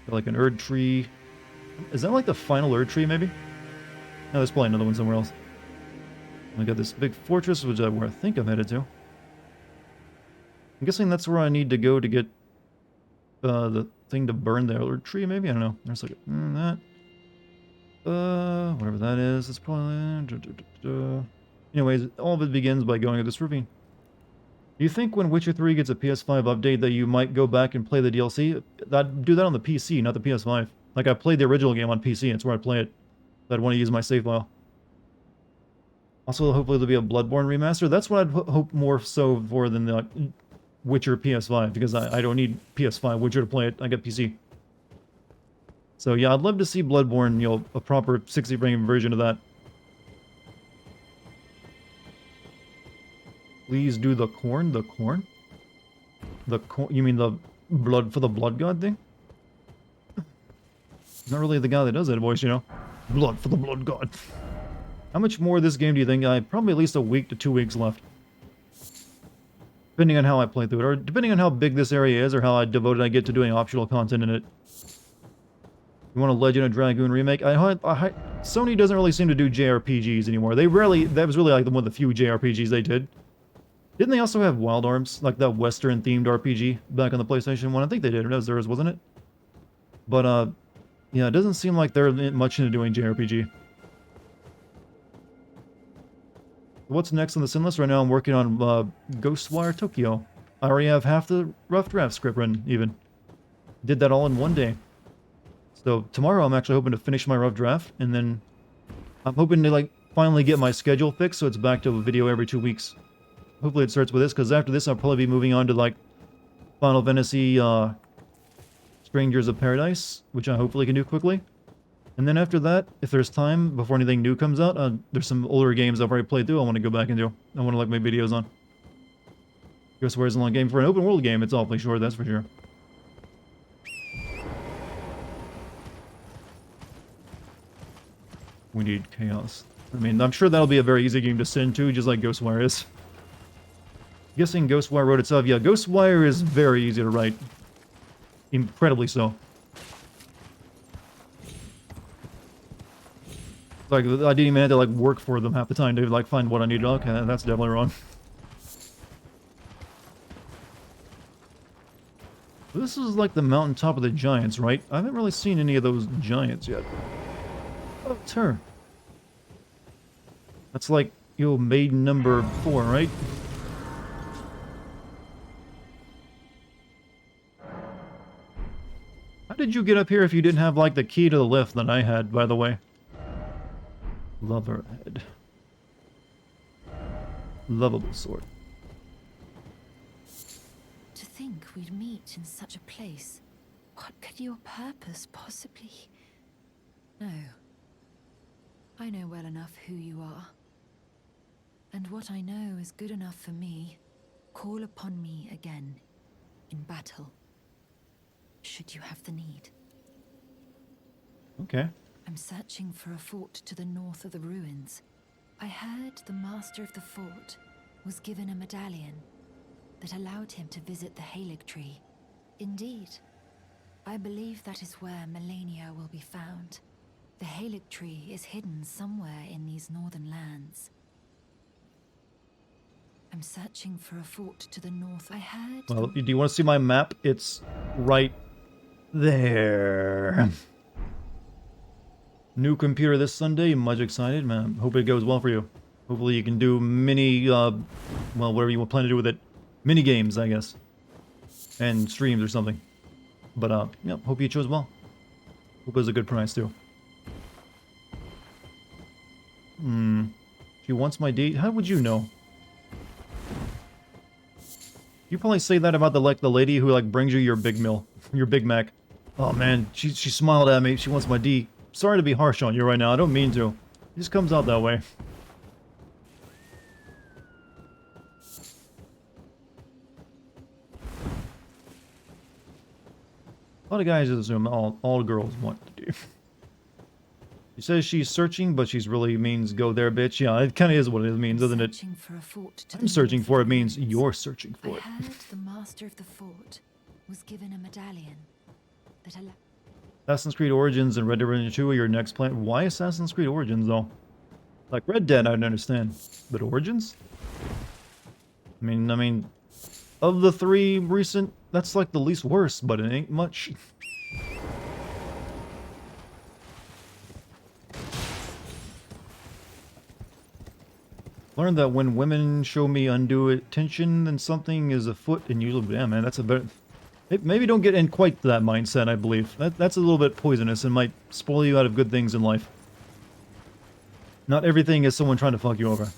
Got like an Erd tree. Is that like the final Erd tree, maybe? No, there's probably another one somewhere else. I got this big fortress, which is where I think I'm headed to. I'm guessing that's where I need to go to get the thing to burn the Erd tree, maybe? I don't know. There's like that. Whatever that is. It's probably... Anyways, all of it begins by going to this ravine. Do you think when Witcher 3 gets a PS5 update that you might go back and play the DLC? I'd do that on the PC, not the PS5. Like, I played the original game on PC, it's where I play it. I'd want to use my save file. Also, hopefully there'll be a Bloodborne remaster. That's what I'd hope more so for than the Witcher PS5, because I don't need PS5 Witcher to play it. I got PC. So yeah, I'd love to see Bloodborne, you know, a proper 60-frame version of that. Please do the corn? The corn? The corn? You mean the blood for the blood god thing? Not really the guy that does that voice, you know. Blood for the blood god. How much more of this game do you think? I probably at least a week to 2 weeks left. Depending on how I play through it, or depending on how big this area is, or how devoted I get to doing optional content in it. You want a Legend of Dragoon remake? Sony doesn't really seem to do JRPGs anymore. That was really like one of the few JRPGs they did. Didn't they also have Wild Arms, like that Western-themed RPG back on the PlayStation 1? I think they did. It was theirs, wasn't it? But, yeah, it doesn't seem like they're much into doing JRPG. What's next on the sin list? Right now I'm working on Ghostwire Tokyo. I already have half the rough draft script written, even. Did that all in one day. So tomorrow I'm actually hoping to finish my rough draft, and then I'm hoping to like finally get my schedule fixed so it's back to a video every 2 weeks. Hopefully it starts with this, because after this I'll probably be moving on to like Final Fantasy Strangers of Paradise, which I hopefully can do quickly. And then after that, if there's time before anything new comes out, there's some older games I've already played through I want to go back and do. I want to like make videos on. Ghostwire is a long game. For an open world game, it's awfully short, that's for sure. We need chaos. I mean, I'm sure that'll be a very easy game to send to, just like Ghostwire is. Guessing Ghostwire wrote itself. Yeah, Ghostwire is very easy to write. Incredibly so. Like, I didn't even have to, like, work for them half the time to, like, find what I needed. Okay, that's definitely wrong. This is, like, the mountaintop of the giants, right? I haven't really seen any of those giants yet. Oh, it's her. That's, like, yo, maiden number 4, right? How did you get up here if you didn't have, like, the key to the lift that I had, by the way? Loverhead. Lovable sword. To think we'd meet in such a place. What could your purpose possibly... No. I know well enough who you are. And what I know is good enough for me. Call upon me again. In battle. Should you have the need. Okay. I'm searching for a fort to the north of the ruins. I heard the master of the fort was given a medallion that allowed him to visit the Halig tree. Indeed, I believe that is where Melania will be found. The Halig tree is hidden somewhere in these northern lands. I'm searching for a fort to the north. I heard... Well, do you want to see my map? It's right there. New computer this Sunday. Much excited, man. Hope it goes well for you. Hopefully you can do mini, well, whatever you plan to do with it. Mini games, I guess. And streams or something. But, yeah, hope you chose well. Hope it was a good price, too. She wants my date? How would you know? You probably say that about the lady who, like, brings you your Big Meal. Your Big Mac. Oh, man, she smiled at me. She wants my D. Sorry to be harsh on you right now. I don't mean to. It just comes out that way. A lot of guys just assume all girls want to do. She says she's searching, but she's really means go there, bitch. Yeah, it kind of is what it means, doesn't it? I'm searching for it means you're searching for it. I heard the master of the fort was given a medallion that allowed... Assassin's Creed Origins and Red Dead Redemption 2 are your next plan. Why Assassin's Creed Origins, though? Like, Red Dead, I don't understand. But Origins? I mean, of the 3 recent, that's like the least worst, but it ain't much. Learned that when women show me undue attention, then something is afoot, and usually, yeah, man, that's a better... Maybe don't get in quite that mindset, I believe. That's a little bit poisonous and might spoil you out of good things in life. Not everything is someone trying to fuck you over.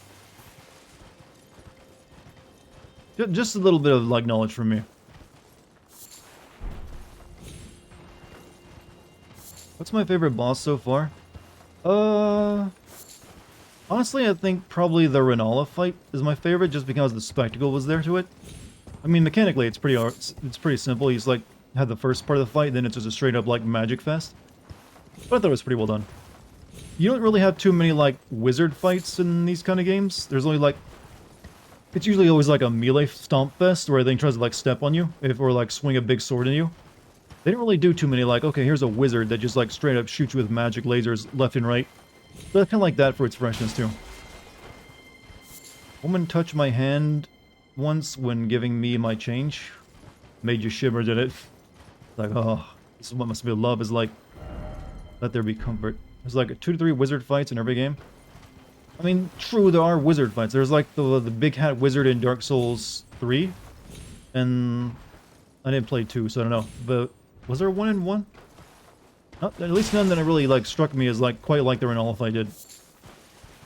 Just a little bit of, like, knowledge from me. What's my favorite boss so far? Honestly, I think probably the Renala fight is my favorite, just because the spectacle was there to it. I mean, mechanically, it's pretty simple. He's like had the first part of the fight, then it's just a straight up like magic fest. But I thought it was pretty well done. You don't really have too many like wizard fights in these kind of games. There's only like, it's usually always like a melee stomp fest where everything tries to like step on you, or like swing a big sword in you. They don't really do too many like, okay, here's a wizard that just like straight up shoots you with magic lasers left and right. So it's kind of like that for its freshness too. Woman touched my hand once when giving me my change. Made you shiver, did it? Like, oh, this is what must be love is like. Let there be comfort. There's like 2 to 3 wizard fights in every game. I mean, true, there are wizard fights. There's like the big hat wizard in Dark Souls 3. And I didn't play 2, so I don't know. But was there 1 in 1? At least none that really like struck me as like quite like the Renala fight did.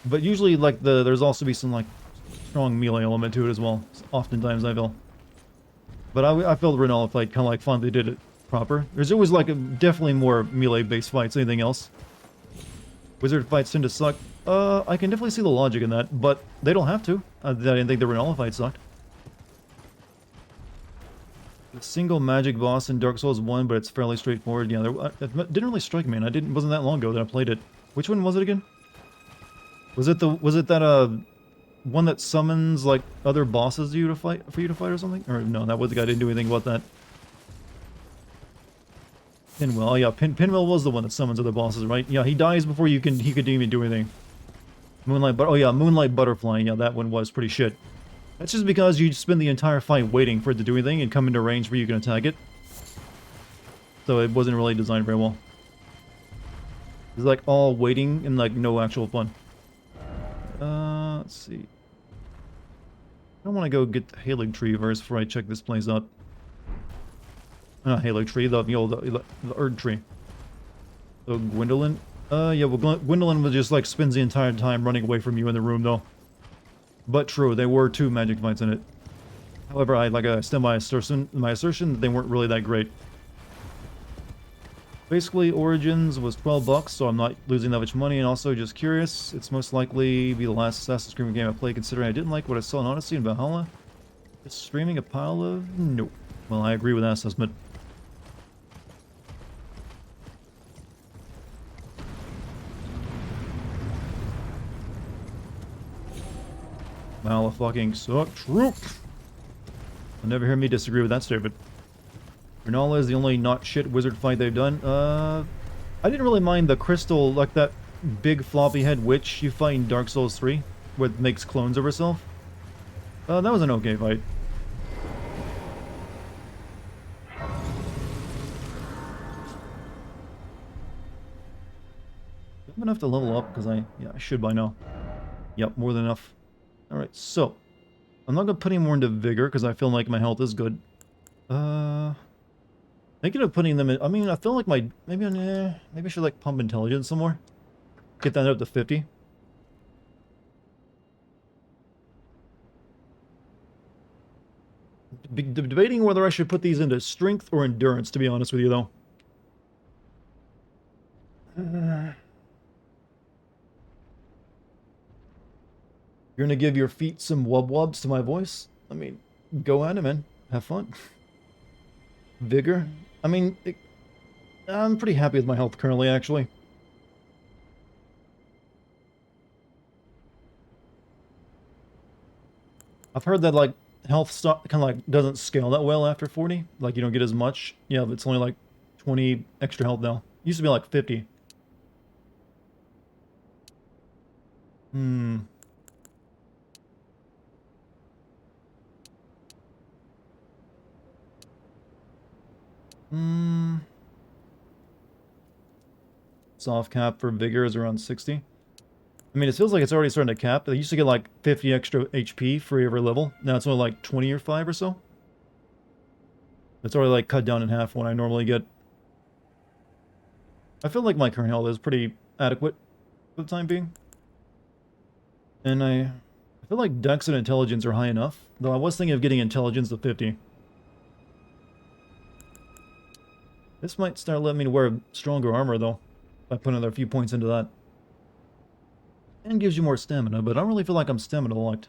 But usually like there's also be some like strong melee element to it as well. Oftentimes I feel. But I felt the Renala fight kind of like fun. They did it proper. There's always like definitely more melee based fights than anything else. Wizard fights tend to suck. I can definitely see the logic in that, but they don't have to. I didn't think the Renala fight sucked. The single magic boss in Dark Souls 1, but it's fairly straightforward. Yeah, it didn't really strike me, and it wasn't that long ago that I played it. Which one was it again? Was it that one that summons like other bosses for you to fight or something? Or no, that was the guy. Didn't do anything about that. Pinwheel. Oh yeah, Pinwheel was the one that summons other bosses, right? Yeah, he dies before he could even do anything. Oh yeah, Moonlight Butterfly. Yeah, that one was pretty shit. That's just because you spend the entire fight waiting for it to do anything and come into range where you can attack it. So it wasn't really designed very well. It's like all waiting and like no actual fun. Let's see. I don't want to go get the Halig Tree first before I check this place out. Not Halig Tree, the Erd Tree. So Gwendolyn. Yeah, well Gwendolyn was just like spends the entire time running away from you in the room though. But true, there were 2 magic fights in it. However, I stand by my assertion that they weren't really that great. Basically, Origins was $12, so I'm not losing that much money, and also just curious, it's most likely be the last Assassin's Creed game I play, considering I didn't like what I saw in Odyssey and Valhalla. Is streaming a pile of... Nope. Well, I agree with that assessment. Valhalla fucking suck. Troop! You'll never hear me disagree with that statement. Renala is the only not shit wizard fight they've done. I didn't really mind the crystal, like that big floppy head witch you fight in Dark Souls 3, where it makes clones of herself. That was an okay fight. I have enough to level up, because I should by now. Yep, more than enough. Alright, so. I'm not going to put any more into Vigor, because I feel like my health is good. Thinking of putting them in... I mean, I feel like my... Maybe I should, like, pump Intelligence some more. Get that up to 50. Debating whether I should put these into Strength or Endurance, to be honest with you, though. You're gonna give your feet some wub-wubs to my voice? I mean, go at it, man. Have fun. Vigor? I mean, I'm pretty happy with my health currently, actually. I've heard that, like, health kind of, like, doesn't scale that well after 40. Like, you don't get as much. Yeah, but it's only, like, 20 extra health now. It used to be, like, 50. Soft cap for Vigor is around 60. I mean, it feels like it's already starting to cap. They used to get like 50 extra HP for every level. Now it's only like 20 or 5 or so. It's already like cut down in half what I normally get. I feel like my current health is pretty adequate for the time being. And I feel like Dex and Intelligence are high enough. Though I was thinking of getting Intelligence to 50. This might start letting me wear stronger armor though. If I put another few points into that. And gives you more stamina, but I don't really feel like I'm stamina locked.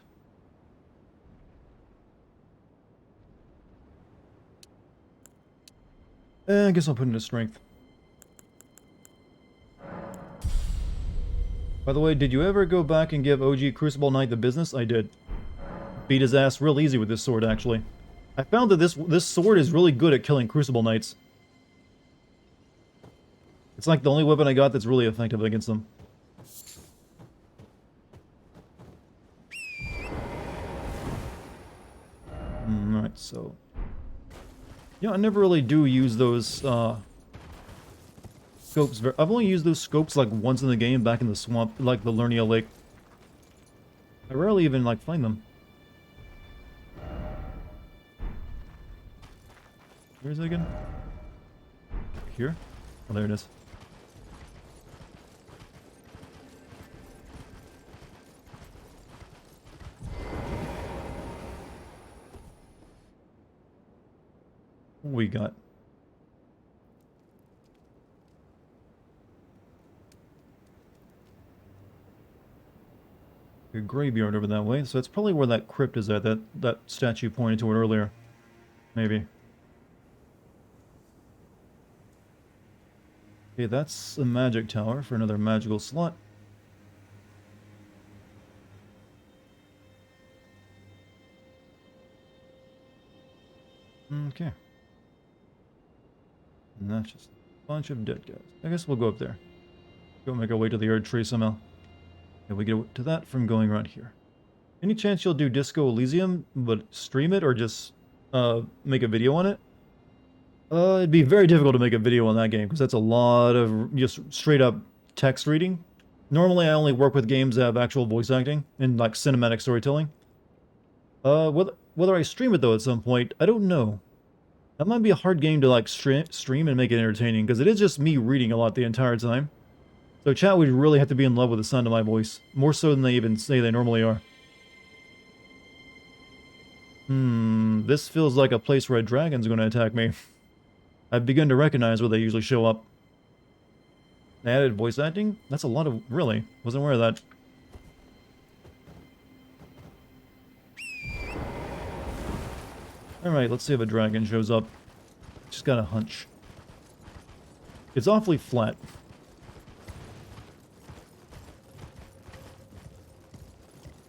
I guess I'll put into strength. By the way, did you ever go back and give OG Crucible Knight the business? I did. Beat his ass real easy with this sword, actually. I found that this sword is really good at killing Crucible Knights. It's like the only weapon I got that's really effective against them. Alright, so... Yeah, I never really do use those, scopes. I've only used those scopes, like, once in the game, back in the swamp, like the Lernia Lake. I rarely even, like, find them. Where is it again? Here? Oh, there it is. we got? A graveyard over that way, so that's probably where that crypt is at. That statue pointed to it earlier. Maybe. Okay, that's a magic tower for another magical slot. Okay. And that's just a bunch of dead guys. I guess we'll go up there. Go make our way to the Erd Tree somehow. And we get to that from going around here. Any chance you'll do Disco Elysium, but stream it or just make a video on it? It'd be very difficult to make a video on that game because that's a lot of just straight up text reading. Normally I only work with games that have actual voice acting and like cinematic storytelling. Whether I stream it though at some point, I don't know. That might be a hard game to like stream and make it entertaining because it is just me reading a lot the entire time. So chat would really have to be in love with the sound of my voice, more so than they even say they normally are. This feels like a place where a dragon's going to attack me. I've begun to recognize where they usually show up. They added voice acting? That's a lot of... Really? Wasn't aware of that. Alright, let's see if a dragon shows up. Just got a hunch. It's awfully flat.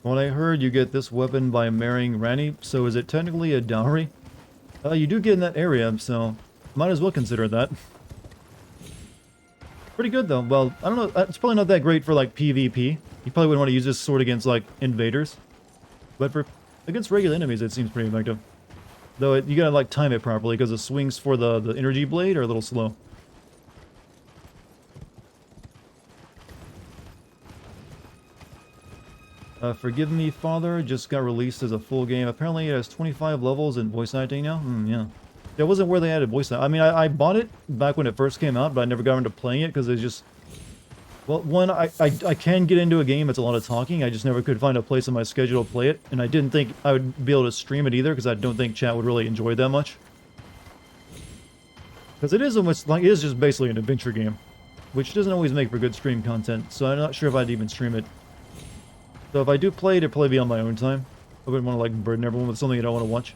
When I heard you get this weapon by marrying Rani, so is it technically a dowry? You do get in that area, so might as well consider that. Pretty good though. Well, I don't know, it's probably not that great for like PvP. You probably wouldn't want to use this sword against like invaders. But for against regular enemies it seems pretty effective. Though you gotta like time it properly because the swings for the energy blade are a little slow. Forgive Me Father just got released as a full game. Apparently it has 25 levels and voice acting now. Yeah. It wasn't where they added voice acting. I mean, I bought it back when it first came out, but I never got into playing it because it's just... Well, one, I can get into a game that's a lot of talking. I just never could find a place in my schedule to play it. And I didn't think I would be able to stream it either because I don't think chat would really enjoy it that much. Because it is almost like... It is just basically an adventure game. Which doesn't always make for good stream content. So I'm not sure if I'd even stream it. So if I do play it, it'd probably be on my own time. I wouldn't want to like burden everyone with something I don't want to watch.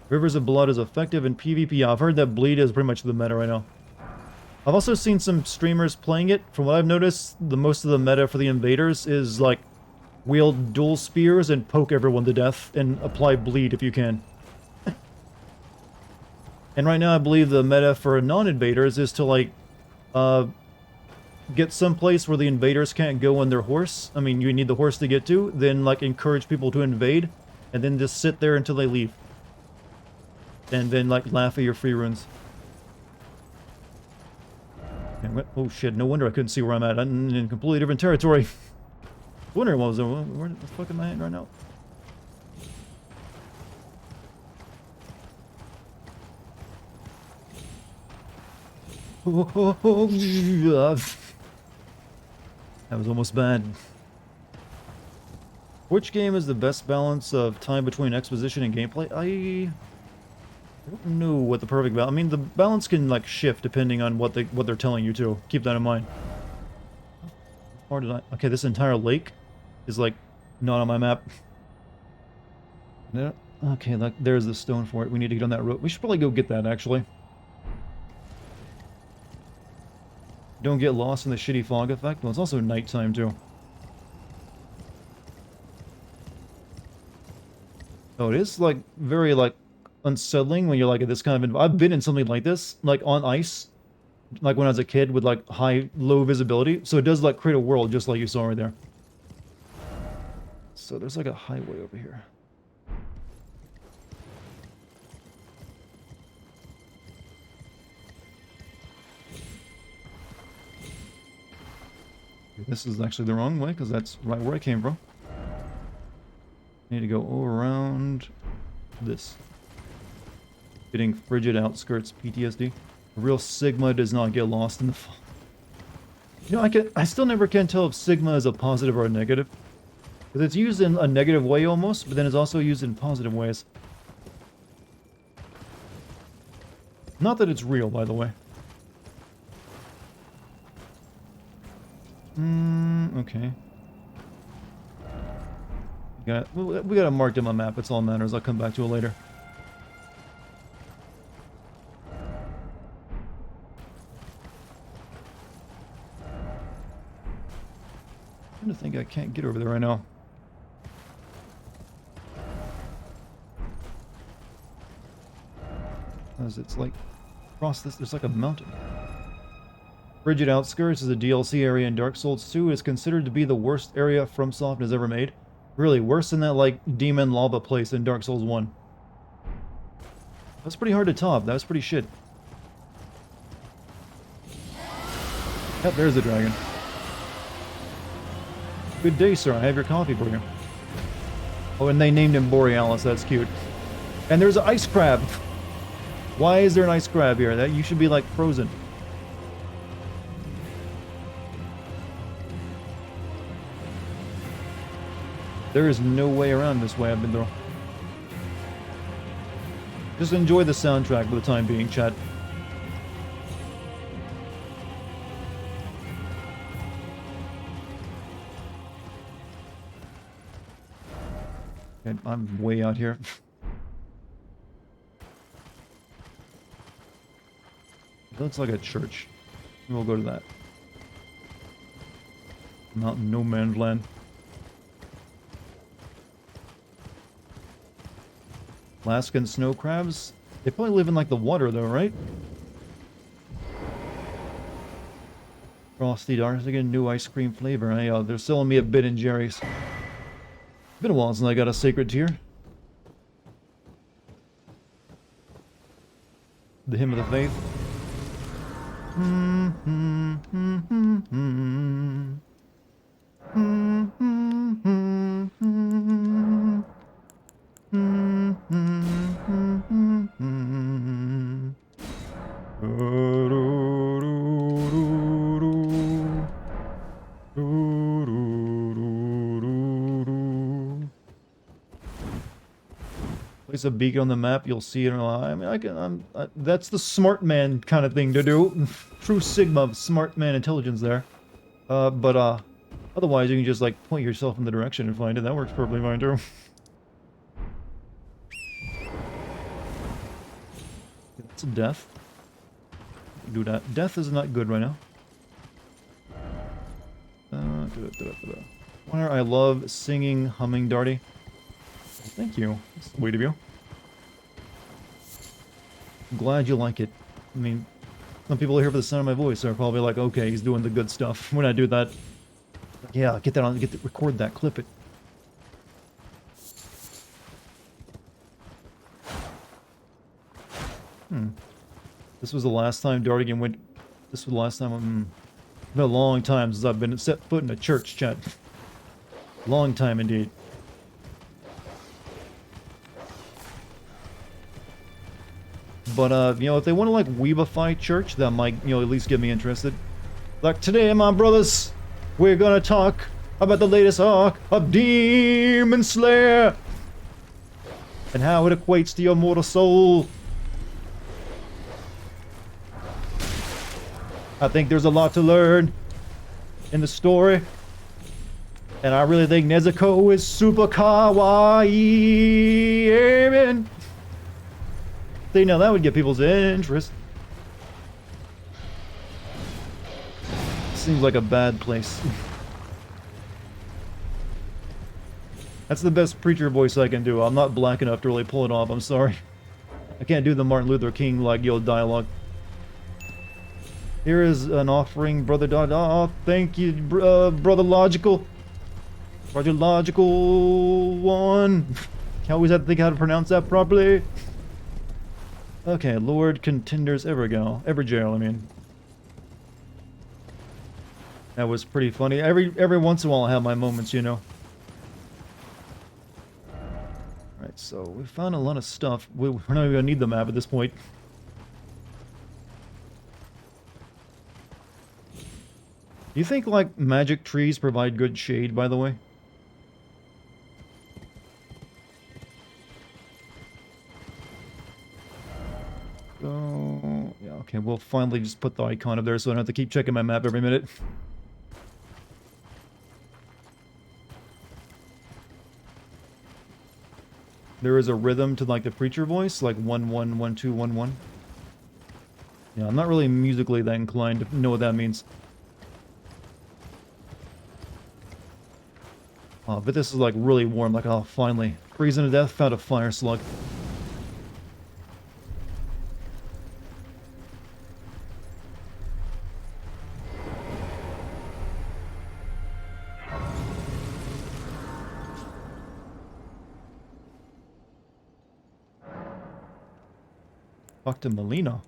Rivers of Blood is effective in PvP. Yeah, I've heard that bleed is pretty much the meta right now. I've also seen some streamers playing it. From what I've noticed, most of the meta for the invaders is like wield dual spears and poke everyone to death and apply bleed if you can. And right now I believe the meta for non-invaders is to like get some place where the invaders can't go on their horse. I mean, you need the horse to get to, then like encourage people to invade, and then just sit there until they leave. And then like laugh at your free runes. And, oh shit, no wonder I couldn't see where I'm at. I'm in completely different territory. Wondering what was there. Where the fuck am I at right now? That was almost bad. Which game is the best balance of time between exposition and gameplay? I don't know what the perfect balance... I mean, the balance can, like, shift depending on what they're telling you to. Keep that in mind. How far did I... Okay, this entire lake is, like, not on my map. No. Okay, like, there's the stone for it. We need to get on that road. We should probably go get that, actually. Don't get lost in the shitty fog effect. Well, it's also nighttime, too. Oh, it is, like, very, like, unsettling when you're, like, at this kind of... I've been in something like this, like, on ice. Like, when I was a kid with, like, low visibility. So it does, like, create a world just like you saw right there. So there's, like, a highway over here. This is actually the wrong way, because that's right where I came from. Need to go around this. Getting frigid outskirts PTSD. A real Sigma does not get lost in the fog. You know, I still never can tell if Sigma is a positive or a negative. Because it's used in a negative way almost, but then it's also used in positive ways. Not that it's real, by the way. Okay. We got it marked in my map. It's all matters. I'll come back to it later. I'm trying to think I can't get over there right now. Because it's like across this, there's like a mountain. Frigid Outskirts is a DLC area in Dark Souls 2. It's considered to be the worst area FromSoft has ever made. Really, worse than that like demon lava place in Dark Souls 1. That's pretty hard to top. That was pretty shit. Yep, there's the dragon. Good day, sir. I have your coffee for you. Oh, and they named him Borealis. That's cute. And there's an ice crab. Why is there an ice crab here? That you should be like frozen. There is no way around this way I've been through. Just enjoy the soundtrack for the time being, chat. Okay, I'm way out here. It looks like a church. We'll go to that. Mountain no man's land. Alaskan snow crabs? They probably live in like the water though, right? Frosty Dartigan, new ice cream flavor. They're selling me a Ben & Jerry's. Been a while since I got a sacred tier. The hymn of the faith. Place a beacon on the map, you'll see it. I mean, that's the smart man kind of thing to do. True Sigma of smart man intelligence there. But otherwise you can just like point yourself in the direction and find it. That works perfectly fine too. That's a death. Do that. Death is not good right now. Where I love singing, humming, Darty. Thank you. That's sweet of you. I'm glad you like it. I mean, some people here for the sound of my voice are probably like, okay, he's doing the good stuff. When I do that, like, yeah, get that on, record that, clip it. This was the last time Dartigan went. This was the last time. It's been a long time since I've been set foot in a church, chat. Long time indeed. But, you know, if they want to, like, weebify church, that might, you know, at least get me interested. Like, today, my brothers, we're gonna talk about the latest arc of Demon Slayer and how it equates to your mortal soul. I think there's a lot to learn in the story. And I really think Nezuko is super kawaii. Amen. See, now that would get people's interest. Seems like a bad place. That's the best preacher voice I can do. I'm not black enough to really pull it off. I'm sorry. I can't do the Martin Luther King like yo dialogue. Here is an offering, brother. Oh, thank you, brother Logical. Brother Logical one. I always have to think how to pronounce that properly. Okay, Lord Contenders Everjail, I mean. That was pretty funny. Every once in a while I have my moments, you know. Alright, so we found a lot of stuff. We're not even gonna need the map at this point. You think, like, magic trees provide good shade, by the way? So... Okay, we'll finally just put the icon up there so I don't have to keep checking my map every minute. There is a rhythm to like the preacher voice, like 1 1 1 2 1 1. Yeah, I'm not really musically that inclined to know what that means. Oh, but this is like really warm, like, oh, finally. Freezing to death, found a fire slug. Talk to Melina.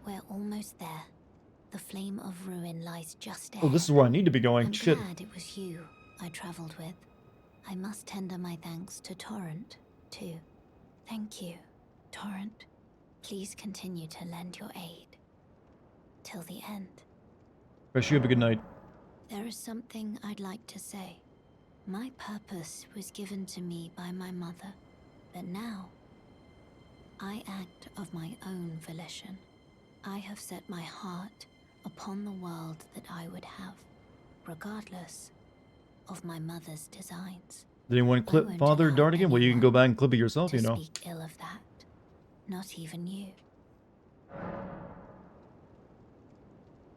We're almost there. The flame of ruin lies just ahead. Oh, this is where I need to be going. I'm Shit. glad it was you I traveled with. I must tender my thanks to Torrent, too. Thank you, Torrent. Please continue to lend your aid. Till the end. Wish you have a good night. There is something I'd like to say. My purpose was given to me by my mother, but now I act of my own volition. I have set my heart upon the world that I would have, regardless of my mother's designs. Did anyone clip won't Father allow Dartigan? Well, you can go back and clip it yourself, to you know. speak ill of that. Not even you.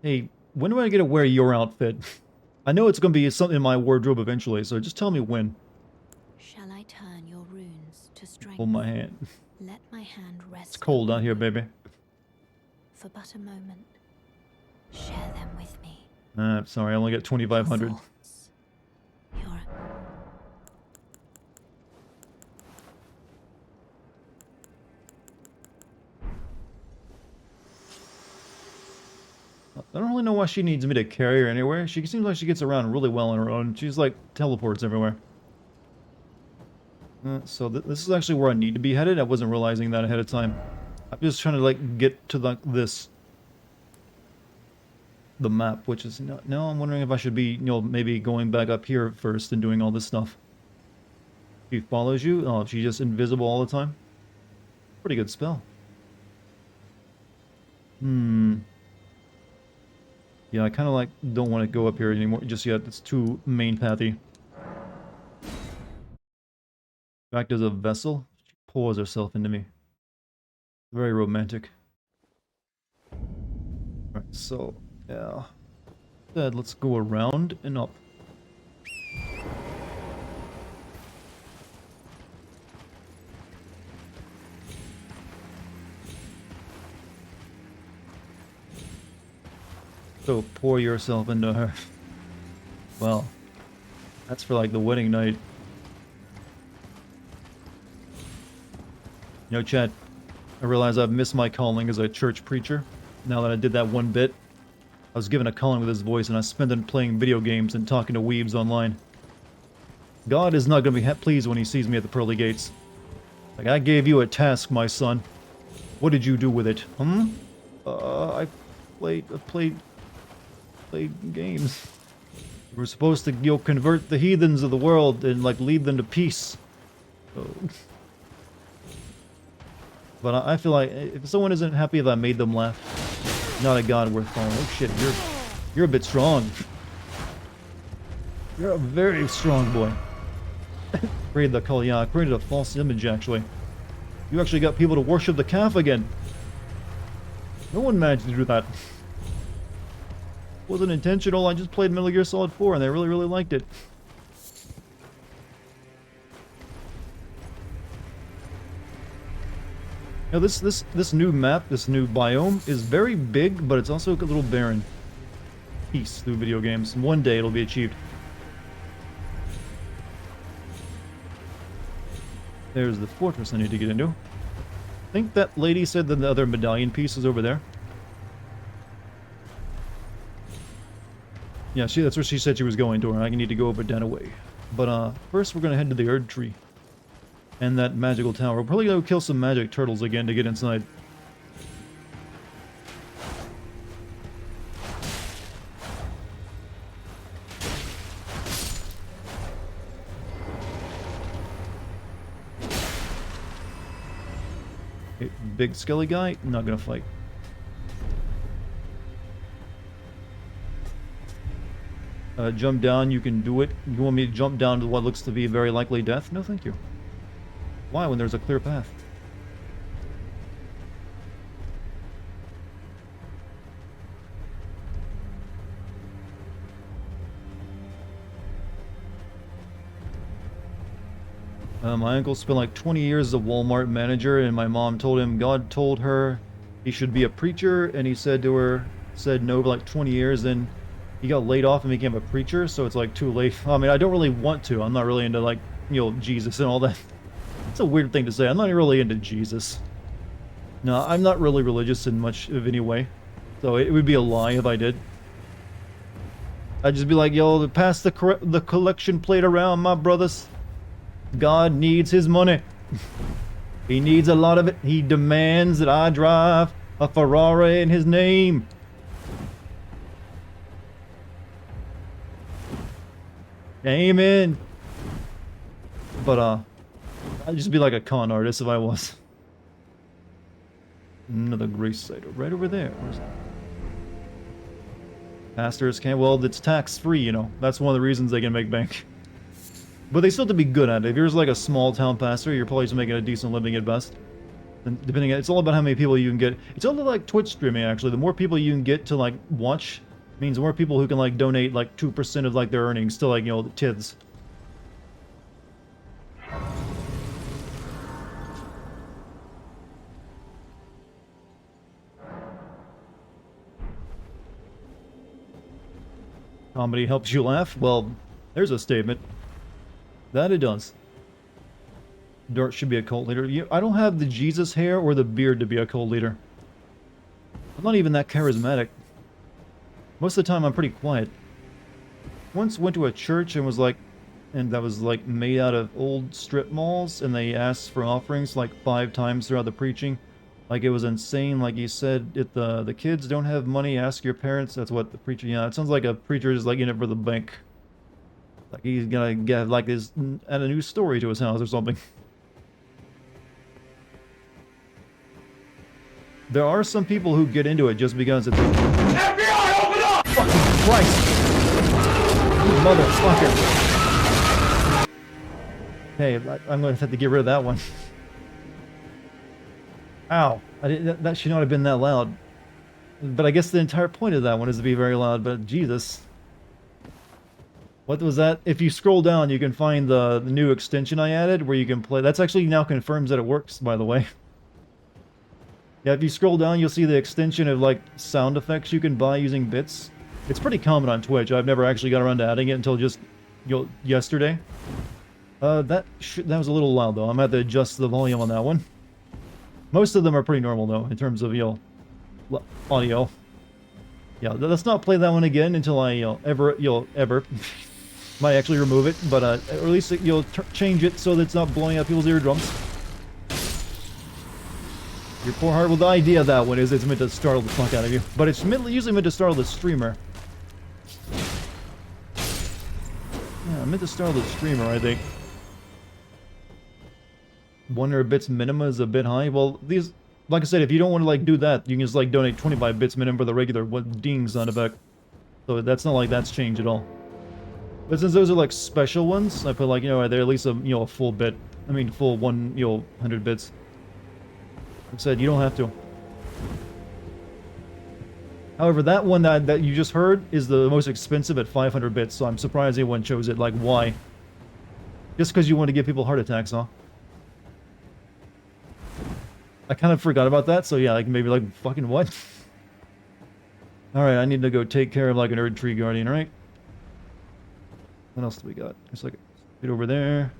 Hey, when do I get to wear your outfit? I know it's going to be something in my wardrobe eventually, so just tell me when. Shall I turn your runes to strength? Hold my hand. Let my hand rest. It's cold out here, upon baby. for but a moment. Share them with me. Sorry, I only got 2,500. Your thoughts, your... I don't really know why she needs me to carry her anywhere. She seems like she gets around really well on her own. She's like teleports everywhere. So this is actually where I need to be headed. I wasn't realizing that ahead of time. I'm just trying to like get to like the map, which is now I'm wondering if I should be, you know, maybe going back up here first and doing all this stuff. She follows you. Oh, she's just invisible all the time. Pretty good spell. Yeah, I kind of like don't want to go up here anymore just yet. It's too main pathy. Back as a vessel, she pours herself into me. Very romantic. Alright, so yeah. Instead, let's go around and up. So pour yourself into her. Well, that's for like the wedding night. You know, chat, I realize I've missed my calling as a church preacher. Now that I did that one bit, I was given a calling with his voice and I spent it playing video games and talking to weebs online. God is not going to be pleased when he sees me at the pearly gates. Like, I gave you a task, my son. What did you do with it? I played games. We were supposed to, you know, convert the heathens of the world and like lead them to peace. So... But I feel like if someone isn't happy if I made them laugh, not a god worth following. Oh shit, you're a bit strong. You're a very strong boy. Created the call, yeah, I created a false image actually. You actually got people to worship the calf again. No one managed to do that. Wasn't intentional, I just played Metal Gear Solid 4 and they really, really liked it. Now this new map, this new biome, is very big, but it's also a little barren. Peace through video games. One day it'll be achieved. There's the fortress I need to get into. I think that lady said that the other medallion piece is over there. Yeah, that's where she said she was going to, I need to go over that away. But first we're gonna head to the Erd Tree. And that magical tower. We'll probably go kill some magic turtles again to get inside. Okay, big skelly guy, not gonna fight. Jump down, you can do it. You want me to jump down to what looks to be very likely death? No, thank you. Why, when there's a clear path? My uncle spent like 20 years as a Walmart manager, and my mom told him God told her he should be a preacher, and he said no for like 20 years, then he got laid off and became a preacher, so it's like too late. I mean, I don't really want to. I'm not really into like, Jesus and all that. It's a weird thing to say. I'm not really into Jesus. No, I'm not really religious in much of any way, so it would be a lie if I did. I'd just be like, yo, pass the collection plate around, my brothers. God needs his money. He needs a lot of it. He demands that I drive a Ferrari in his name. Amen. But, I'd just be like a con artist if I was. Another grace site right over there. Where's that? Pastors can't, well, it's tax-free, you know. That's one of the reasons they can make bank. But they still have to be good at it. If you're just like a small town pastor, you're probably just making a decent living at best. And depending on, it's all about how many people you can get. It's all like Twitch streaming, actually. The more people you can get to like watch means more people who can like donate like 2% of like their earnings to like, the tithes. Comedy helps you laugh? Well, there's a statement. That it does. Dart should be a cult leader. I don't have the Jesus hair or the beard to be a cult leader. I'm not even that charismatic. Most of the time I'm pretty quiet. Once went to a church and that was like made out of old strip malls, and they asked for offerings like 5 times throughout the preaching. Like it was insane. Like he said, if the kids don't have money, ask your parents. That's what the preacher, it sounds like a preacher is like in it for the bank. Like he's gonna get like add a new story to his house or something. There are some people who get into it just because it's FBI, open up! Fucking Christ! You motherfucker! Hey, I'm gonna have to get rid of that one. Ow! That should not have been that loud. But I guess the entire point of that one is to be very loud. But Jesus. What was that? If you scroll down, you can find the new extension I added where you can play. That's actually now confirms that it works, by the way. Yeah, if you scroll down, you'll see the extension of like sound effects you can buy using bits. It's pretty common on Twitch. I've never actually got around to adding it until just yesterday. That was a little loud though. I'm gonna have to adjust the volume on that one. Most of them are pretty normal though in terms of audio. Yeah, let's not play that one again until I ever might actually remove it, but or at least change it so that it's not blowing out people's eardrums. Your poor heart. Well, the idea of that one is it's meant to startle the fuck out of you, but it's usually meant to startle the streamer. Yeah, meant to startle the streamer, I think. 100 bits minimum is a bit high. Well, these, like I said, if you don't want to like do that, you can just like donate 25 bits minimum for the regular ding sound effect. So that's not like that's changed at all. But since those are like special ones, I put like, they're at least a full bit. I mean, full 100 bits. Like I said, you don't have to. However, that one that you just heard is the most expensive at 500 bits, so I'm surprised anyone chose it. Like, why? Just because you want to give people heart attacks, huh? I kind of forgot about that, so yeah, like maybe like, fucking what? Alright, I need to go take care of like an Erd Tree Guardian, right? What else do we got? There's like a bit over there.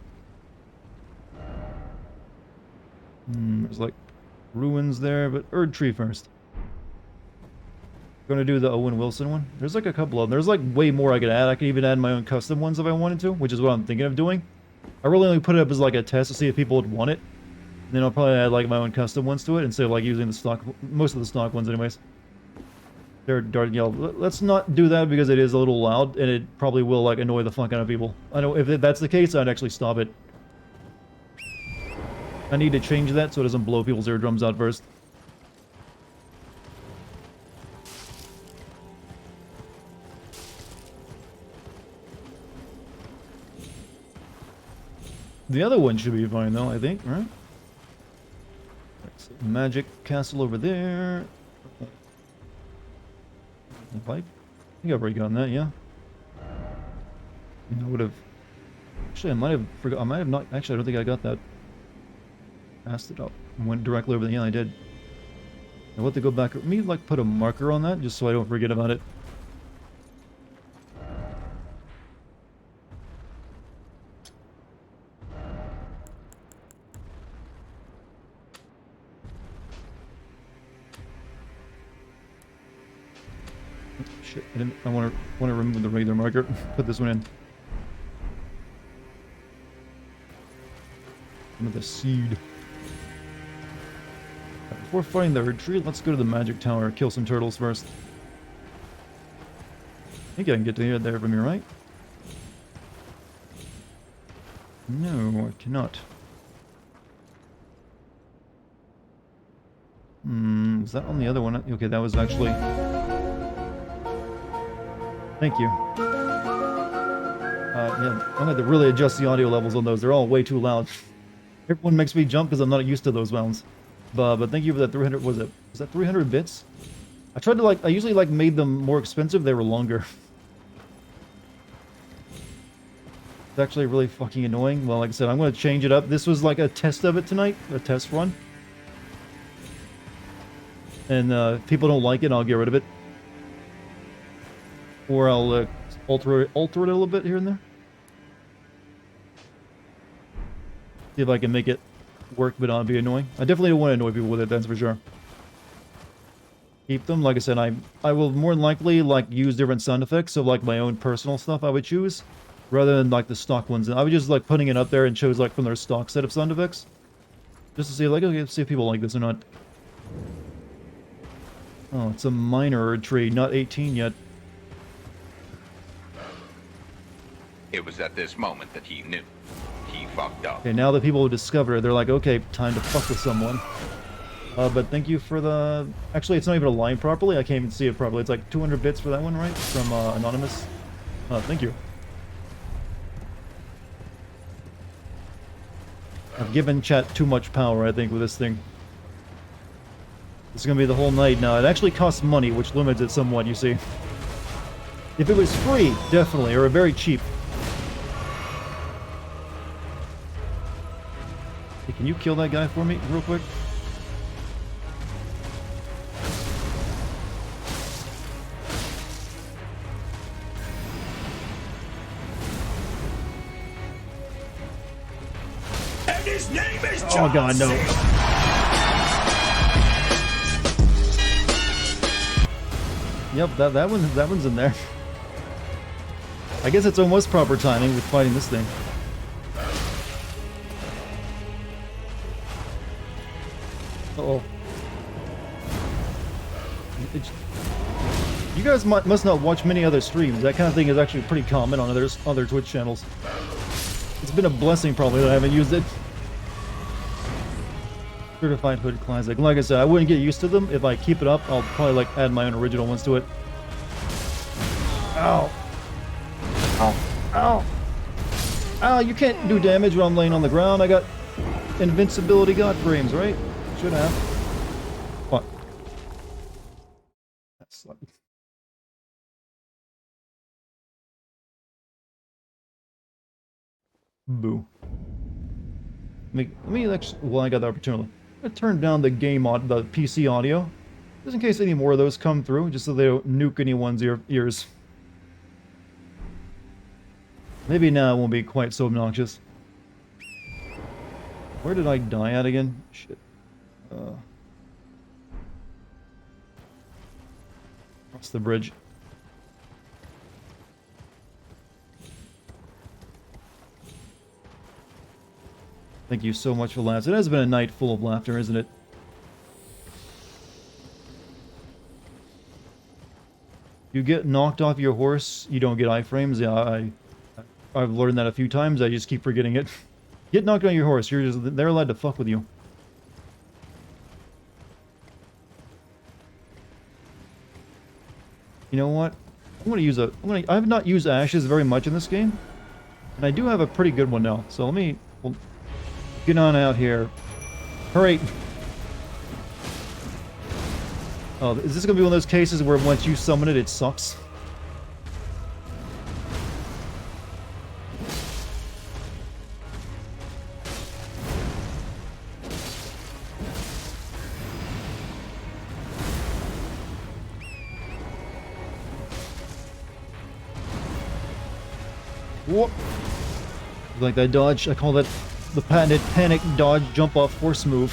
There's like ruins there, but Erd Tree first. Gonna do the Owen Wilson one. There's like a couple of them. There's like way more I could add. I could even add my own custom ones if I wanted to, which is what I'm thinking of doing. I really only put it up as like a test to see if people would want it. Then I'll probably add like my own custom ones to it instead of like using the stock, most of the stock ones anyways. Let's not do that because it is a little loud and it probably will like annoy the fuck out of people. I know if that's the case, I'd actually stop it. I need to change that so it doesn't blow people's eardrums out first. The other one should be fine though, I think, right? Right, so magic castle over there. The pipe? I think I've already gotten that, yeah. I would have... Actually, I might have forgot. I might have not... Actually, I don't think I got that. Passed it up. Went directly over the... Yeah, I did. I want to go back... Let me, like, put a marker on that, just so I don't forget about it. Shit, I want to remove the regular marker. Put this one in. Another seed. Right, before fighting the retreat, let's go to the magic tower. Kill some turtles first. I think I can get to there from here, right? No, I cannot. Was that on the other one? Okay, that was actually... Thank you. Yeah, I'm going to really adjust the audio levels on those. They're all way too loud. Everyone makes me jump because I'm not used to those sounds. But thank you for that 300... Was that 300 bits? I tried to, like... I usually, like, made them more expensive. They were longer. It's actually really fucking annoying. Well, like I said, I'm going to change it up. This was, like, a test of it tonight. A test run. And, if people don't like it, I'll get rid of it. Or I'll alter it a little bit here and there. See if I can make it work but not be annoying. I definitely don't want to annoy people with it, that's for sure. Keep them. Like I said, I will more than likely like use different sound effects, so like my own personal stuff I would choose, rather than like the stock ones. I would just like putting it up there and chose like from their stock set of sound effects. Just to see like, okay, see if people like this or not. Oh, it's a minor tree, not 18 yet. It was at this moment that he knew. He fucked up. Okay, now that people have discovered it, they're like, okay, time to fuck with someone. But thank you for the... Actually, it's not even aligned properly. I can't even see it properly. It's like 200 bits for that one, right? From Anonymous. Thank you. I've given chat too much power, I think, with this thing. This is going to be the whole night now. It actually costs money, which limits it somewhat, you see. If it was free, definitely, or very cheap. Hey, can you kill that guy for me, real quick? And his name is Oh god, no. Yep, that one's in there. I guess it's almost proper timing with fighting this thing. Uh-oh. You guys must not watch many other streams. That kind of thing is actually pretty common on other Twitch channels. It's been a blessing probably that I haven't used it. Certified Hood Classic. Like I said, I wouldn't get used to them. If I keep it up, I'll probably like add my own original ones to it. Ow. Ow. Ow. Ow, you can't do damage when I'm laying on the ground. I got invincibility god frames, right? Should have. What? That's like... Boo. Let me actually, well, I got the opportunity. I turned down the the PC audio, just in case any more of those come through, just so they don't nuke anyone's ears. Maybe now it won't be quite so obnoxious. Where did I die at again? Shit. Across the bridge. Thank you so much for laughs. It has been a night full of laughter, isn't it? You get knocked off your horse, you don't get iframes. Yeah, I've learned that a few times. I just keep forgetting it. Get knocked on your horse. They're allowed to fuck with you. You know what? I have not used ashes very much in this game. And I do have a pretty good one now. So we'll get on out here. Hurry! Oh, is this gonna be one of those cases where once you summon it, it sucks? Whoop! Like that dodge, I call that the patented panic dodge jump off horse move.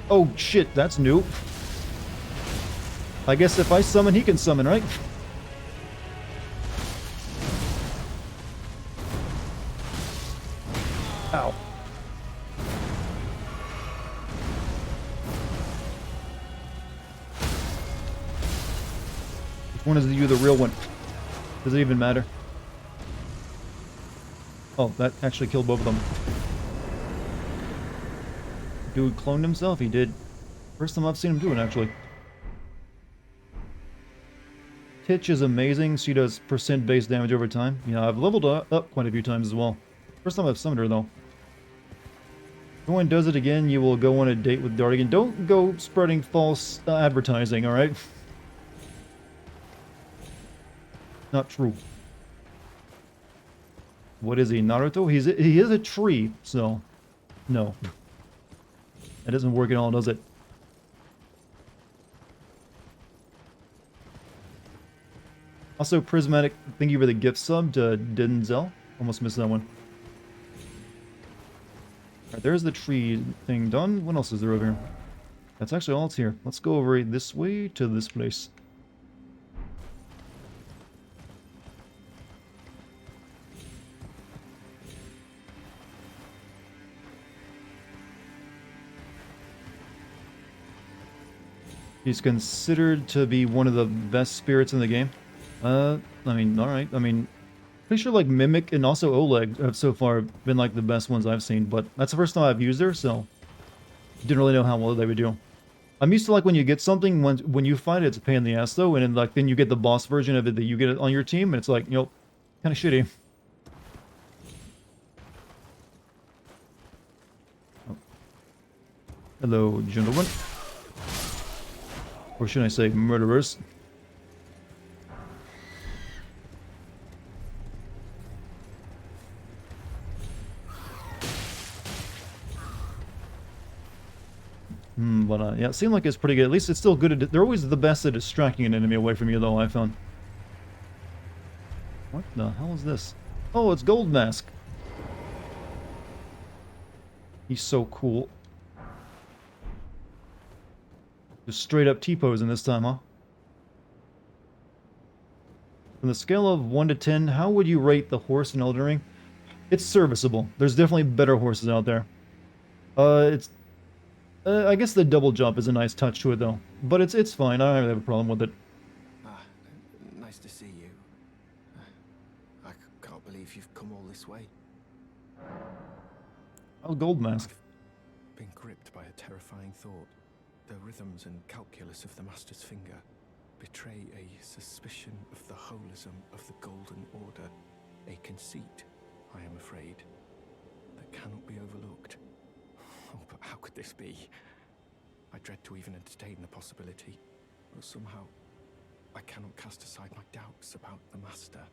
Oh shit, that's new. I guess if I summon, he can summon, right? Ow. Which one is you, the real one? Does it even matter? Oh, that actually killed both of them. Dude cloned himself? He did. First time I've seen him do it, actually. Titch is amazing. She does percent base damage over time. Yeah, I've leveled up quite a few times as well. First time I've summoned her, though. If anyone does it again, you will go on a date with Dartigan. Don't go spreading false advertising, alright? Not true. What is he, Naruto? He is a tree, so... No. That doesn't work at all, does it? Also, Prismatic, thank you for the gift sub to Denzel. Almost missed that one. Alright, there's the tree thing done. What else is there over here? That's actually all it's here. Let's go over this way to this place. He's considered to be one of the best spirits in the game. I mean, alright. I mean, pretty sure like Mimic and also Oleg have so far been like the best ones I've seen, but that's the first time I've used her, so didn't really know how well they would do. I'm used to like when you get something, when you fight it, it's a pain in the ass though, and then like then you get the boss version of it that you get it on your team, and it's like, you know, kind of shitty. Oh. Hello, gentlemen. Or should I say murderers? But yeah, it seemed like it's pretty good. At least it's still good at... They're always the best at distracting an enemy away from you, though, I found. What the hell is this? Oh, it's Gold Mask. He's so cool. Just straight up T-posing this time, huh? On the scale of 1 to 10, how would you rate the horse in Elden Ring? It's serviceable. There's definitely better horses out there. I guess the double jump is a nice touch to it, though. But it's fine. I don't really have a problem with it. Nice to see you. I can't believe you've come all this way. Oh, Gold Mask. I've been gripped by a terrifying thought. The rhythms and calculus of the Master's finger betray a suspicion of the holism of the Golden Order. A conceit, I am afraid, that cannot be overlooked. Oh, but how could this be? I dread to even entertain the possibility, but somehow I cannot cast aside my doubts about the Master.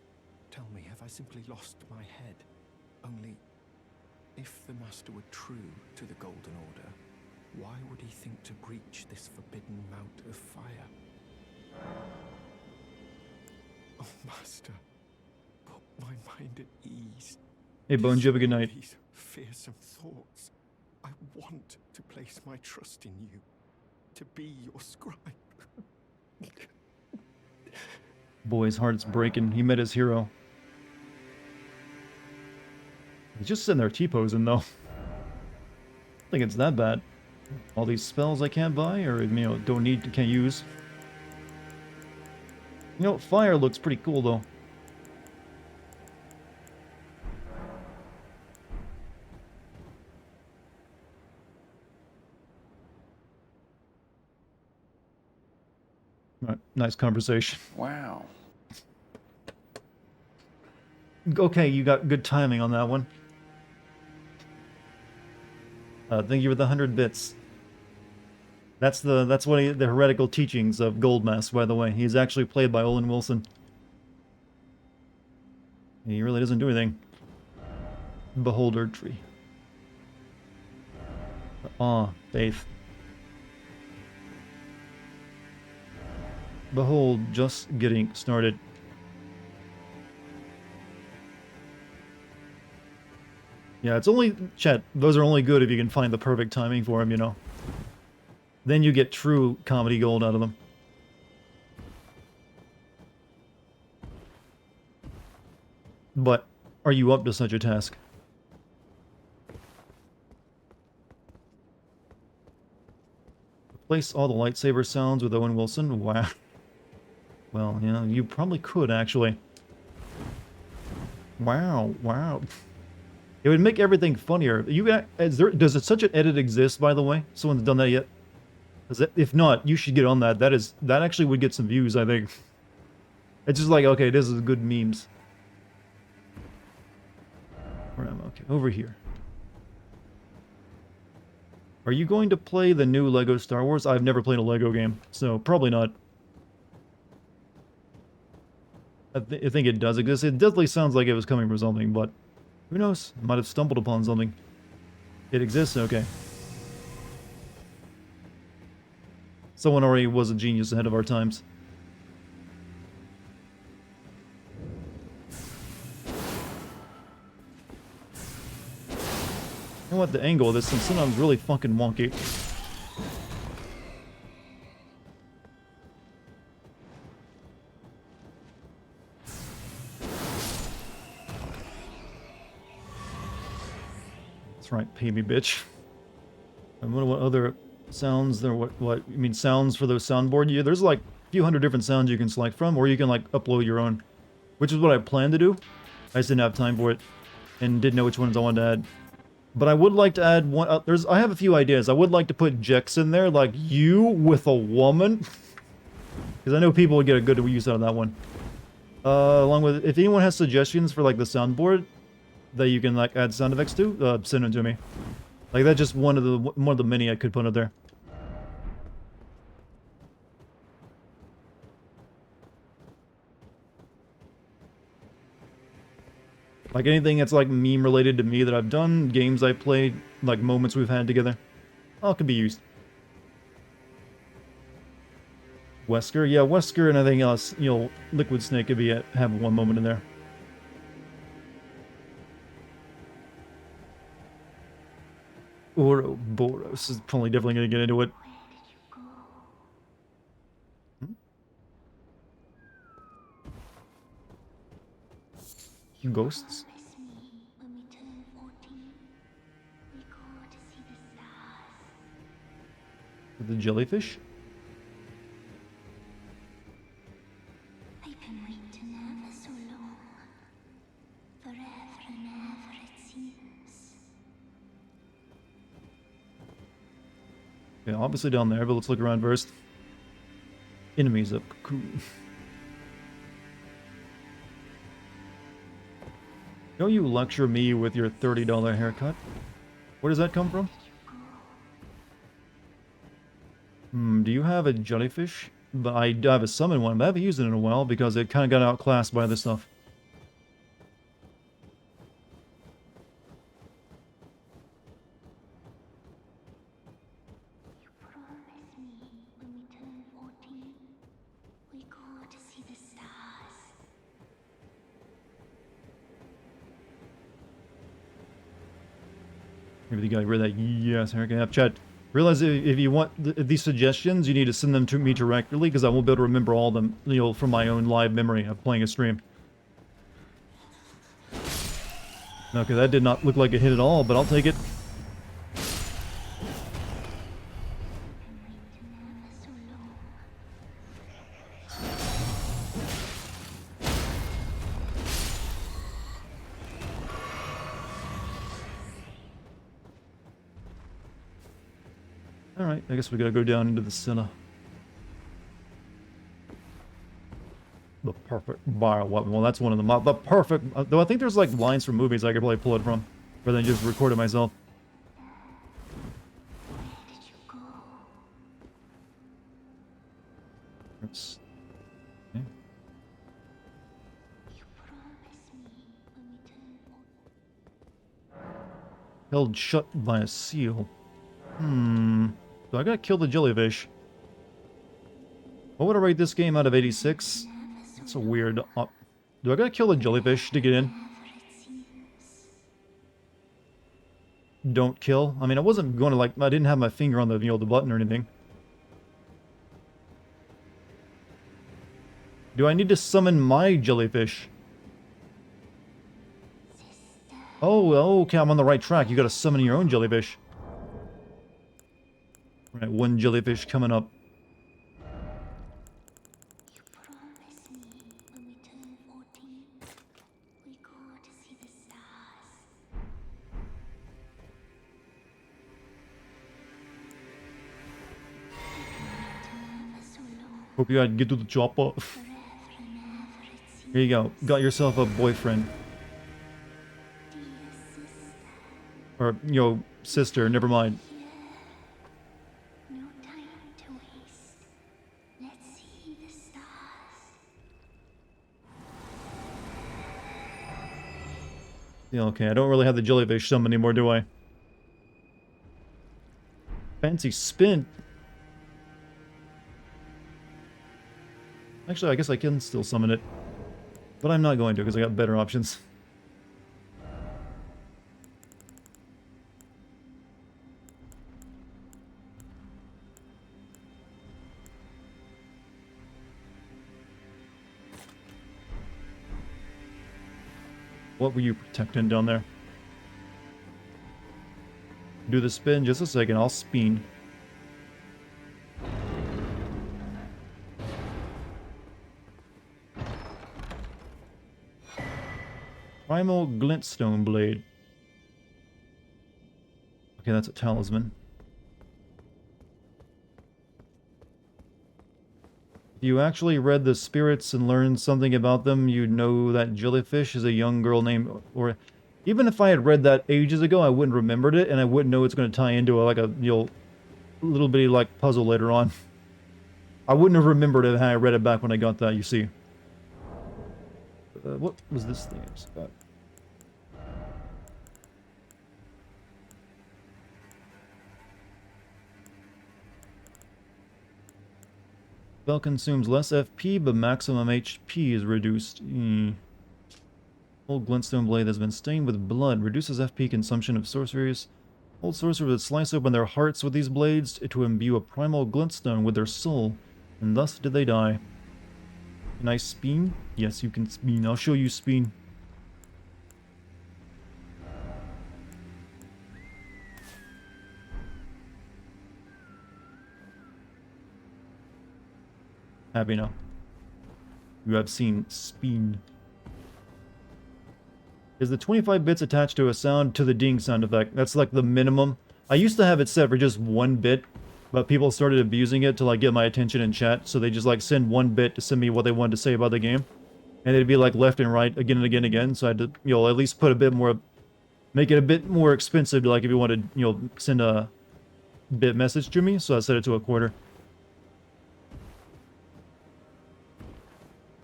Tell me, have I simply lost my head? Only, if the Master were true to the Golden Order, why would he think to breach this forbidden mount of fire? Oh, Master, put my mind at ease. Hey, Bones, you have a good night. These fearsome thoughts. I want to place my trust in you, to be your scribe. Boy, his heart's breaking. He met his hero. He's just sitting there T-posing, though. I don't think it's that bad. All these spells I can't buy, or, you know, don't need, can't use. You know, fire looks pretty cool, though. All right, nice conversation. Wow. Okay, you got good timing on that one. Thank you for the 100 bits. That's one of the heretical teachings of Goldmask, by the way. He's actually played by Olin Wilson. He really doesn't do anything. Beholder tree. Ah, faith. Behold, just getting started. Yeah, it's only, chat, those are only good if you can find the perfect timing for them, you know. Then you get true comedy gold out of them. But, are you up to such a task? Replace all the lightsaber sounds with Owen Wilson? Wow. Well, you know, you probably could, actually. Wow, wow. It would make everything funnier. Does such an edit exist, by the way? Someone's done that yet? If not, you should get on that. That actually would get some views, I think. It's just like, okay, this is good memes. Where am I? Okay, over here. Are you going to play the new Lego Star Wars? I've never played a Lego game, so probably not. I think it does exist. It definitely sounds like it was coming from something, but who knows? Might have stumbled upon something. It exists? Okay. Someone already was a genius ahead of our times. You know what? The angle of this thing sometimes really fucking wonky. That's right, pay me, bitch. I wonder what other sounds there. What you mean sounds for those soundboard? Yeah, there's like a few hundred different sounds you can select from, or you can like upload your own, which is what I planned to do. I just didn't have time for it, and didn't know which ones I wanted to add. But I would like to add one. I have a few ideas. I would like to put Jex in there, like you with a woman, because I know people would get a good use out of that one. Along with, if anyone has suggestions for like the soundboard that you can like add sound effects to, send them to me. Like that's just one of the many I could put up there. Like anything that's like meme related to me that I've done, games I played, like moments we've had together, all can be used. Wesker, yeah, Wesker and everything else, you know, Liquid Snake could be have one moment in there. Ouroboros is probably definitely gonna get into it. Ghosts? The jellyfish? I've been waiting ever so long. Forever and ever it seems. Yeah, obviously down there, but let's look around first. Enemies up. Cool. Don't you lecture me with your $30 haircut? Where does that come from? Do you have a jellyfish? But I have a summon one, but I haven't used it in a while because it kind of got outclassed by this stuff. You promised me when we turn 14, we go to see the stars. Maybe the guy read that. Yes, haircut. Have chat. Realize if you want these suggestions, you need to send them to me directly because I won't be able to remember all of them, you know, from my own live memory of playing a stream. Okay, that did not look like a hit at all, but I'll take it. Alright, I guess we gotta go down into the cellar. The perfect bio weapon. Well, that's one of them. The perfect... though I think there's like lines from movies I could probably pull it from. Rather than just record it myself. Oops. Okay. Held shut by a seal. So I gotta kill the jellyfish. What would I rate this game out of 86? That's a weird... do I gotta kill the jellyfish to get in? Don't kill? I mean, I wasn't going to, like... I didn't have my finger on the, you know, the button or anything. Do I need to summon my jellyfish? Oh, okay, I'm on the right track. You gotta summon your own jellyfish. Right, one jellyfish coming up. Hope you had get to the chopper. Here you go. Got yourself a boyfriend. Or, you know, sister, never mind. Yeah, okay, I don't really have the jellyfish summon anymore, do I? Fancy spin. Actually, I guess I can still summon it. But I'm not going to, because I got better options. What were you protecting down there? Do the spin, just a second, I'll spin. Primal Glintstone Blade. Okay, that's a talisman. If you actually read the spirits and learned something about them, you'd know that jellyfish is a young girl named... or even if I had read that ages ago, I wouldn't remembered it, and I wouldn't know it's going to tie into like a, you know, little bitty like puzzle later on. I wouldn't have remembered it had I read it back when I got that, you see. What was this thing? Spell consumes less FP, but maximum HP is reduced. Old glintstone blade has been stained with blood. Reduces FP consumption of sorceries. Old sorcerers would slice open their hearts with these blades to imbue a primal glintstone with their soul, and thus did they die. Can I spin? Yes, you can spin. I'll show you spin. Happy now. You have seen spin. Is the 25 bits attached to a sound to the ding sound effect? That's like the minimum. I used to have it set for just 1 bit, but people started abusing it to like get my attention in chat, so they just like send 1 bit to send me what they wanted to say about the game. And it'd be like left and right again and again and again, so I had to, you know, at least put a bit more, make it a bit more expensive to like if you wanted, you know, send a bit message to me, so I set it to a quarter.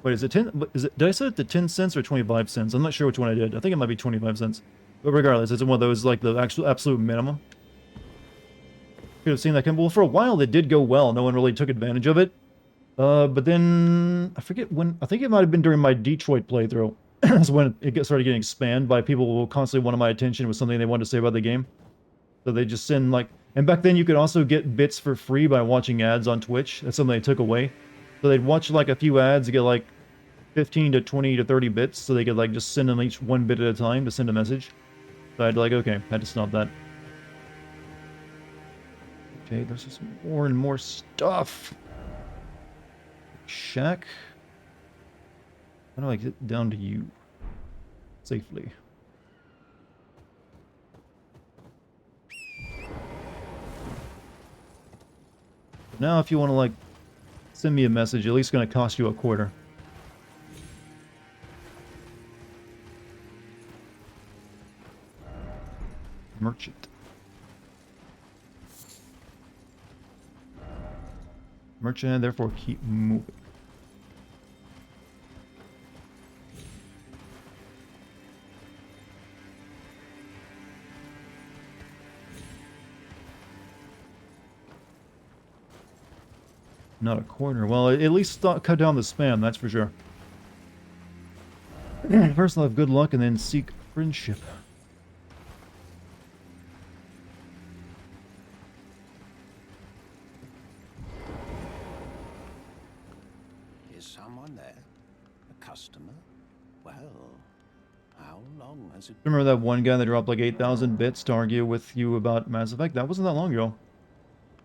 Wait, is it 10? Is it? Did I set it to 10 cents or 25 cents? I'm not sure which one I did. I think it might be 25 cents. But regardless, it's one of those, like, the actual absolute minimum. Could have seen that come. Well, for a while, it did go well. No one really took advantage of it. But then, I forget when, I think it might have been during my Detroit playthrough. That's when it started getting spammed by people who constantly wanted my attention with something they wanted to say about the game. So they just send, like... And back then, you could also get bits for free by watching ads on Twitch. That's something they took away. So they'd watch like a few ads to get like 15 to 20 to 30 bits, so they could like just send them each 1 bit at a time to send a message. So I'd like, okay, had to stop that. Okay, there's just more and more stuff. Shack. How do I get down to you safely? Now if you want to, like, send me a message, at least going to cost you a quarter. Merchant. Merchant, therefore keep moving. Not a quarter. Well, at least cut down the spam, that's for sure. First I'll have good luck and then seek friendship. Is someone there? A customer? Well, how long has it... Remember that one guy that dropped like 8,000 bits to argue with you about Mass Effect? That wasn't that long ago.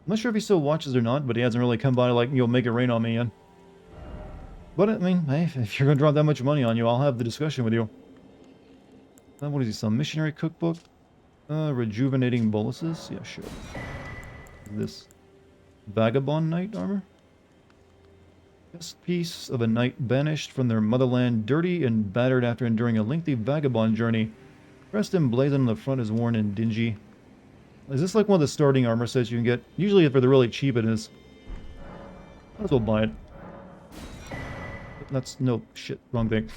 I'm not sure if he still watches or not, but he hasn't really come by to, like, you know, make it rain on me yet. But, I mean, hey, if you're gonna drop that much money on you, I'll have the discussion with you. What is he, some missionary cookbook? Rejuvenating boluses? Yeah, sure. This vagabond knight armor? Best piece of a knight banished from their motherland, dirty and battered after enduring a lengthy vagabond journey. Crest emblazoned on the front is worn and dingy. Is this like one of the starting armor sets you can get? Usually for the really cheap it is. Might as well buy it. That's... no, shit, wrong thing.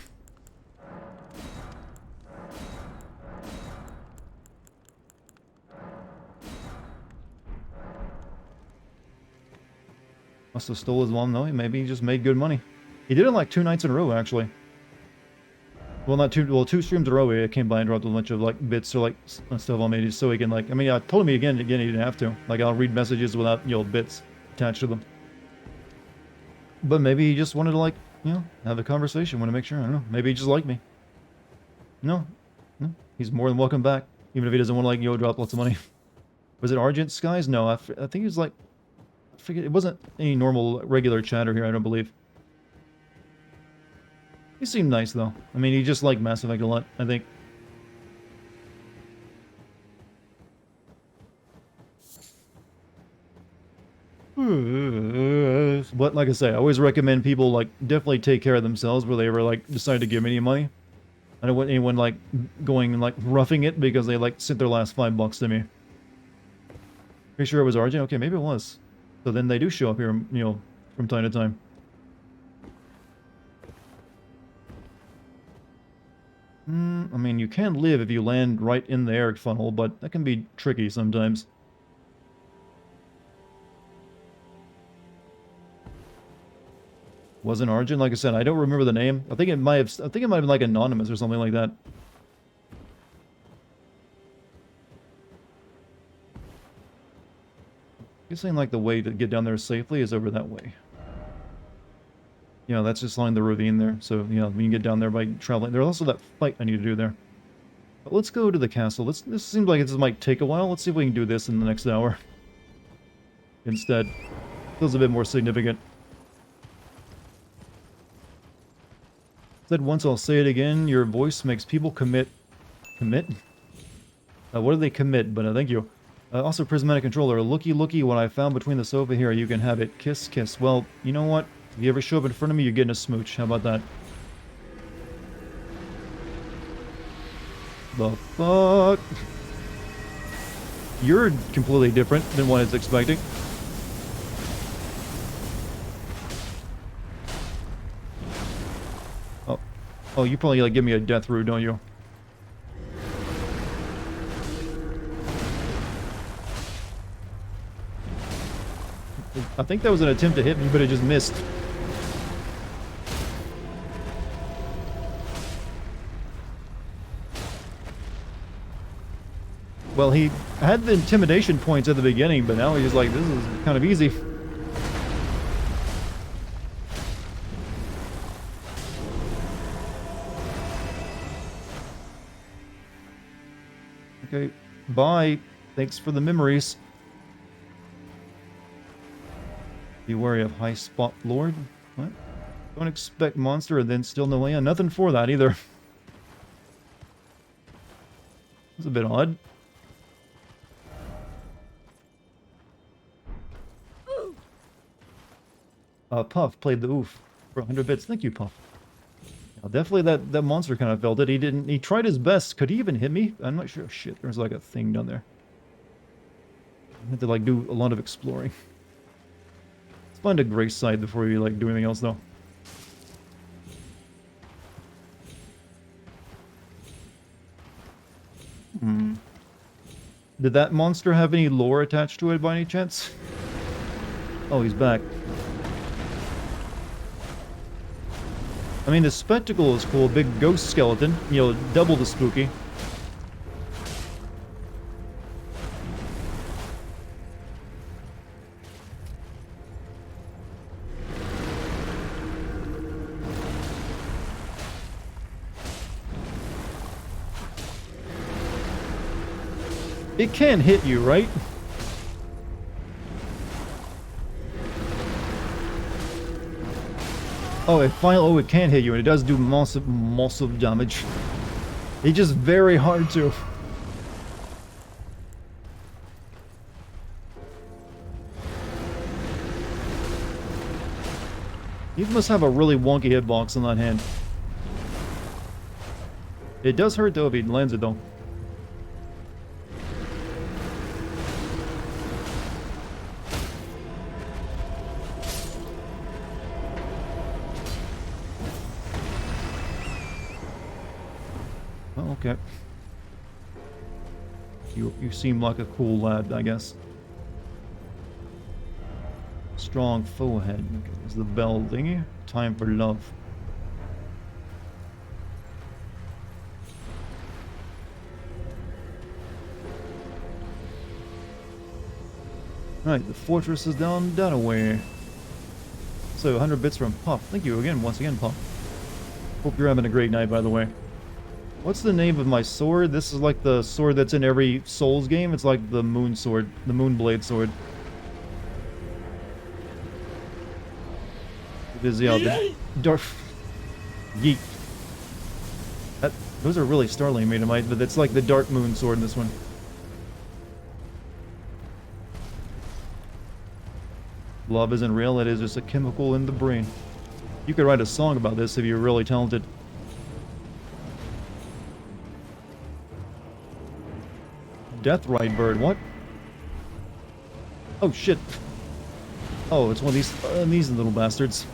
Must have stole his mom, though. Maybe he just made good money. He did it like 2 nights in a row, actually. Well, not two, well, 2 streams in a row. He came by and dropped a bunch of, like, bits or, like, stuff on me just so he can, like... I mean, I told him again, he didn't have to. Like, I'll read messages without, you know, bits attached to them. But maybe he just wanted to, like, you know, have a conversation, want to make sure. I don't know. Maybe he just liked me. No. No. He's more than welcome back. Even if he doesn't want to, like, you know, drop lots of money. Was it Argent Skies? No, I think he was, like... I forget, it wasn't any normal, regular chatter here, I don't believe. He seemed nice, though. I mean, he just liked Mass Effect a lot, I think. But, like I say, I always recommend people, like, definitely take care of themselves where they ever, like, decide to give me any money. I don't want anyone, like, going and, like, roughing it because they, like, sent their last $5 to me. Pretty sure it was Argent? Okay, maybe it was. So then they do show up here, you know, from time to time. I mean, you can live if you land right in the air funnel, but that can be tricky sometimes. Wasn't Argent? Like I said, I don't remember the name. I think it might have been like anonymous or something like that. Guessing like the way to get down there safely is over that way. Yeah, that's just along the ravine there. So, you know, we can get down there by traveling. There's also that fight I need to do there. But let's go to the castle. This seems like this might take a while. Let's see if we can do this in the next hour. Instead. Feels a bit more significant. Said once, I'll say it again. Your voice makes people commit. Commit? What do they commit? But thank you. Also, prismatic controller. Looky, looky, what I found between the sofa here. You can have it. Kiss, kiss. Well, you know what? If you ever show up in front of me, you're getting a smooch. How about that? The fuck? You're completely different than what I was expecting. Oh, you probably like give me a death route, don't you? I think that was an attempt to hit me, but it just missed. Well, he had the intimidation points at the beginning, but now he's just like, this is kind of easy. Okay, bye. Thanks for the memories. Be wary of High Spot Lord. What? Don't expect monster and then still no land. Nothing for that either. It's a bit odd. Puff played the oof for 100 bits. Thank you, Puff. Now, definitely that monster kind of felt it. He tried his best. Could he even hit me? I'm not sure. Oh, shit, there's like a thing down there. I had to like do a lot of exploring. Let's find a gray site before we like do anything else though. Did that monster have any lore attached to it by any chance? Oh, he's back. I mean, the spectacle is cool. Big ghost skeleton. You know, double the spooky. It can hit you, right? Oh, it can hit you, and it does do massive damage. It's just very hard to. You must have a really wonky hitbox on that hand. It does hurt though if he lands it though. Okay. You seem like a cool lad, I guess. Strong forehead. Okay, there's the bell thingy. Time for love. Right, the fortress is down that away. So 100 bits from Puff. Thank you again, once again, Puff. Hope you're having a great night, by the way. What's the name of my sword? This is like the sword that's in every Souls game. It's like the moon sword, the moonblade sword. It is the Darth Yeet. Those are really Starling made of might, but it's like the Dark Moon sword in this one. Love isn't real, it is just a chemical in the brain. You could write a song about this if you're really talented. Death Ride Bird, what? Oh shit. Oh, it's one of these little bastards.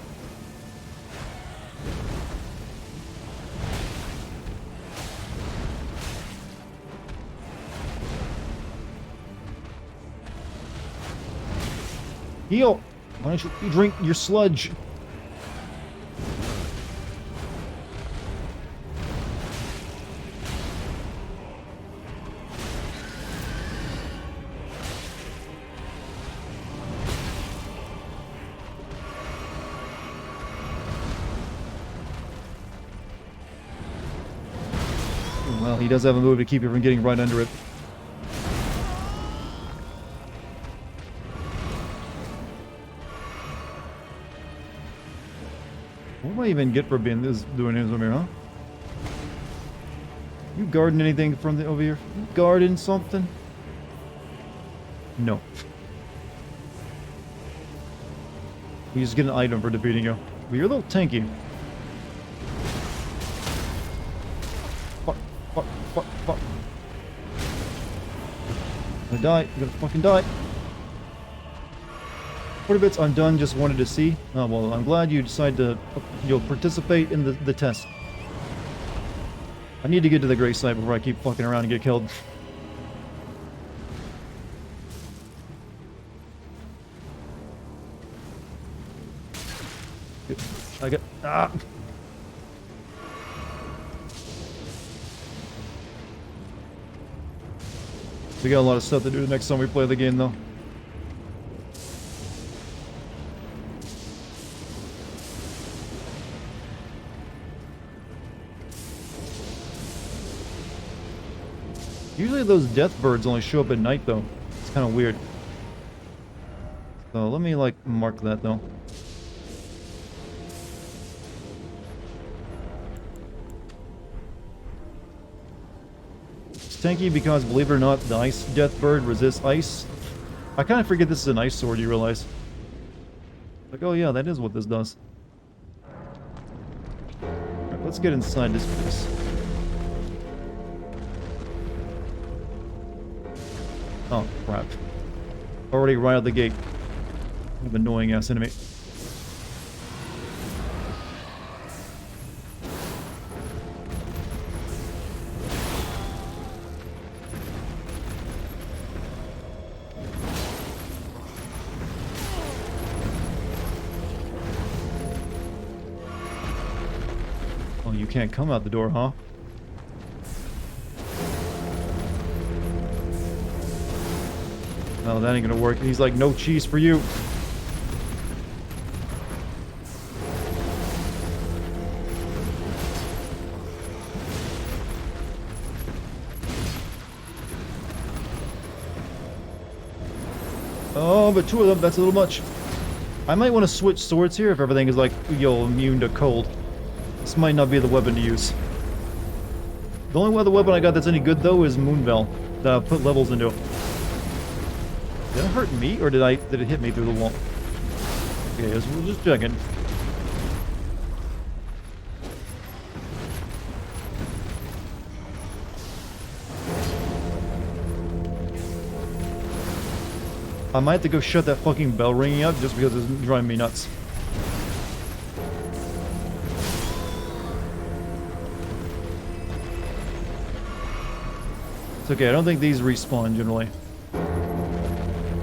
Heal! Why don't you drink your sludge? Well, he does have a move to keep you from getting right under it. What do I even get for being doing this over here, huh? You guarding anything from over here? You guarding something? No. You just get an item for defeating you. But you're a little tanky. Fuck. I'm gonna die. I'm gonna fucking die. 40 bits undone, just wanted to see. Oh, well, I'm glad you decided to participate in the test. I need to get to the gray site before I keep fucking around and get killed. I got... Ah! We got a lot of stuff to do next time we play the game, though. Usually those death birds only show up at night, though. It's kind of weird. So let me, like, mark that, though. It's tanky because, believe it or not, the ice death bird resists ice. I kind of forget this is an ice sword, you realize. Like, oh yeah, that is what this does. Alright, let's get inside this place. Oh, crap. Already right out the gate. An annoying ass enemy. Oh, you can't come out the door, huh? Oh, that ain't gonna work. He's like, no cheese for you. Oh, but two of them, that's a little much. I might want to switch swords here if everything is like, yo, immune to cold. This might not be the weapon to use. The only other weapon I got that's any good, though, is Moonbell that I put levels into. Did it hurt me, or did it hit me through the wall? Okay, we're just checking. I might have to go shut that fucking bell ringing up just because it's driving me nuts. It's okay, I don't think these respawn generally.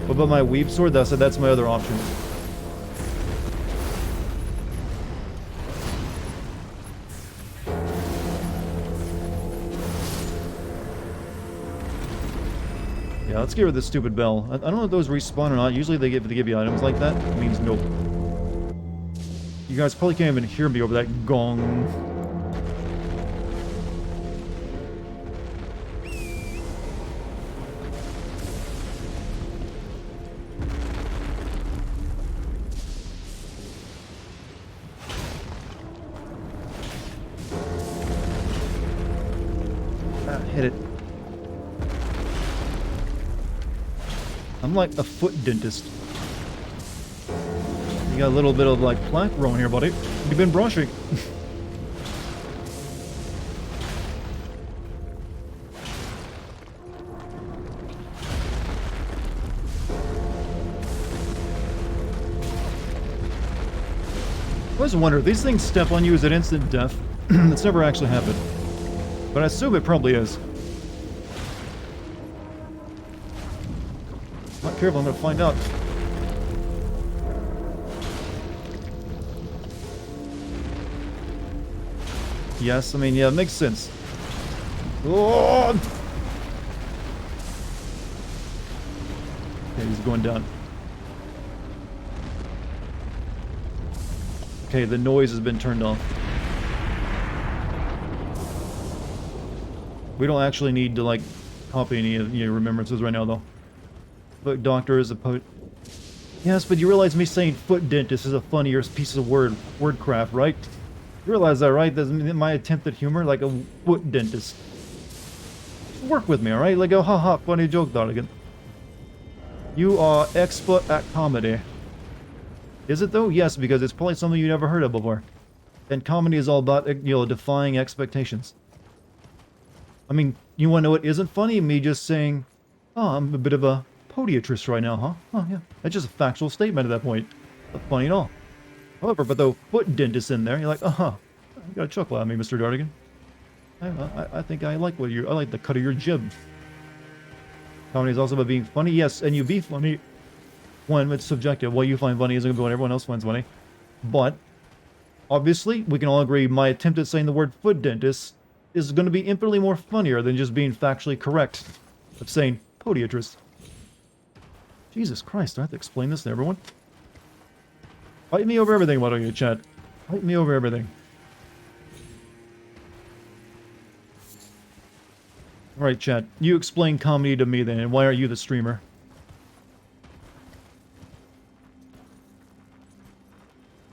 What about my weeb sword? That's my other option. Yeah, let's get rid of this stupid bell. I don't know if those respawn or not. Usually they give you items like that. It means nope. You guys probably can't even hear me over that gong. Hit it. I'm like a foot dentist. You got a little bit of like plaque growing here, buddy. You've been brushing. I always wonder, if these things step on you, is it instant death? It's never actually happened. But I assume it probably is. Not careful, I'm gonna find out. Yes, I mean, yeah, it makes sense. Oh! Okay, he's going down. Okay, the noise has been turned off. We don't actually need to, like, copy any of your remembrances right now, though. Foot doctor is a poet. Yes, but you realize me saying foot dentist is a funnier piece of wordcraft, right? You realize that, right? That's my attempt at humor, like a foot dentist. Just work with me, alright? Like, oh, haha, funny joke, Dartigan. You are expert at comedy. Is it, though? Yes, because it's probably something you never heard of before. And comedy is all about, you know, defying expectations. I mean, you want to know what isn't funny? Me just saying, oh, I'm a bit of a podiatrist right now, huh? Oh, yeah. That's just a factual statement at that point. Not funny at all. However, but the foot dentist in there, you're like, uh-huh. You got a chuckle at me, Mr. Dartigan. I think I like I like the cut of your jib. Comedy is also about being funny. Yes, and you be funny when it's subjective. What you find funny isn't going to be what everyone else finds funny. But, obviously, we can all agree my attempt at saying the word foot dentist is going to be infinitely more funnier than just being factually correct of saying podiatrist. Jesus Christ, do I have to explain this to everyone? Fight me over everything, why don't you, chat? Fight me over everything. Alright, chat. You explain comedy to me then, and why are you the streamer?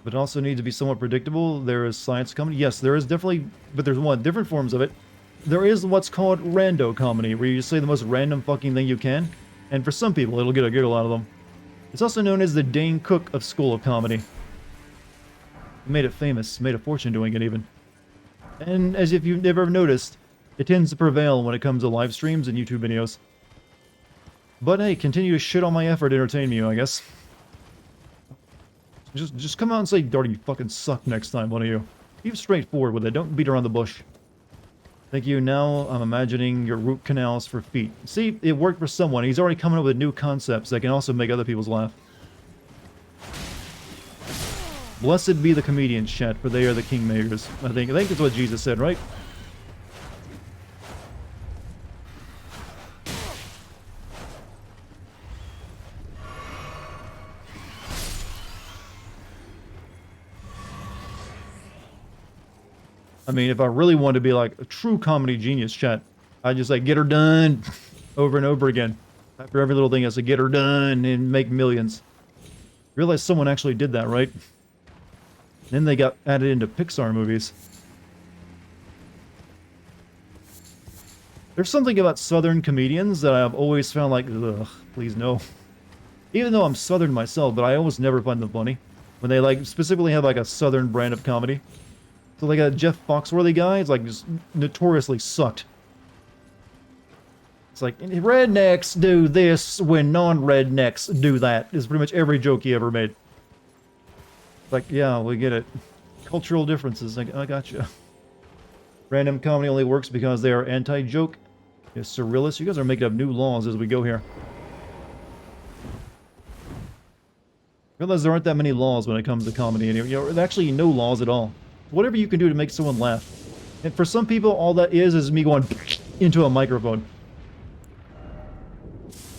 But it also needs to be somewhat predictable. There is science comedy. Yes, there is definitely, but there's different forms of it. There is what's called rando comedy, where you just say the most random fucking thing you can, and for some people, it'll get a giggle out of them. It's also known as the Dane Cook of School of Comedy. He made it famous, made a fortune doing it even. And as if you've never noticed, it tends to prevail when it comes to live streams and YouTube videos. But hey, continue to shit on my effort to entertain you, I guess. Just come out and say, Darty, you fucking suck next time, one of you. Be straightforward with it, don't beat around the bush. Thank you, now I'm imagining your root canals for feet. See, it worked for someone. He's already coming up with new concepts that can also make other people's laugh. Blessed be the comedians, chat, for they are the kingmakers. I think that's what Jesus said, right? I mean, if I really wanted to be like a true comedy genius, chat, I'd just like get her done over and over again. After every little thing, I say get her done and make millions. Realize someone actually did that, right? Then they got added into Pixar movies. There's something about Southern comedians that I've always found like, ugh, please no. Even though I'm Southern myself, but I almost never find them funny. When they like specifically have like a Southern brand of comedy. So like a Jeff Foxworthy guy, it's like just notoriously sucked. It's like, rednecks do this when non-rednecks do that, is pretty much every joke he ever made. Like, yeah, we get it. Cultural differences, I gotcha. Random comedy only works because they are anti-joke. Yes, surrealists, you guys are making up new laws as we go here. Realize there aren't that many laws when it comes to comedy, and you know, there's actually no laws at all. Whatever you can do to make someone laugh. And for some people, all that is me going into a microphone.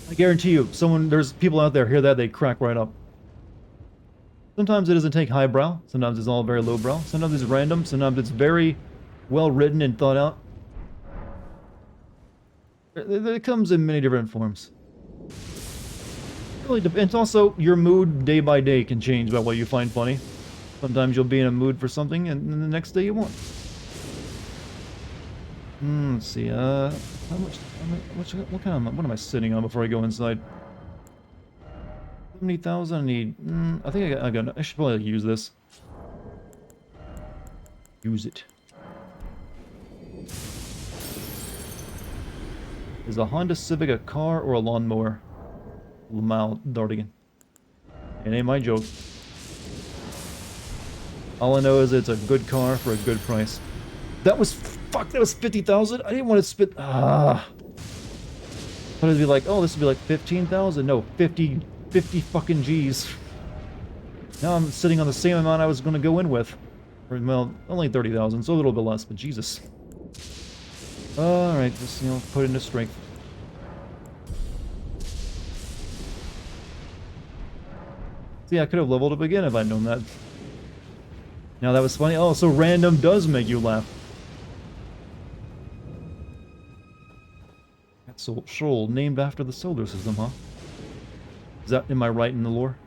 I guarantee you, there's people out there hear that, they crack right up. Sometimes it doesn't take highbrow, sometimes it's all very lowbrow, sometimes it's random, sometimes it's very well written and thought out. It comes in many different forms. It really depends. Also, your mood day by day can change by what you find funny. Sometimes you'll be in a mood for something, and then the next day you won't. Let's see, what am I sitting on before I go inside? 70,000, I need, I think I should probably use this. Use it. Is a Honda Civic a car or a lawnmower? Lamau Dartigan. It ain't my joke. All I know is it's a good car for a good price. That was 50,000? I didn't want to spit. But it'd be like, oh, this would be like 15,000. No, 50 fucking G's. Now I'm sitting on the same amount I was going to go in with. Well, only 30,000, so a little bit less, but Jesus. Alright, just, put into strength. See, I could have leveled up again if I'd known that. Now that was funny. Oh, so random does make you laugh. That's Shoal, named after the solar system, huh? Am I right in the lore?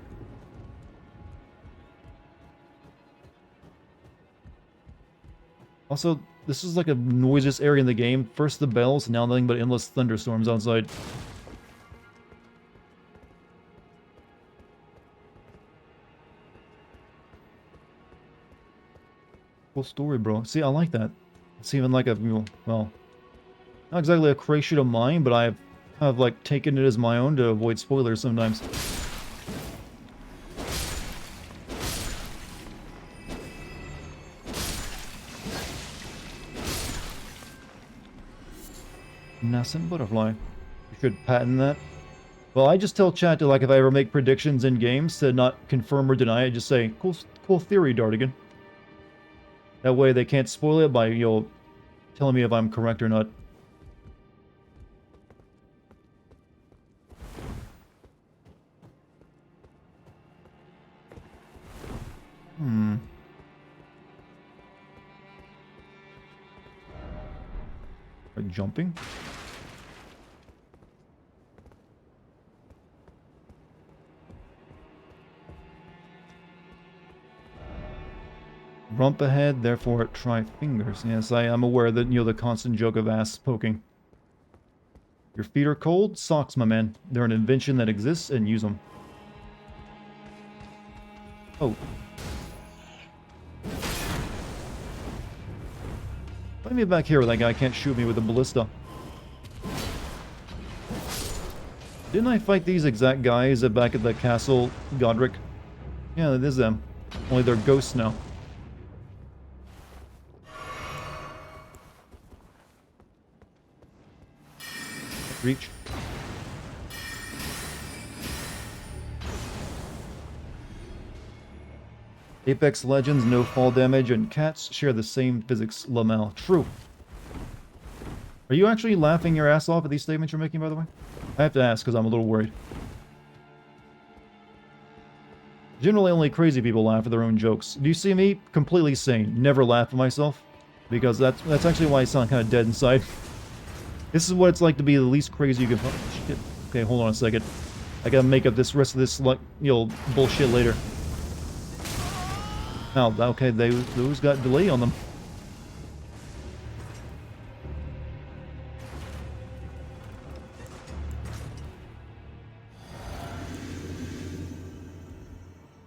Also, this is like a noisiest area in the game. First the bells, now nothing but endless thunderstorms outside. Cool story, bro. See, I like that. It's even like a, well, not exactly a creation of mine, but I've like taken it as my own to avoid spoilers sometimes. Nascent butterfly. You should patent that. Well, I just tell chat to, like, if I ever make predictions in games, to not confirm or deny it, just say, cool theory, Dartigan. That way they can't spoil it by, telling me if I'm correct or not. Are jumping? Rump ahead, therefore try fingers. Yes, I am aware that, the constant joke of ass poking. Your feet are cold? Socks, my man. They're an invention that exists, and use them. Oh. Let me back here where that guy can't shoot me with a ballista. Didn't I fight these exact guys back at the castle, Godric? Yeah, it is them. Only they're ghosts now. Reach. Apex Legends, no fall damage, and cats share the same physics lamel. True. Are you actually laughing your ass off at these statements you're making, by the way? I have to ask, because I'm a little worried. Generally, only crazy people laugh at their own jokes. Do you see me? Completely sane. Never laugh at myself. Because that's actually why I sound kind of dead inside. This is what it's like to be the least crazy you can find. Shit. Okay, hold on a second. I gotta make up this rest of this, like, bullshit later. Oh, okay, those got delay on them.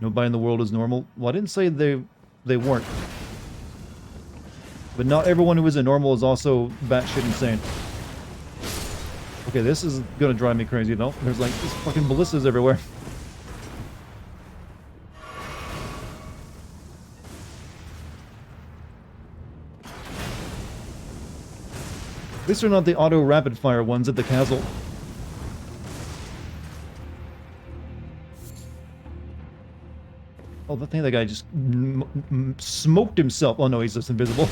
Nobody in the world is normal. Well, I didn't say they weren't. But not everyone who isn't normal is also batshit insane. Okay, this is gonna drive me crazy though. There's like these fucking ballistas everywhere. These are not the auto rapid fire ones at the castle. Oh, I think that guy just smoked himself. Oh no, he's just invisible.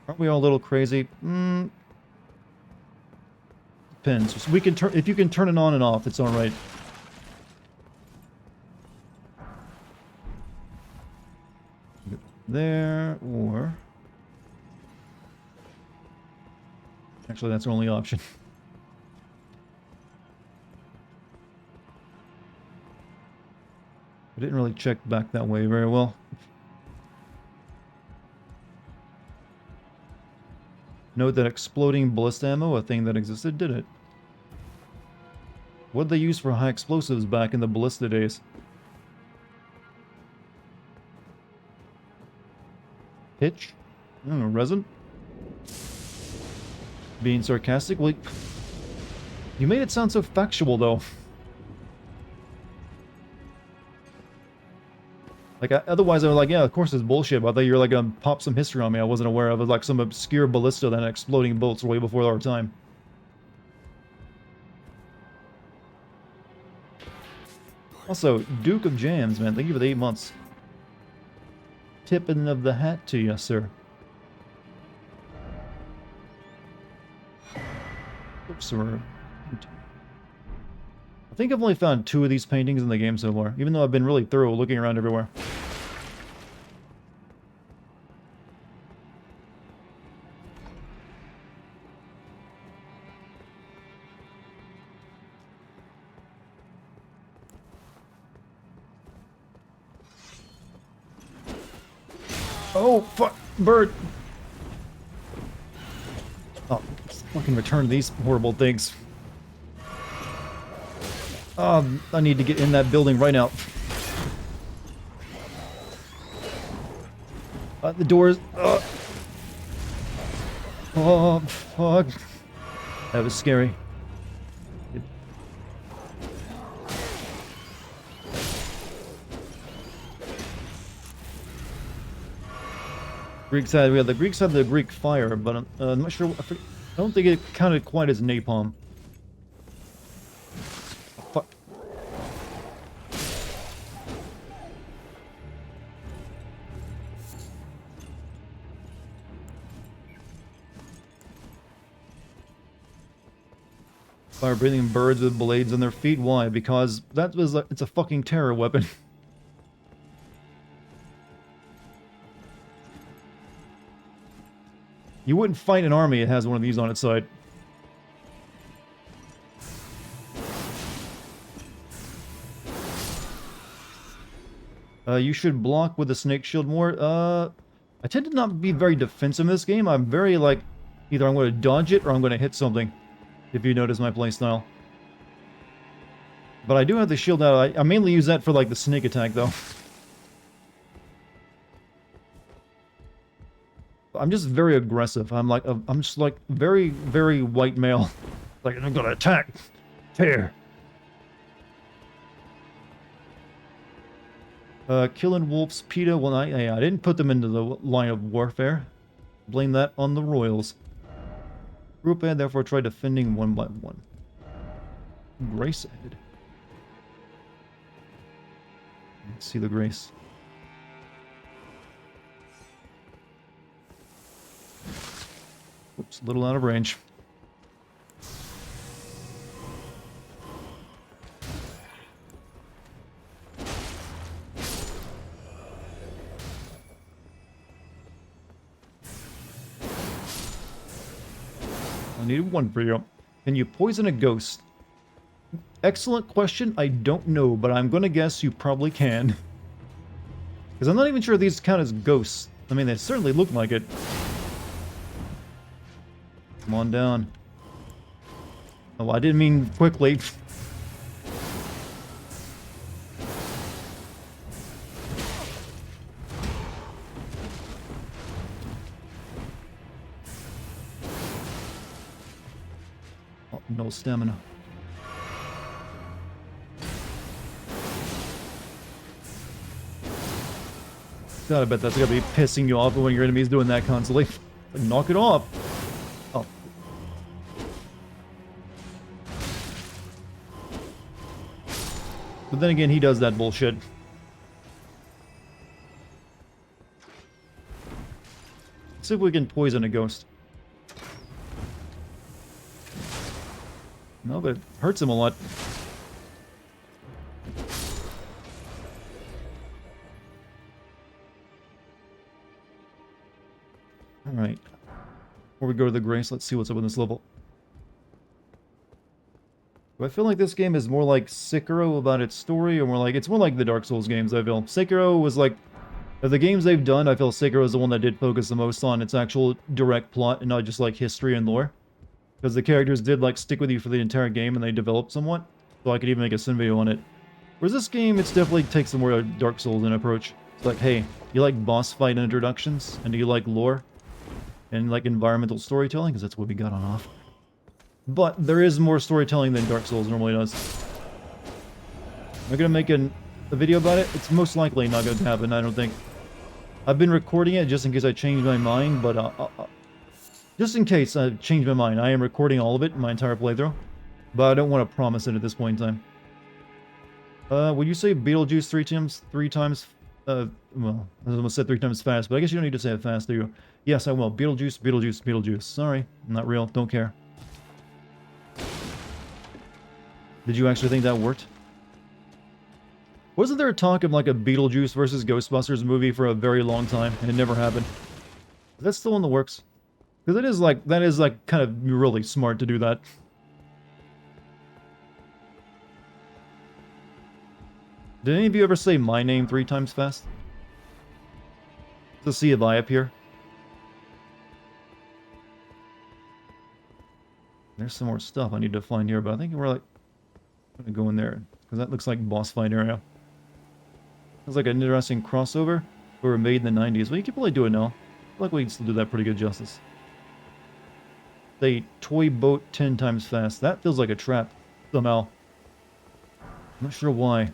Aren't we all a little crazy? Depends. So we can turn, if you can turn it on and off, it's all right. There, or... Actually, that's our only option. I didn't really check back that way very well. Note that exploding ballista ammo, a thing that existed, did it. What did they use for high explosives back in the ballista days? Pitch? I don't know, resin? Being sarcastic? Well, you made it sound so factual, though. Like, otherwise I was like, yeah, of course it's bullshit, but I thought you were like gonna pop some history on me I wasn't aware of. It was like some obscure ballista that exploding bolts way before our time. Also, Duke of Jams, man, thank you for the 8 months. Tipping of the hat to you, sir. Oops, I think I've only found 2 of these paintings in the game so far, even though I've been really thorough looking around everywhere. Oh, fuck! Bird! Oh, let's fucking return these horrible things. I need to get in that building right now. The doors... Oh, fuck. That was scary. Greeks had, the Greeks had the Greek fire, but I'm not sure. I don't think it counted quite as napalm. Oh, fuck. Fire-breathing birds with blades on their feet. Why? Because that was it's a fucking terror weapon. You wouldn't fight an army that has one of these on its side. You should block with the snake shield more. I tend to not be very defensive in this game. I'm very like, either I'm going to dodge it or I'm going to hit something. If you notice my playstyle. But I do have the shield out. I mainly use that for, like, the sneak attack, though. I'm just very aggressive. I'm just, like, very, very white male. Like, I'm gonna attack. Tear. Killing wolves, PETA. Well, I didn't put them into the line of warfare. Blame that on the royals. Group A, therefore, try defending one by one. Grace ahead. Let's see the grace. Oops, a little out of range. I need one for you. Can you poison a ghost? Excellent question. I don't know, but I'm gonna guess you probably can. Because I'm not even sure these count as ghosts. I mean, they certainly look like it. Come on down. Oh, I didn't mean quickly. Oh, no stamina. God, I bet that's gonna be pissing you off when your enemy's doing that constantly. Like, knock it off. Oh. But then again, he does that bullshit. Let's see if we can poison a ghost. No, but it hurts him a lot. Alright. Before we go to the Grace, let's see what's up in this level. Do I feel like this game is more like Sekiro about its story, or more like... It's more like the Dark Souls games, I feel. Sekiro was like... Of the games they've done, I feel Sekiro is the one that did focus the most on its actual direct plot, and not just like history and lore. Because the characters did like stick with you for the entire game, and they developed somewhat. So I could even make a sim video on it. Whereas this game, it's definitely takes a more Dark Souls in approach. It's like, hey, you like boss fight introductions? And do you like lore? And like environmental storytelling, because that's what we got on offer. But there is more storytelling than Dark Souls normally does. Am I going to make a video about it? It's most likely not going to happen, I don't think. I've been recording it just in case I change my mind, but just in case I change my mind, I am recording all of it, my entire playthrough. But I don't want to promise it at this point in time. Would you say Beetlejuice three times, well, I almost said 3 times fast, but I guess you don't need to say it fast, do you? Yes, I will. Beetlejuice, Beetlejuice, Beetlejuice. Sorry, not real. Don't care. Did you actually think that worked? Wasn't there a talk of like a Beetlejuice versus Ghostbusters movie for a very long time, and it never happened? Is that still in the works? Because that is like kind of really smart to do that. Did any of you ever say my name 3 times fast? To see if I appear. There's some more stuff I need to find here, but I think we're like... I'm gonna go in there, because that looks like boss fight area. Sounds like an interesting crossover. We were made in the 90s. Well, you can probably do it now. I feel like we can still do that pretty good justice. Say, toy boat 10 times fast. That feels like a trap, somehow. I'm not sure why.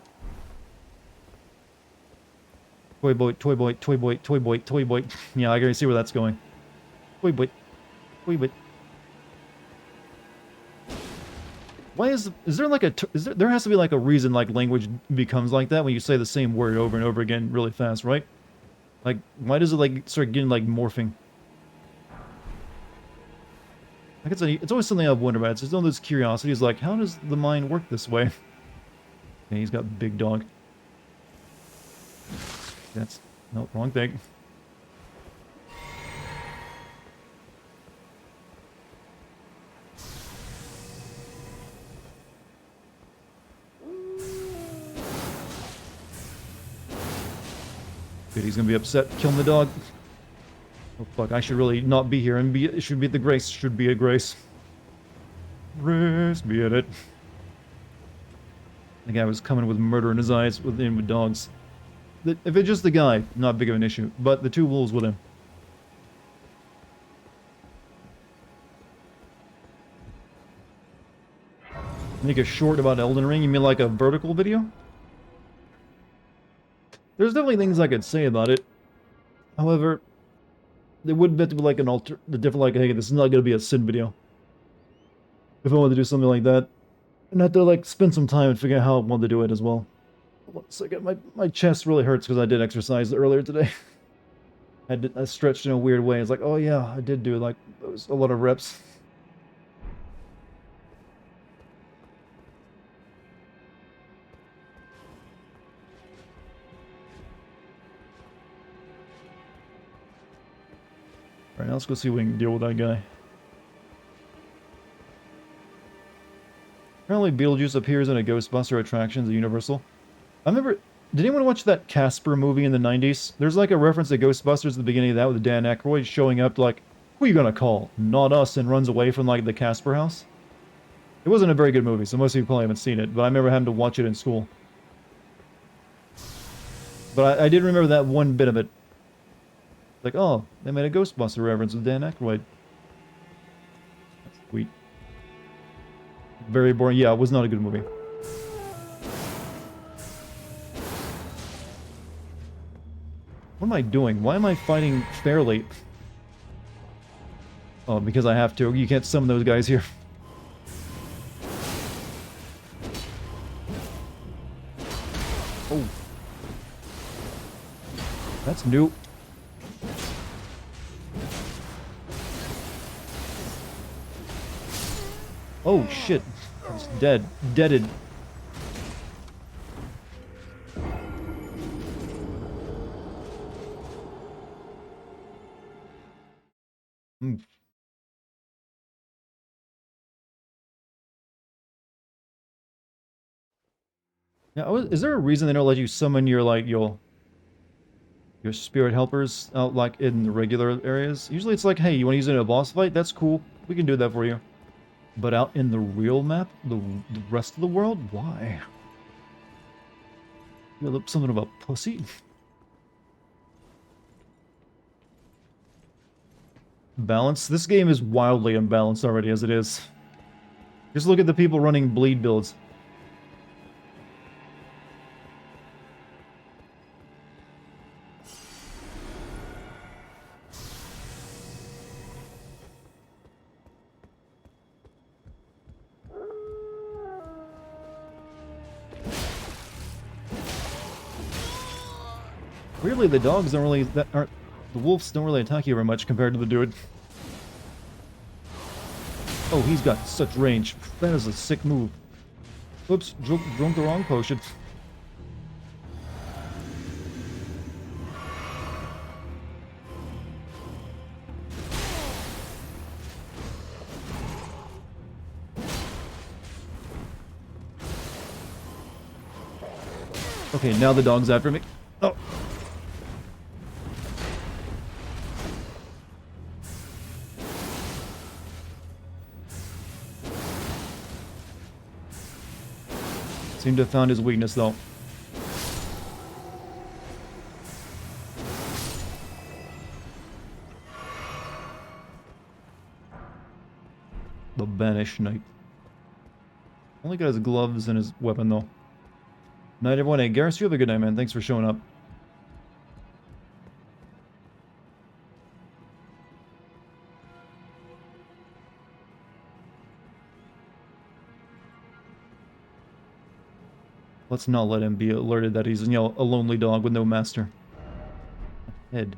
Toy boy, toy boy, toy boy, toy boy, toy boy. Yeah, I can see where that's going. Toy boy, toy boy. Why is there like there has to be like a reason like language becomes like that when you say the same word over and over again really fast, right? Like, why does it like start getting like morphing? Like it's always something I've wondered about. It's just one of those curiosities like, how does the mind work this way? Okay, he's got big dog. That's... no, wrong thing. Good, he's gonna be upset killing the dog. Oh fuck, I should really not be here and be... it should be the Grace. Should be a Grace. Grace, be in it. The guy was coming with murder in his eyes with dogs. If it's just the guy, not big of an issue. But the two wolves with him. Make a short about Elden Ring? You mean like a vertical video? There's definitely things I could say about it. However, there would have to be like the different, like, hey, this is not going to be a Sin video. If I wanted to do something like that. And I have to like spend some time and figure out how I want to do it as well. 1 second, my chest really hurts because I did exercise earlier today. I stretched in a weird way. It's like, oh yeah, I did do like a lot of reps. Alright, now let's go see if we can deal with that guy. Apparently Beetlejuice appears in a Ghostbuster attractions at Universal. I remember... Did anyone watch that Casper movie in the 90s? There's like a reference to Ghostbusters at the beginning of that with Dan Aykroyd showing up to like, who are you gonna call? Not us, and runs away from like the Casper house. It wasn't a very good movie, so most of you probably haven't seen it, but I remember having to watch it in school. But I did remember that one bit of it. Like, oh, they made a Ghostbuster reference with Dan Aykroyd. That's sweet. Very boring. Yeah, it was not a good movie. What am I doing? Why am I fighting fairly? Oh, because I have to. You can't summon those guys here. Oh. That's new. Oh shit. It's dead. Deaded. Yeah, is there a reason they don't let you summon your like your spirit helpers out like in the regular areas? Usually it's like, hey, you want to use it in a boss fight? That's cool. We can do that for you. But out in the real map, the rest of the world, why? You're something of a pussy. Balance. This game is wildly imbalanced already as it is. Just look at the people running bleed builds. Weirdly, the dogs don't really the wolves don't really attack you very much compared to the dude. Oh, he's got such range. That is a sick move. Oops, drunk the wrong potion. Okay, now the dog's after me. Oh. Seemed to have found his weakness, though. The Banished Knight. Only got his gloves and his weapon, though. Night, everyone. Hey, Garrus, you have a good night, man. Thanks for showing up. Let's not let him be alerted that he's, you know, a lonely dog with no master. Head.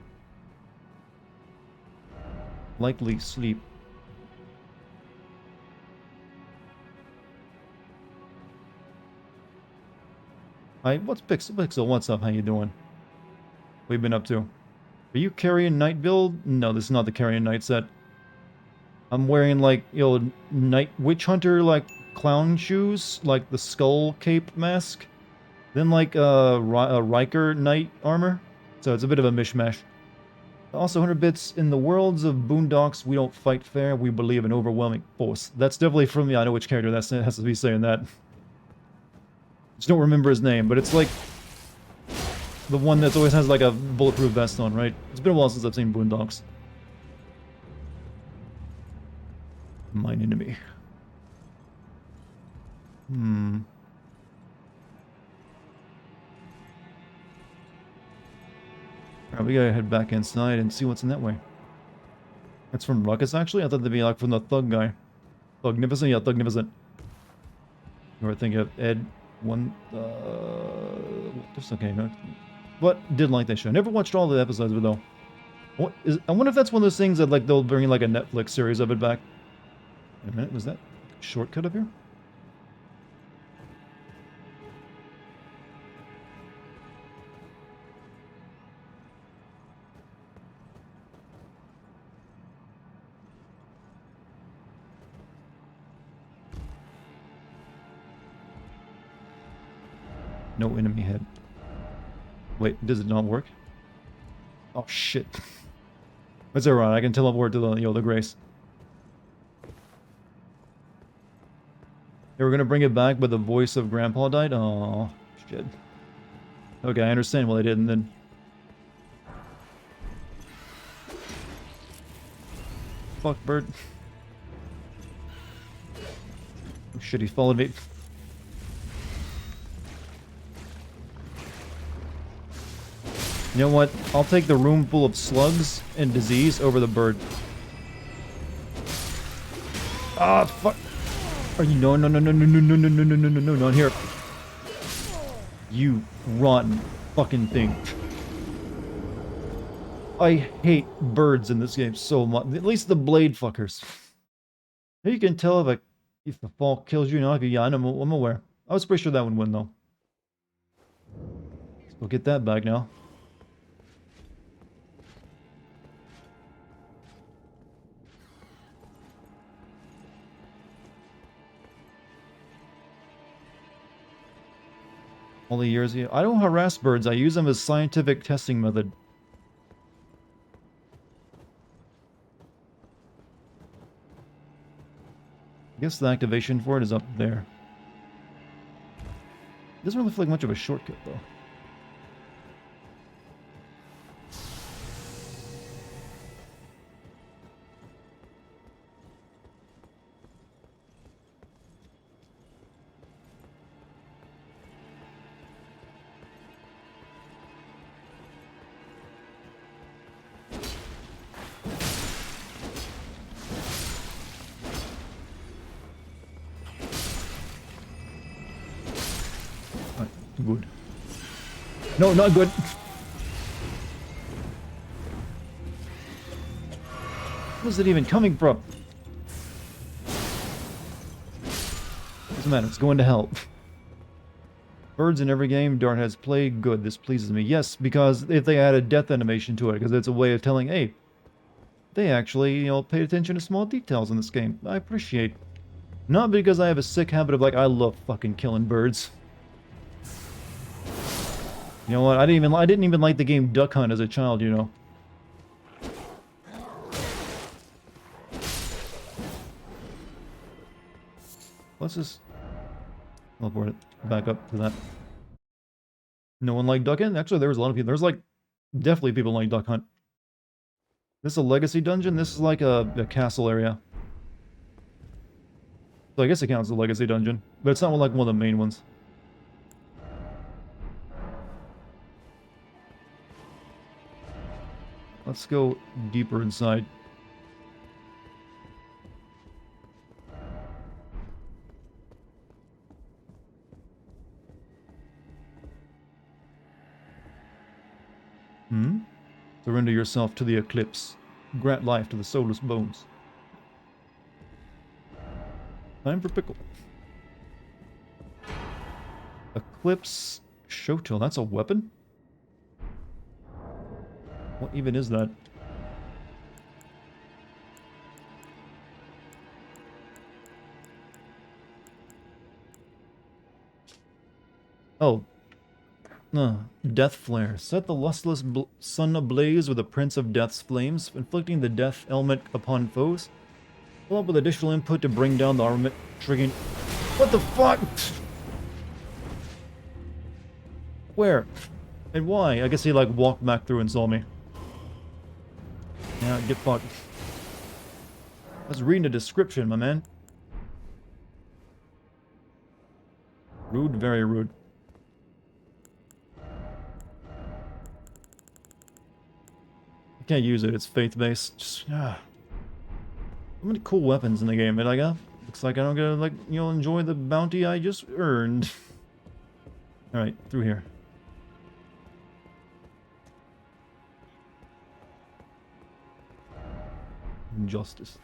Likely sleep. Hi, what's Pixel? What's up? How you doing? What you been up to? Are you Carrion Knight build? No, this is not the Carrion Knight set. I'm wearing, like, you know, Night Witch Hunter, like, clown shoes, like the skull cape mask, then like Riker Knight armor, so it's a bit of a mishmash. Also 100 bits. In the worlds of Boondocks, we don't fight fair, we believe in overwhelming force. That's definitely from me. I know which character that has to be saying that. Just don't remember his name, but it's like the one that always has like a bulletproof vest on, right? It's been a while since I've seen Boondocks. Mine enemy. Alright, we gotta head back inside and see what's in that way. That's from Ruckus, actually? I thought they'd be like from the Thug guy. Thugnificent? Yeah, Thugnificent. You were thinking of Ed one... just okay, no. But did like that show. Never watched all the episodes of it, though. I wonder if that's one of those things that like they'll bring like a Netflix series of it back. Wait a minute, was that a shortcut up here? No enemy head. Wait, does it not work? Oh shit. That's alright, I can teleport to the Grace. They were gonna bring it back, but the voice of Grandpa died? Oh shit. Okay, I understand why they didn't then. Fuck, bird. Oh shit, he followed me. You know what? I'll take the room full of slugs and disease over the bird. Ah, fuck. Are you no, not here. You rotten fucking thing. I hate birds in this game so much. At least the blade fuckers. You can tell if the fall kills you, not if you. Yeah, I'm aware. I was pretty sure that would win though. Let's go get that back now. All the years, I don't harass birds. I use them as scientific testing method. I guess the activation for it is up there. Doesn't really feel like much of a shortcut, though. Good. No, not good. Where's it even coming from? Doesn't matter, it's going to hell. Birds in every game Dart has played. Good, this pleases me. Yes, because if they add a death animation to it, because it's a way of telling, hey, they actually, paid attention to small details in this game. I appreciate. Not because I have a sick habit of, I love fucking killing birds. You know what? I didn't even like the game Duck Hunt as a child, Let's just teleport it back up to that. No one liked Duck Hunt? Actually, there was a lot of people. There's definitely people like Duck Hunt. This is a legacy dungeon? This is like a castle area. So I guess it counts as a legacy dungeon. But it's not like one of the main ones. Let's go deeper inside. Surrender yourself to the eclipse. Grant life to the soulless bones. Time for pickle. Eclipse Shotel. That's a weapon? What even is that? Oh. Death Flare. Set the lustless sun ablaze with the Prince of Death's flames, inflicting the death element upon foes. Fill up with additional input to bring down the armament, triggering... What the fuck? Where? And why? I guess he like walked back through and saw me. Yeah, get fucked. Let's read the description, my man. Rude, very rude. I can't use it, it's faith-based. Just, so many cool weapons in the game, and like, looks like I don't get to, like, you know, enjoy the bounty I just earned. Alright, through here. Injustice.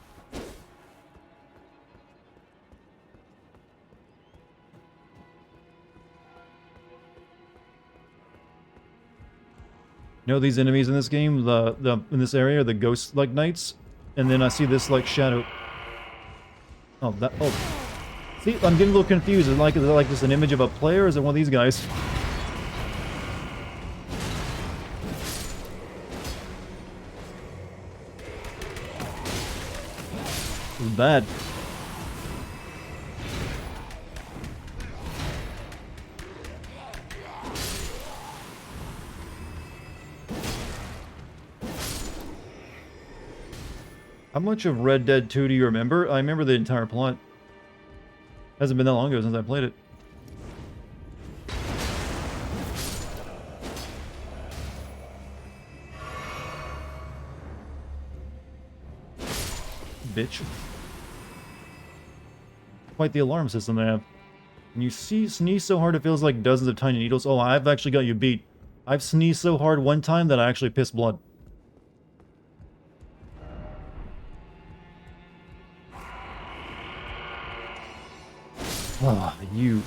You know these enemies in this game, in this area, are the ghost-like knights, and then I see this like shadow. Oh, see, I'm getting a little confused. Is it like just an image of a player, or is it one of these guys? This is bad. How much of Red Dead 2 do you remember? I remember the entire plot. Hasn't been that long ago since I played it. Bitch. Quite the alarm system they have. When you sneeze so hard it feels like dozens of tiny needles. Oh, I've actually got you beat. I've sneezed so hard one time that I actually pissed blood. Ah, you.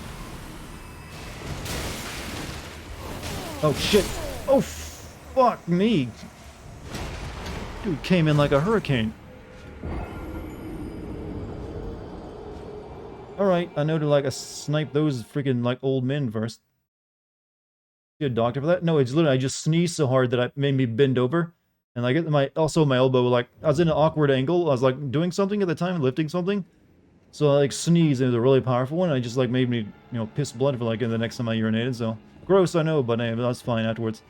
Oh, shit. Oh, fuck me. Dude came in like a hurricane. Alright, I know to like snipe those freaking like old men first. You a doctor for that? No, it's literally I just sneezed so hard that it made me bend over. And like my elbow, like I was in an awkward angle. I was like doing something at the time, lifting something. So I like sneezed, and it was a really powerful one. I just like made me, you know, piss blood for like the next time I urinated. So gross, I know, but hey, that's fine afterwards.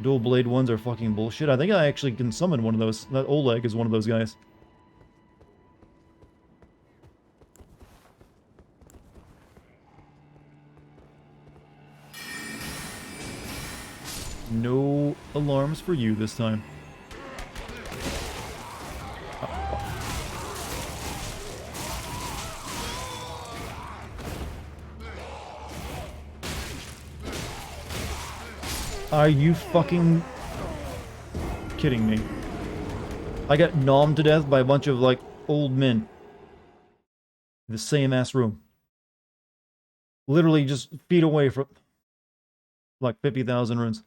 Dual blade ones are fucking bullshit. I think I actually can summon one of those. That Oleg is one of those guys. No alarms for you this time. Are you fucking kidding me? I got nommed to death by a bunch of, like, old men. In the same ass room. Literally just feet away from, like, 50,000 runes.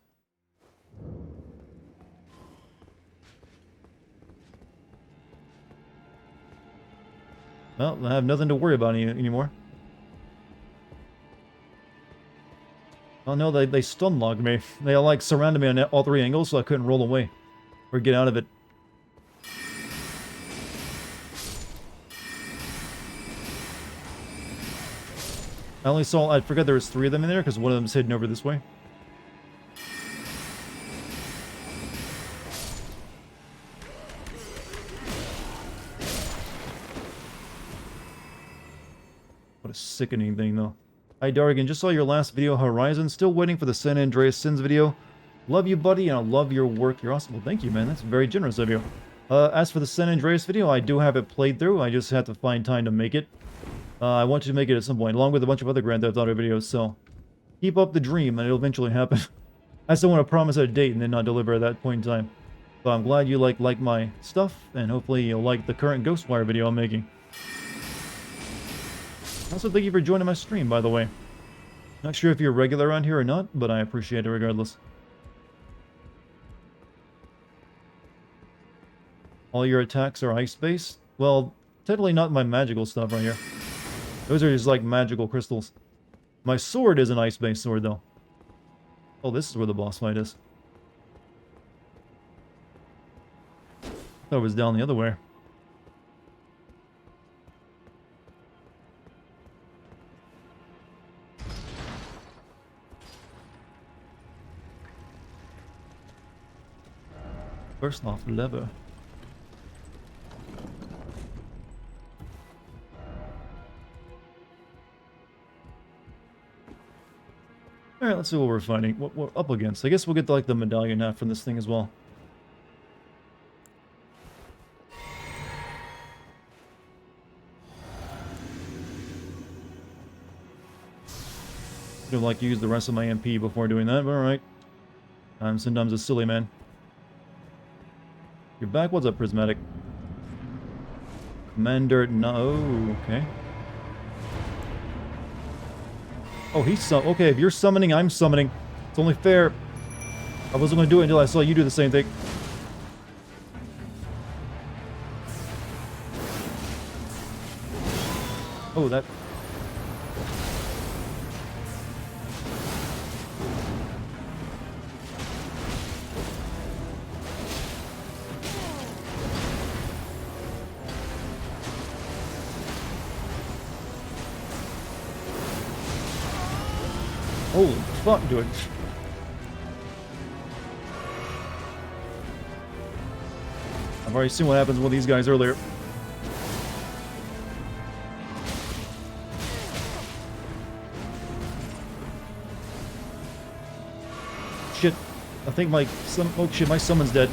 Well, I have nothing to worry about anymore. Oh no, they stun locked me. They like surrounded me on all three angles, so I couldn't roll away. Or get out of it. I forgot there was 3 of them in there, because one of them's hidden over this way. What a sickening thing, though. Hi, Dartigan. Just saw your last video, Horizon. Still waiting for the San Andreas Sins video. Love you, buddy, and I love your work. You're awesome. Well, thank you, man. That's very generous of you. As for the San Andreas video, I do have it played through. I just have to find time to make it. I want to make it at some point, along with a bunch of other Grand Theft Auto videos, so keep up the dream, and it'll eventually happen. I still want to promise a date and then not deliver at that point in time. But I'm glad you like my stuff, and hopefully you'll like the current Ghostwire video I'm making. Also, thank you for joining my stream, by the way. Not sure if you're regular around here or not, but I appreciate it regardless. All your attacks are ice-based? Well, technically not my magical stuff right here. Those are just like magical crystals. My sword is an ice-based sword, though. Oh, this is where the boss fight is. I thought it was down the other way. First off, lever. Alright, let's see what we're fighting. What we're up against. I guess we'll get like the medallion half from this thing as well. Would have liked to use the rest of my MP before doing that, but alright. I'm sometimes a silly man. You're back? What's up, Prismatic? Commander, no, okay. Oh, he's okay, if you're summoning, I'm summoning. It's only fair. I wasn't going to do it until I saw you do the same thing. Oh, that... Holy fuck, dude. I've already seen what happens with these guys earlier. Shit. I think my... oh shit, my summon's dead.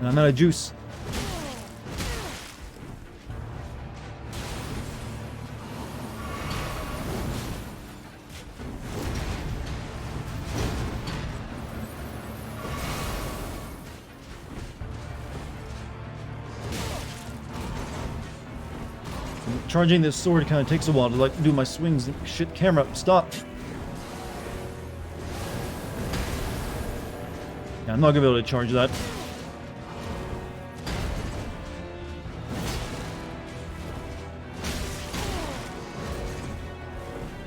And I'm out of juice. Charging this sword kind of takes a while to like do my swings. Shit, camera, stop. Yeah, I'm not gonna be able to charge that.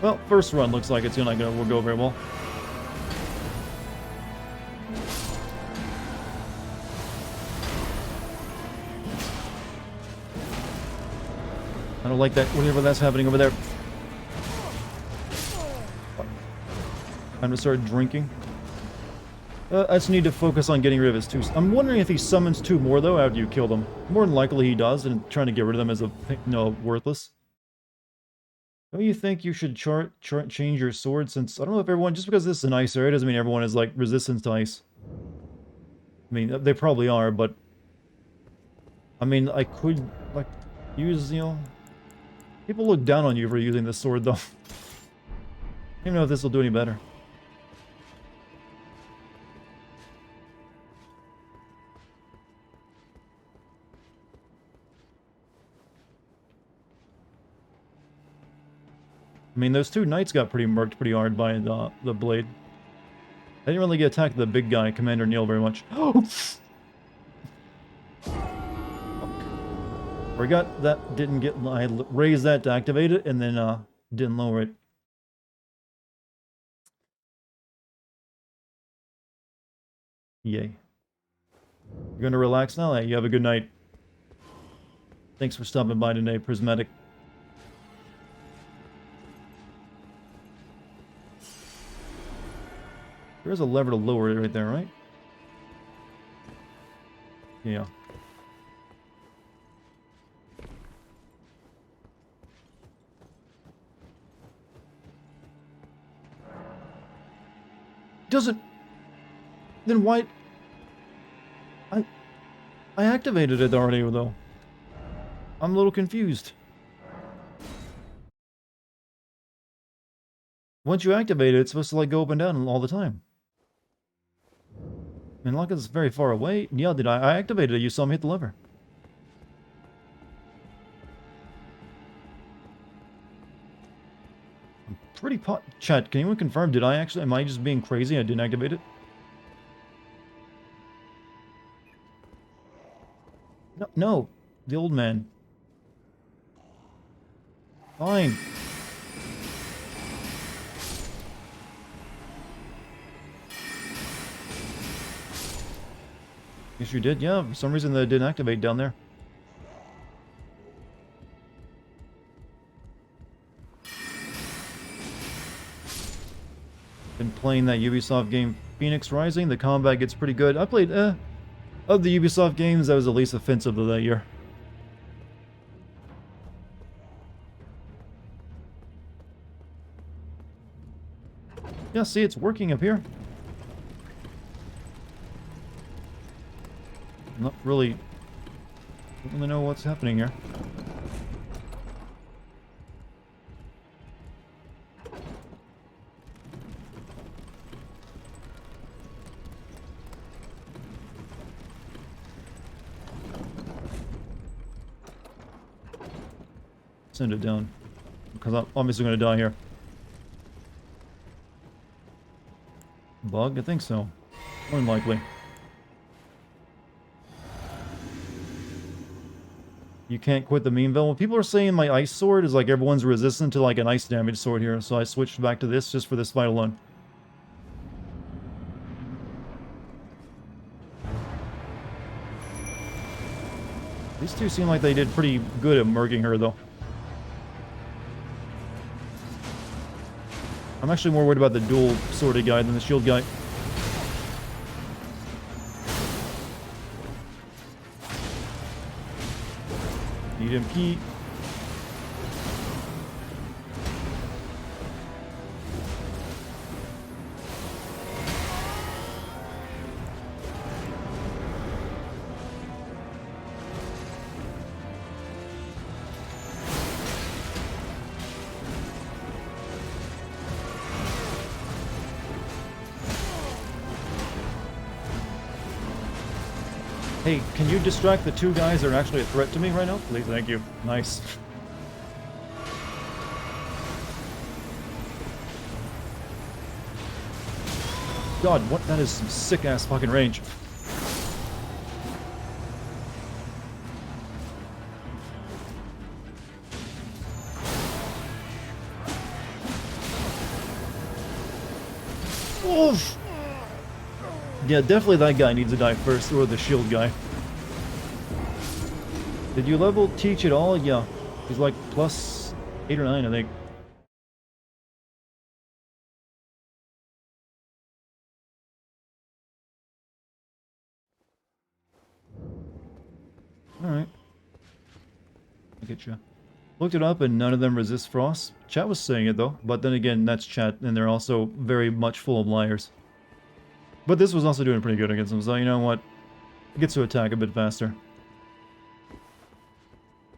Well, first run looks like it's not gonna go very well. I don't like that, whatever that's happening over there. Time to start drinking. I just need to focus on getting rid of his two. I'm wondering if he summons two more, though, after you kill them. More than likely he does, and trying to get rid of them is worthless. Don't you think you should change your sword, since, I don't know if everyone, just because this is an ice area doesn't mean everyone is, like, resistant to ice. I mean, they probably are, but... I mean, I could, like, use, people look down on you for using this sword, though. I don't even know if this will do any better. I mean, those two knights got pretty murked pretty hard by the blade. I didn't really get attacked the big guy, Commander Neil, very much. Oh! Forgot that didn't get... I raised that to activate it, and then didn't lower it. Yay. You're gonna relax now? Hey, you have a good night. Thanks for stopping by today, Prismatic. There's a lever to lower it right there, right? Yeah. Doesn't... Then why... I activated it already, though. I'm a little confused. Once you activate it, it's supposed to, like, go up and down all the time. And like it's very far away. Yeah, did I activated it? You saw me hit the lever. I'm pretty Chat, can anyone confirm? Did I actually... Am I just being crazy? I didn't activate it? No, the old man. Fine. Yes, you did. Yeah, for some reason that didn't activate down there. Been playing that Ubisoft game, Phoenix Rising. The combat gets pretty good. I played, of the Ubisoft games, that was the least offensive of that year. Yeah, see, it's working up here. Not really... Don't really know what's happening here. Send it down. Because I'm obviously going to die here. Bug? I think so. More than likely. You can't quit the meme Well, people are saying my ice sword is like everyone's resistant to like an ice damage sword here, so I switched back to this just for this fight alone. These two seem like they did pretty good at murking her though. I'm actually more worried about the dual sworded guy than the shield guy. Need MP. Hey, can you distract the two guys that are actually a threat to me right now? Please, thank you. Nice. God, what? That is some sick-ass fucking range. Oof! Yeah, definitely that guy needs to die first, or the shield guy. Did you level teach at all? Yeah. He's like plus 8 or 9, I think. Alright. I get you. Looked it up and none of them resist frost. Chat was saying it though, but then again, that's chat, and they're also very much full of liars. But this was also doing pretty good against them, so you know what? It gets to attack a bit faster.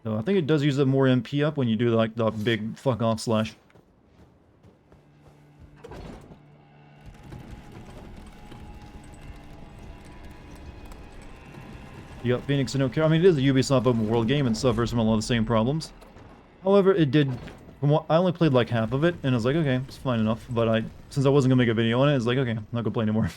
So I think it does use up more MP up when you do like the big fuck off slash. You got Phoenix and no care. I mean, it is a Ubisoft open world game and suffers from a lot of the same problems. However, it did... I only played like half of it, and I was like, okay, it's fine enough. But since I wasn't gonna make a video on it, it's like, okay, I'm not gonna play anymore.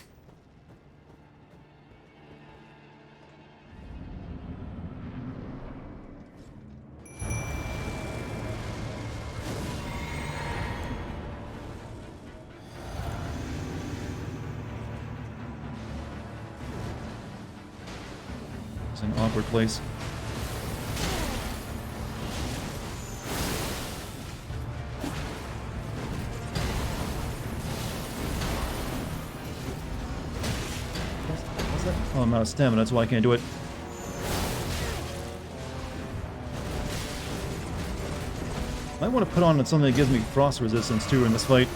It's an awkward place. What's that? Oh, I'm out of stamina, that's why I can't do it. I want to put on something that gives me frost resistance too in this fight.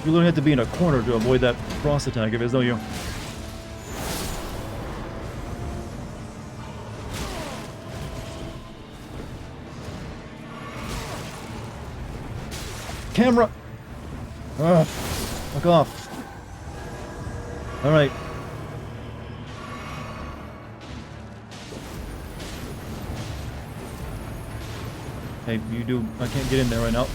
You literally have to be in a corner to avoid that frost attack of his, don't you? Camera! Ugh. Fuck off. Alright. Hey, you do... I can't get in there right now.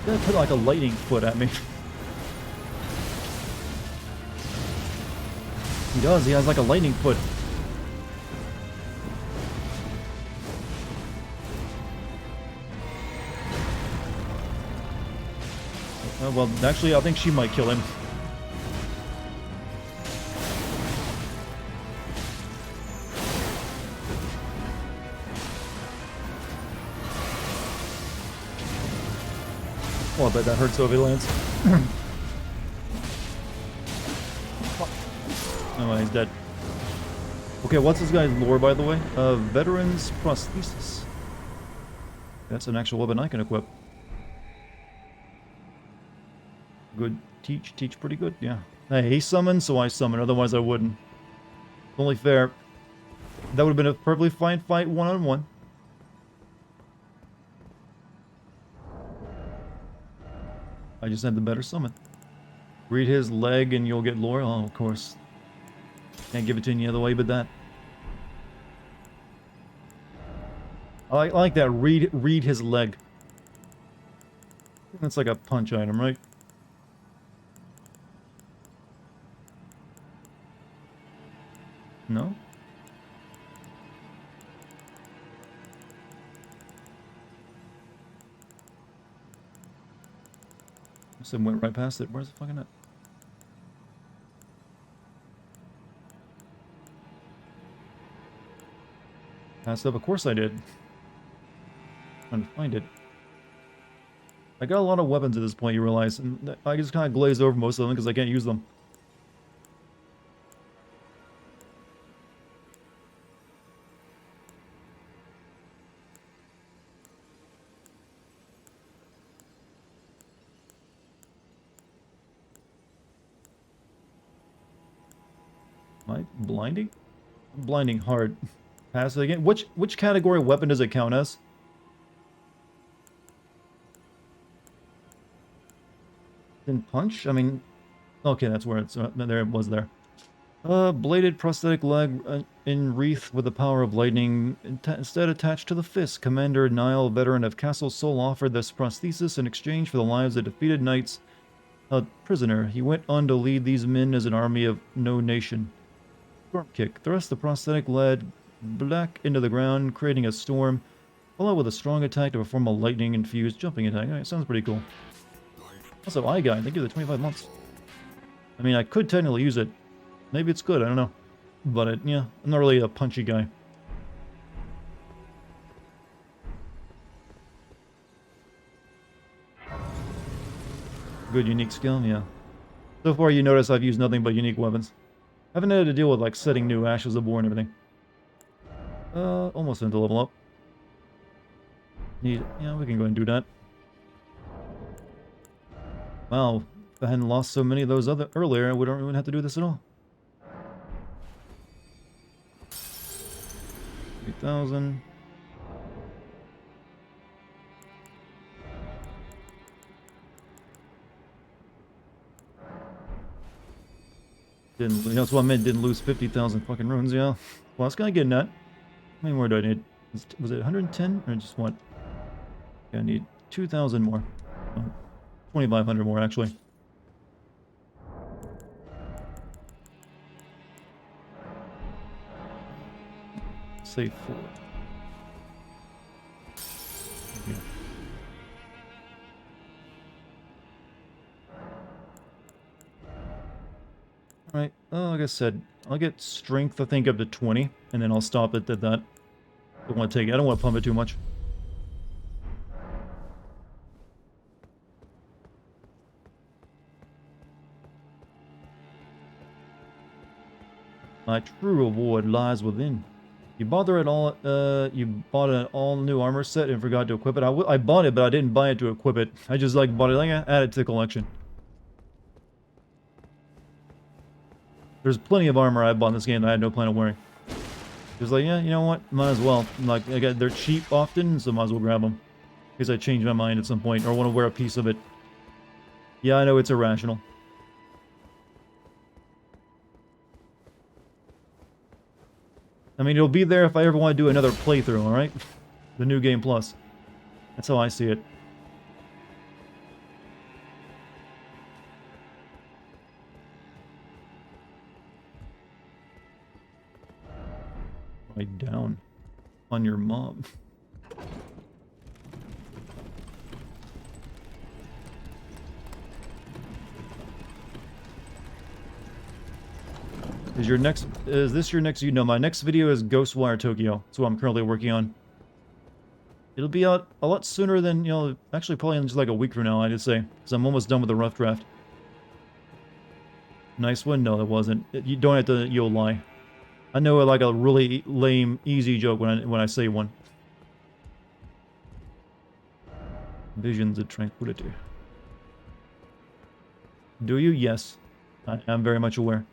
Gonna put like a lightning foot at me. He does, he has like a lightning foot. Well, actually, I think she might kill him. Oh, I bet that hurts if it lands. Oh, he's dead. Okay, what's this guy's lore, by the way? Veteran's prosthesis. That's an actual weapon I can equip. Good. Teach pretty good, yeah. Hey, he summoned, so I summon, otherwise I wouldn't. Only fair. That would have been a perfectly fine fight one-on-one. I just had the better summon. Read his leg and you'll get lore. Oh, of course. Can't give it to you any other way but that. I like that. Read his leg. That's like a punch item, right? No? Some went right past it. Where's the fucking nut? Passed up. Of course I did. Trying to find it. I got a lot of weapons at this point, you realize, and I just kind of glaze over most of them because I can't use them. Am I blinding? I'm blinding hard. Pass it again. Which category of weapon does it count as? In punch? I mean, okay, that's where it's there. It was there. Bladed prosthetic leg in wreath with the power of lightning instead attached to the fist. Commander Niall, veteran of Castle Sol, offered this prosthesis in exchange for the lives of defeated knights. A prisoner, he went on to lead these men as an army of no nation. Storm kick. Thrust the prosthetic leg back into the ground, creating a storm. Follow with a strong attack to perform a lightning-infused jumping attack. Alright, sounds pretty cool. Also, eye guy. Thank you for the 25 months. I mean, I could technically use it. Maybe it's good. I don't know. But, yeah, I'm not really a punchy guy. Good unique skill, yeah. So far, you notice I've used nothing but unique weapons. I haven't had to deal with, like, setting new Ashes of War and everything. Almost into level up. Yeah, we can go ahead and do that. Wow, if I hadn't lost so many of those earlier, we don't even have to do this at all. 3,000. That's what I meant, didn't lose 50,000 fucking runes, yeah. Well, it's kind of getting that. How many more do I need? Was it 110 or just what? Yeah, I need 2,000 more. Oh, 2,500 more, actually. Say 4. Yeah. Alright, like I said, I'll get strength, I think, up to 20, and then I'll stop it at that. I don't want to pump it too much. My true reward lies within. You bought an all new armor set and forgot to equip it. I bought it, but I didn't buy it to equip it. I just bought it, add it to the collection. There's plenty of armor I bought in this game that I had no plan of wearing. Just yeah, you know what? Might as well. They're cheap often, so might as well grab them. In case I change my mind at some point or want to wear a piece of it. Yeah, I know it's irrational. I mean, it'll be there if I ever want to do another playthrough, alright? The New Game Plus. That's how I see it. Right down on your mom. Is this your next, no, my next video is Ghostwire Tokyo. That's what I'm currently working on. It'll be out a lot sooner than, you know, actually probably in just like a week from now, I'd say. Because I'm almost done with the rough draft. Nice one? No, it wasn't. You don't have to, you'll lie. I know like a really lame, easy joke when I say one. Visions of tranquility. Do you? Yes. I am very much aware.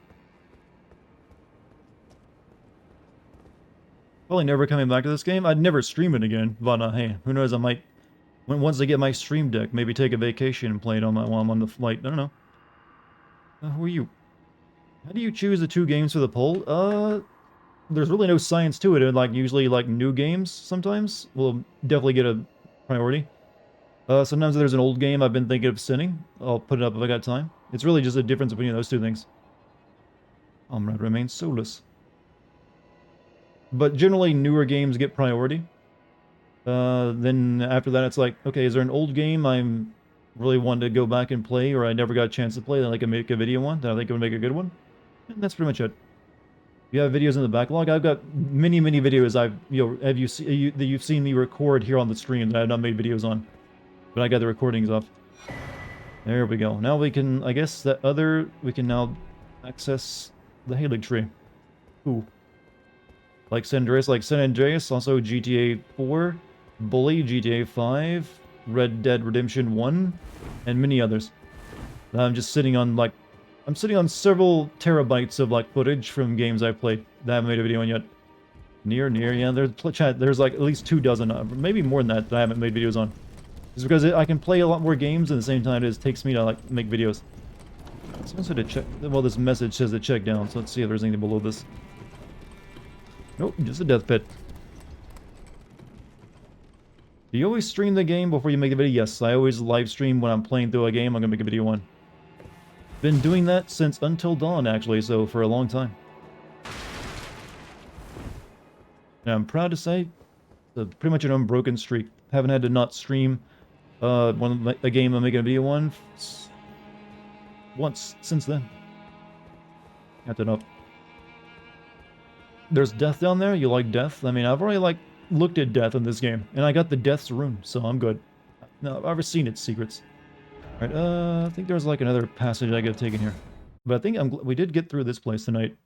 Probably never coming back to this game. I'd never stream it again, but hey, who knows, I might, once I get my stream deck, maybe take a vacation and play it on while I'm on the flight. I don't know. Who are you? How do you choose the 2 games for the poll? There's really no science to it, and like usually like new games sometimes will definitely get a priority. Sometimes there's an old game I've been thinking of sending. I'll put it up if I got time. It's really just a difference between those 2 things. Omrad remains soulless. But generally, newer games get priority. Then after that, it's like, okay, is there an old game I'm really wanting to go back and play, or I never got a chance to play that I can make a video on, that I think would make a good one? And that's pretty much it. You have videos in the backlog. I've got many videos that you've seen me record here on the stream that I've not made videos on, but I got the recordings off. There we go. Now we can, I guess we can now access the Halig tree. Ooh. Like San Andreas, also GTA 4, Bully, GTA 5, Red Dead Redemption 1, and many others. I'm just sitting on like, I'm sitting on several terabytes of like footage from games I've played that I haven't made a video on yet. Yeah, there's like at least 2 dozen, maybe more than that I haven't made videos on. It's because I can play a lot more games at the same time it takes me to like make videos. Someone said to check, well, this message says to check down, so let's see if there's anything below this. Nope, just a death pit. Do you always stream the game before you make the video? Yes, I always live stream when I'm playing through a game I'm gonna make a video on. Been doing that since Until Dawn, actually, so for a long time. And I'm proud to say, pretty much an unbroken streak. Haven't had to not stream a game I'm making a video on once since then. Got that up. There's death down there? You like death? I mean, I've already, like, looked at death in this game. And I got the death's rune, so I'm good. No, I've ever seen its secrets. Alright, I think there's, like, another passage I could have taken here. But I think we did get through this place tonight.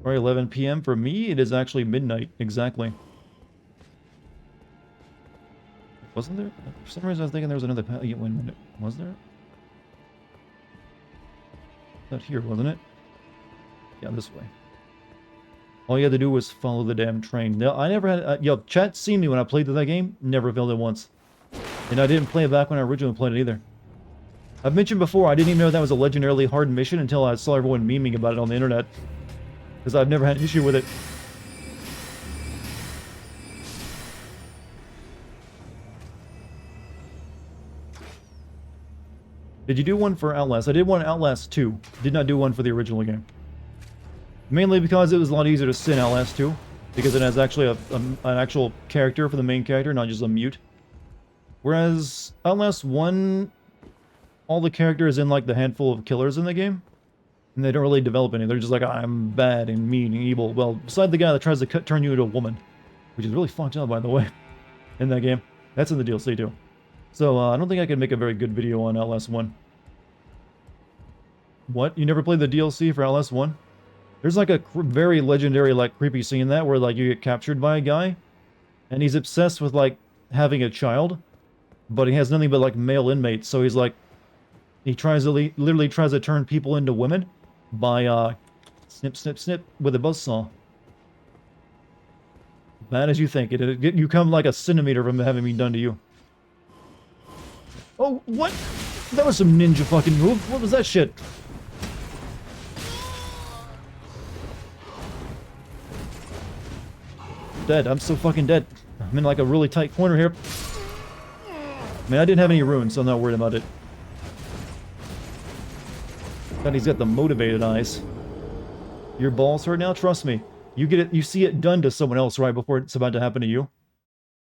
Alright, 11 p.m. For me, it is actually midnight, exactly. Wasn't there? For some reason I was thinking there was another passage. Yeah, wait a minute. Was there? That here, wasn't it? Yeah, this way. All you had to do was follow the damn train. No, I never had... yo, chat seen me when I played that game. Never failed it once. And I didn't play it back when I originally played it either. I've mentioned before, I didn't even know that was a legendarily hard mission until I saw everyone memeing about it on the internet. Because I've never had an issue with it. Did you do one for Outlast? I did one Outlast 2. Did not do one for the original game. Mainly because it was a lot easier to sin Outlast 2. Because it has actually an actual character for the main character, not just a mute. Whereas Outlast 1, all the characters in like the handful of killers in the game. And they don't really develop any. They're just like, I'm bad and mean and evil. Well, beside the guy that tries to turn you into a woman. Which is really fucked up, by the way. In that game. That's in the DLC too. So, I don't think I could make a very good video on Outlast 1. What? You never played the DLC for Outlast 1? There's like a very legendary, like, creepy scene in that where, like, you get captured by a guy. And he's obsessed with, like, having a child. But he has nothing but, like, male inmates. So he's like... He tries to literally tries to turn people into women. By, snip, snip, snip with a buzzsaw. Bad as you think. You come like a centimeter from having been done to you. Oh, what? That was some ninja fucking move. What was that shit? Dead. I'm so fucking dead. I'm in like a really tight corner here. I mean, I didn't have any runes, so I'm not worried about it. God, he's got the motivated eyes. Your balls hurt now? Trust me. You get it. You see it done to someone else right before it's about to happen to you.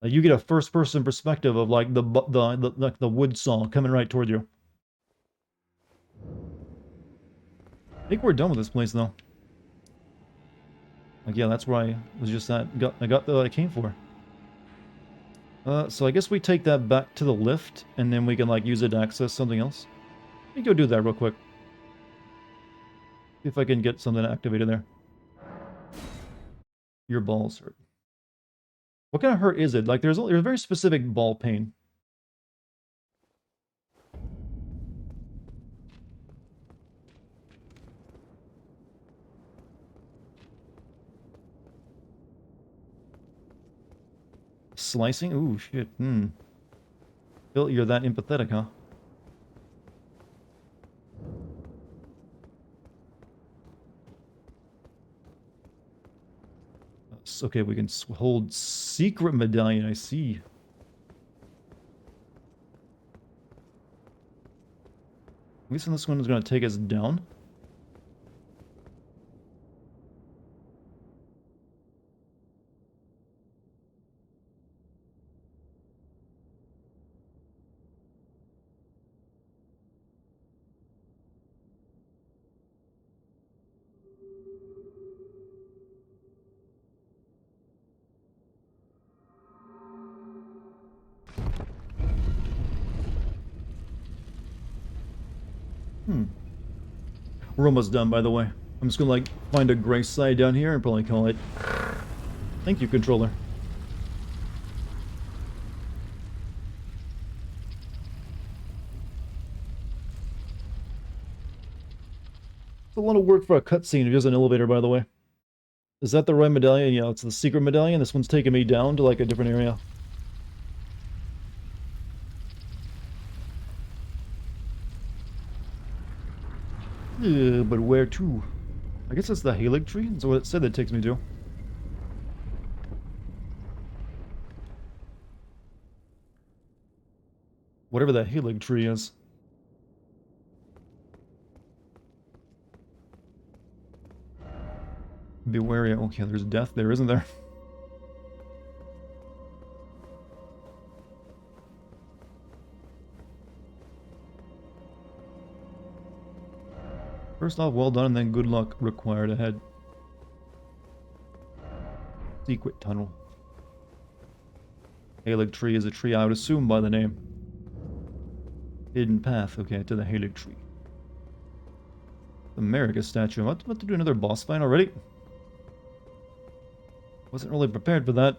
You get a first-person perspective of like the wood saw coming right toward you. I think we're done with this place, though. Like, yeah, that's where I was just at. I got what I came for. So I guess we take that back to the lift, and then we can, like, use it to access something else. Let me go do that real quick. See if I can get something activated there. Your balls hurt. What kind of hurt is it? Like, there's a very specific ball pain. Slicing? Ooh, shit. Bill, you're that empathetic, huh? Okay, we can hold secret medallion, I see. At least this one is going to take us down. We're almost done, by the way. I'm just gonna, like, find a gray side down here and probably call it. Thank you, controller. It's a lot of work for a cutscene. Just an elevator, by the way. Is that the right medallion? Yeah, it's the secret medallion. This one's taking me down to, like, a different area. But where to? I guess it's the Halig tree. That's what it said it takes me to. Whatever that Halig tree is. Be wary. Okay, there's death there, isn't there? First off, well done, and then good luck required ahead. Secret tunnel. Halig tree is a tree I would assume by the name. Hidden path, okay, to the Halig tree. America statue. I'm about to do another boss fight already. Wasn't really prepared for that.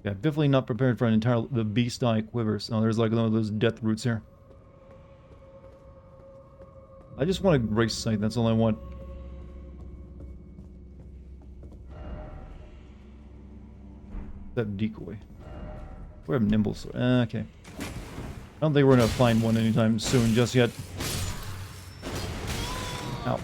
Yeah, definitely not prepared for the beast eye quivers. Oh, there's like one of those death roots here. I just want a grace sight, that's all I want. That decoy. We have nimble sword. Okay. I don't think we're gonna find one anytime soon just yet. Ow.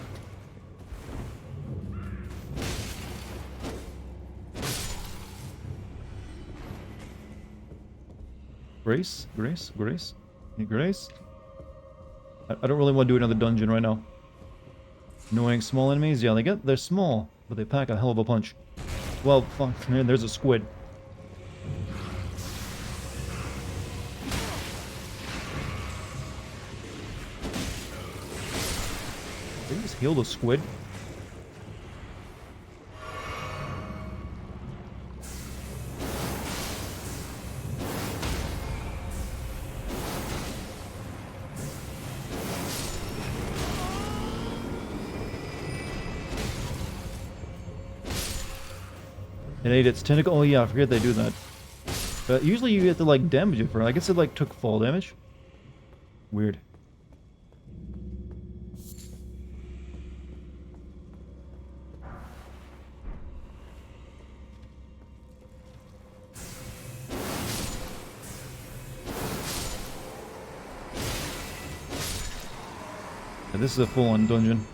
Grace? Grace? Grace? Any grace? I don't really want to do another dungeon right now. Annoying small enemies? Yeah, they're small, but they pack a hell of a punch. Well, fuck, man, there's a squid. Did they just heal the squid? It ate its tentacle? Oh yeah, I forget they do that. But usually you get to, like, damage it for it. I guess it, like, took fall damage. Weird. Yeah, this is a full-on dungeon.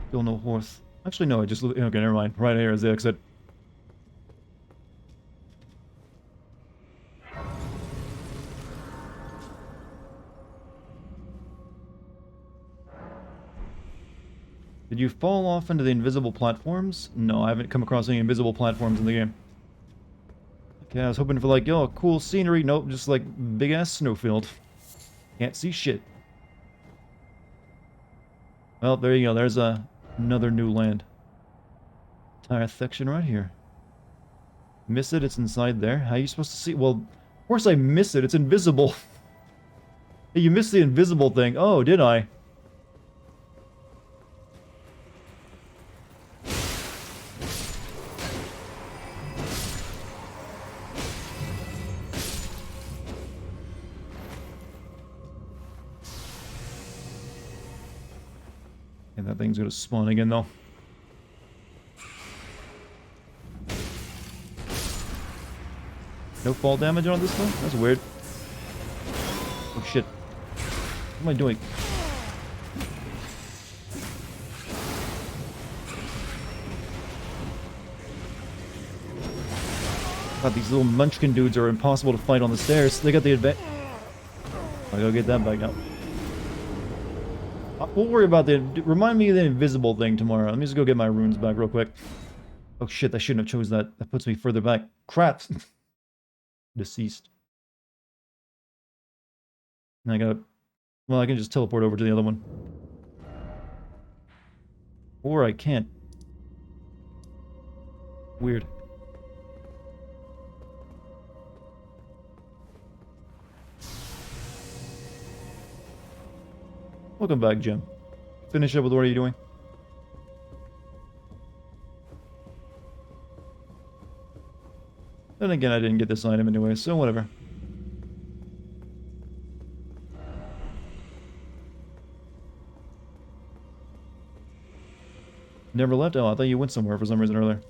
Still no horse. Actually, no, I just... Okay, never mind. Right here is the exit. Did you fall off into the invisible platforms? No, I haven't come across any invisible platforms in the game. Okay, I was hoping for like, yo, cool scenery. Nope, just like big-ass snowfield. Can't see shit. Well, there you go. There's another new land. Entire section right here. Miss it? It's inside there. How are you supposed to see? Well, of course I miss it. It's invisible. Hey, you missed the invisible thing. Oh, did I? And that thing's gonna spawn again, though. No fall damage on this one? That's weird. Oh shit. What am I doing? God, these little munchkin dudes are impossible to fight on the stairs. They got the advantage. I gotta get that back now. We'll worry about the... Remind me of the invisible thing tomorrow. Let me just go get my runes back real quick. Oh shit, I shouldn't have chose that. That puts me further back. Crap! Deceased. And I gotta... Well, I can just teleport over to the other one. Or I can't. Weird. Welcome back, Jim. Finish up with what are you doing? Then again, I didn't get this item anyway, so whatever. Never left? Oh, I thought you went somewhere for some reason earlier.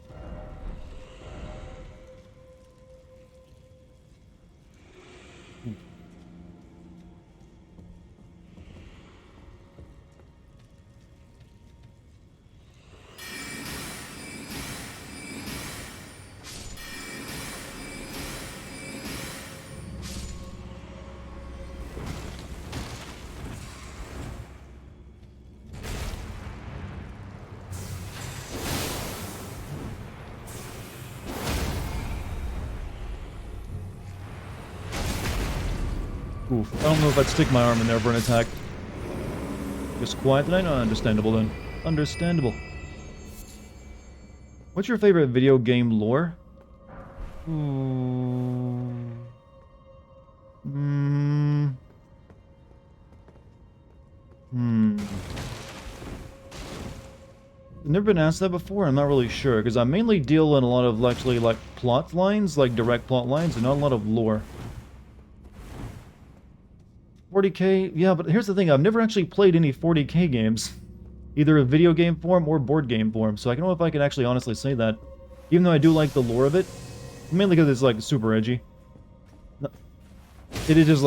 Oof. I don't know if I'd stick my arm in there for an attack. Just quiet tonight? Oh, understandable then. Understandable. What's your favorite video game lore? Never been asked that before. I'm not really sure because I mainly deal in a lot of actually like plot lines, like direct plot lines, and not a lot of lore. 40k, yeah, but here's the thing, I've never actually played any 40k games. Either a video game form or board game form, so I don't know if I can actually honestly say that. Even though I do like the lore of it. Mainly because it's like super edgy. It is just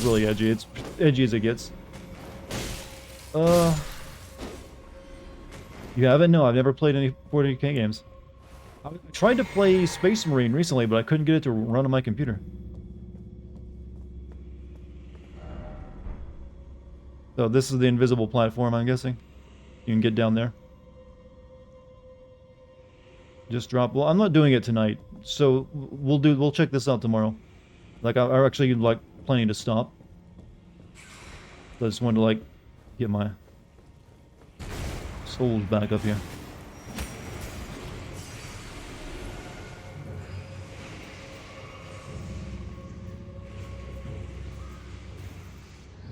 really edgy. It's edgy as it gets. You haven't? No, I've never played any 40k games. I tried to play Space Marine recently, but I couldn't get it to run on my computer. So this is the invisible platform, I'm guessing. You can get down there. Just drop... Well, I'm not doing it tonight, so we'll check this out tomorrow. Like, I actually, like, planning to stop. So I just wanted to, like, get my souls back up here.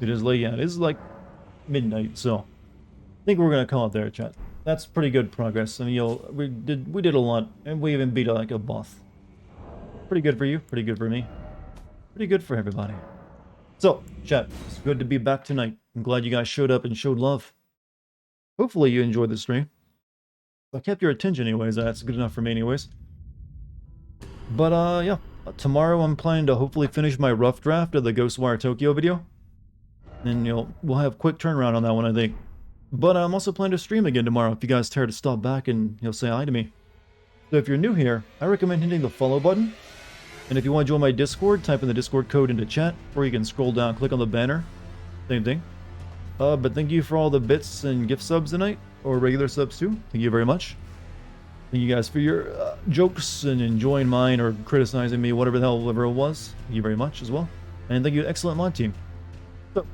It is late, yeah, it is, like, midnight, so I think we're gonna call it there, chat. That's pretty good progress. I mean, we did a lot, and we even beat like a boss. Pretty good for you, pretty good for me, pretty good for everybody. So, chat, it's good to be back tonight. I'm glad you guys showed up and showed love. Hopefully you enjoyed the stream. If I kept your attention anyways, that's good enough for me anyways. But yeah, tomorrow I'm planning to hopefully finish my rough draft of the Ghostwire Tokyo video. And we'll have quick turnaround on that one, I think. But I'm also planning to stream again tomorrow if you guys care to stop back and say hi to me. So if you're new here, I recommend hitting the follow button. And if you want to join my Discord, type in the Discord code into chat, or you can scroll down, click on the banner. Same thing. But thank you for all the bits and gift subs tonight. or regular subs too. Thank you very much. Thank you guys for your jokes and enjoying mine or criticizing me, whatever the hell ever it was. Thank you very much as well. And thank you, excellent mod team. So,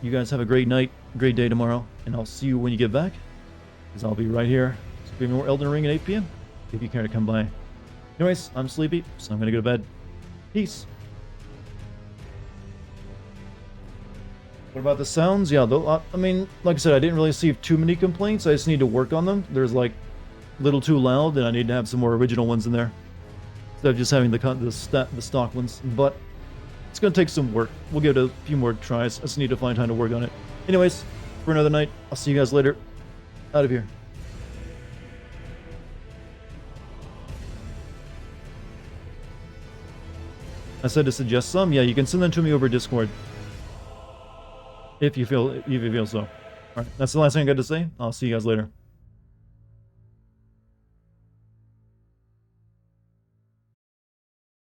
you guys have a great night, great day tomorrow, and I'll see you when you get back, because I'll be right here streaming more Elden Ring at 8 p.m. if you care to come by. Anyways, I'm sleepy, so I'm gonna go to bed. Peace. What about the sounds? Yeah, though, I mean, like I said, I didn't really see too many complaints. I just need to work on them. There's like a little too loud, and I need to have some more original ones in there instead of just having the stock ones. But it's gonna take some work. We'll give it a few more tries. I just need to find time to work on it. Anyways, for another night, I'll see you guys later. Out of here. I said to suggest some. Yeah, you can send them to me over Discord. If you feel so. Alright, that's the last thing I got to say. I'll see you guys later.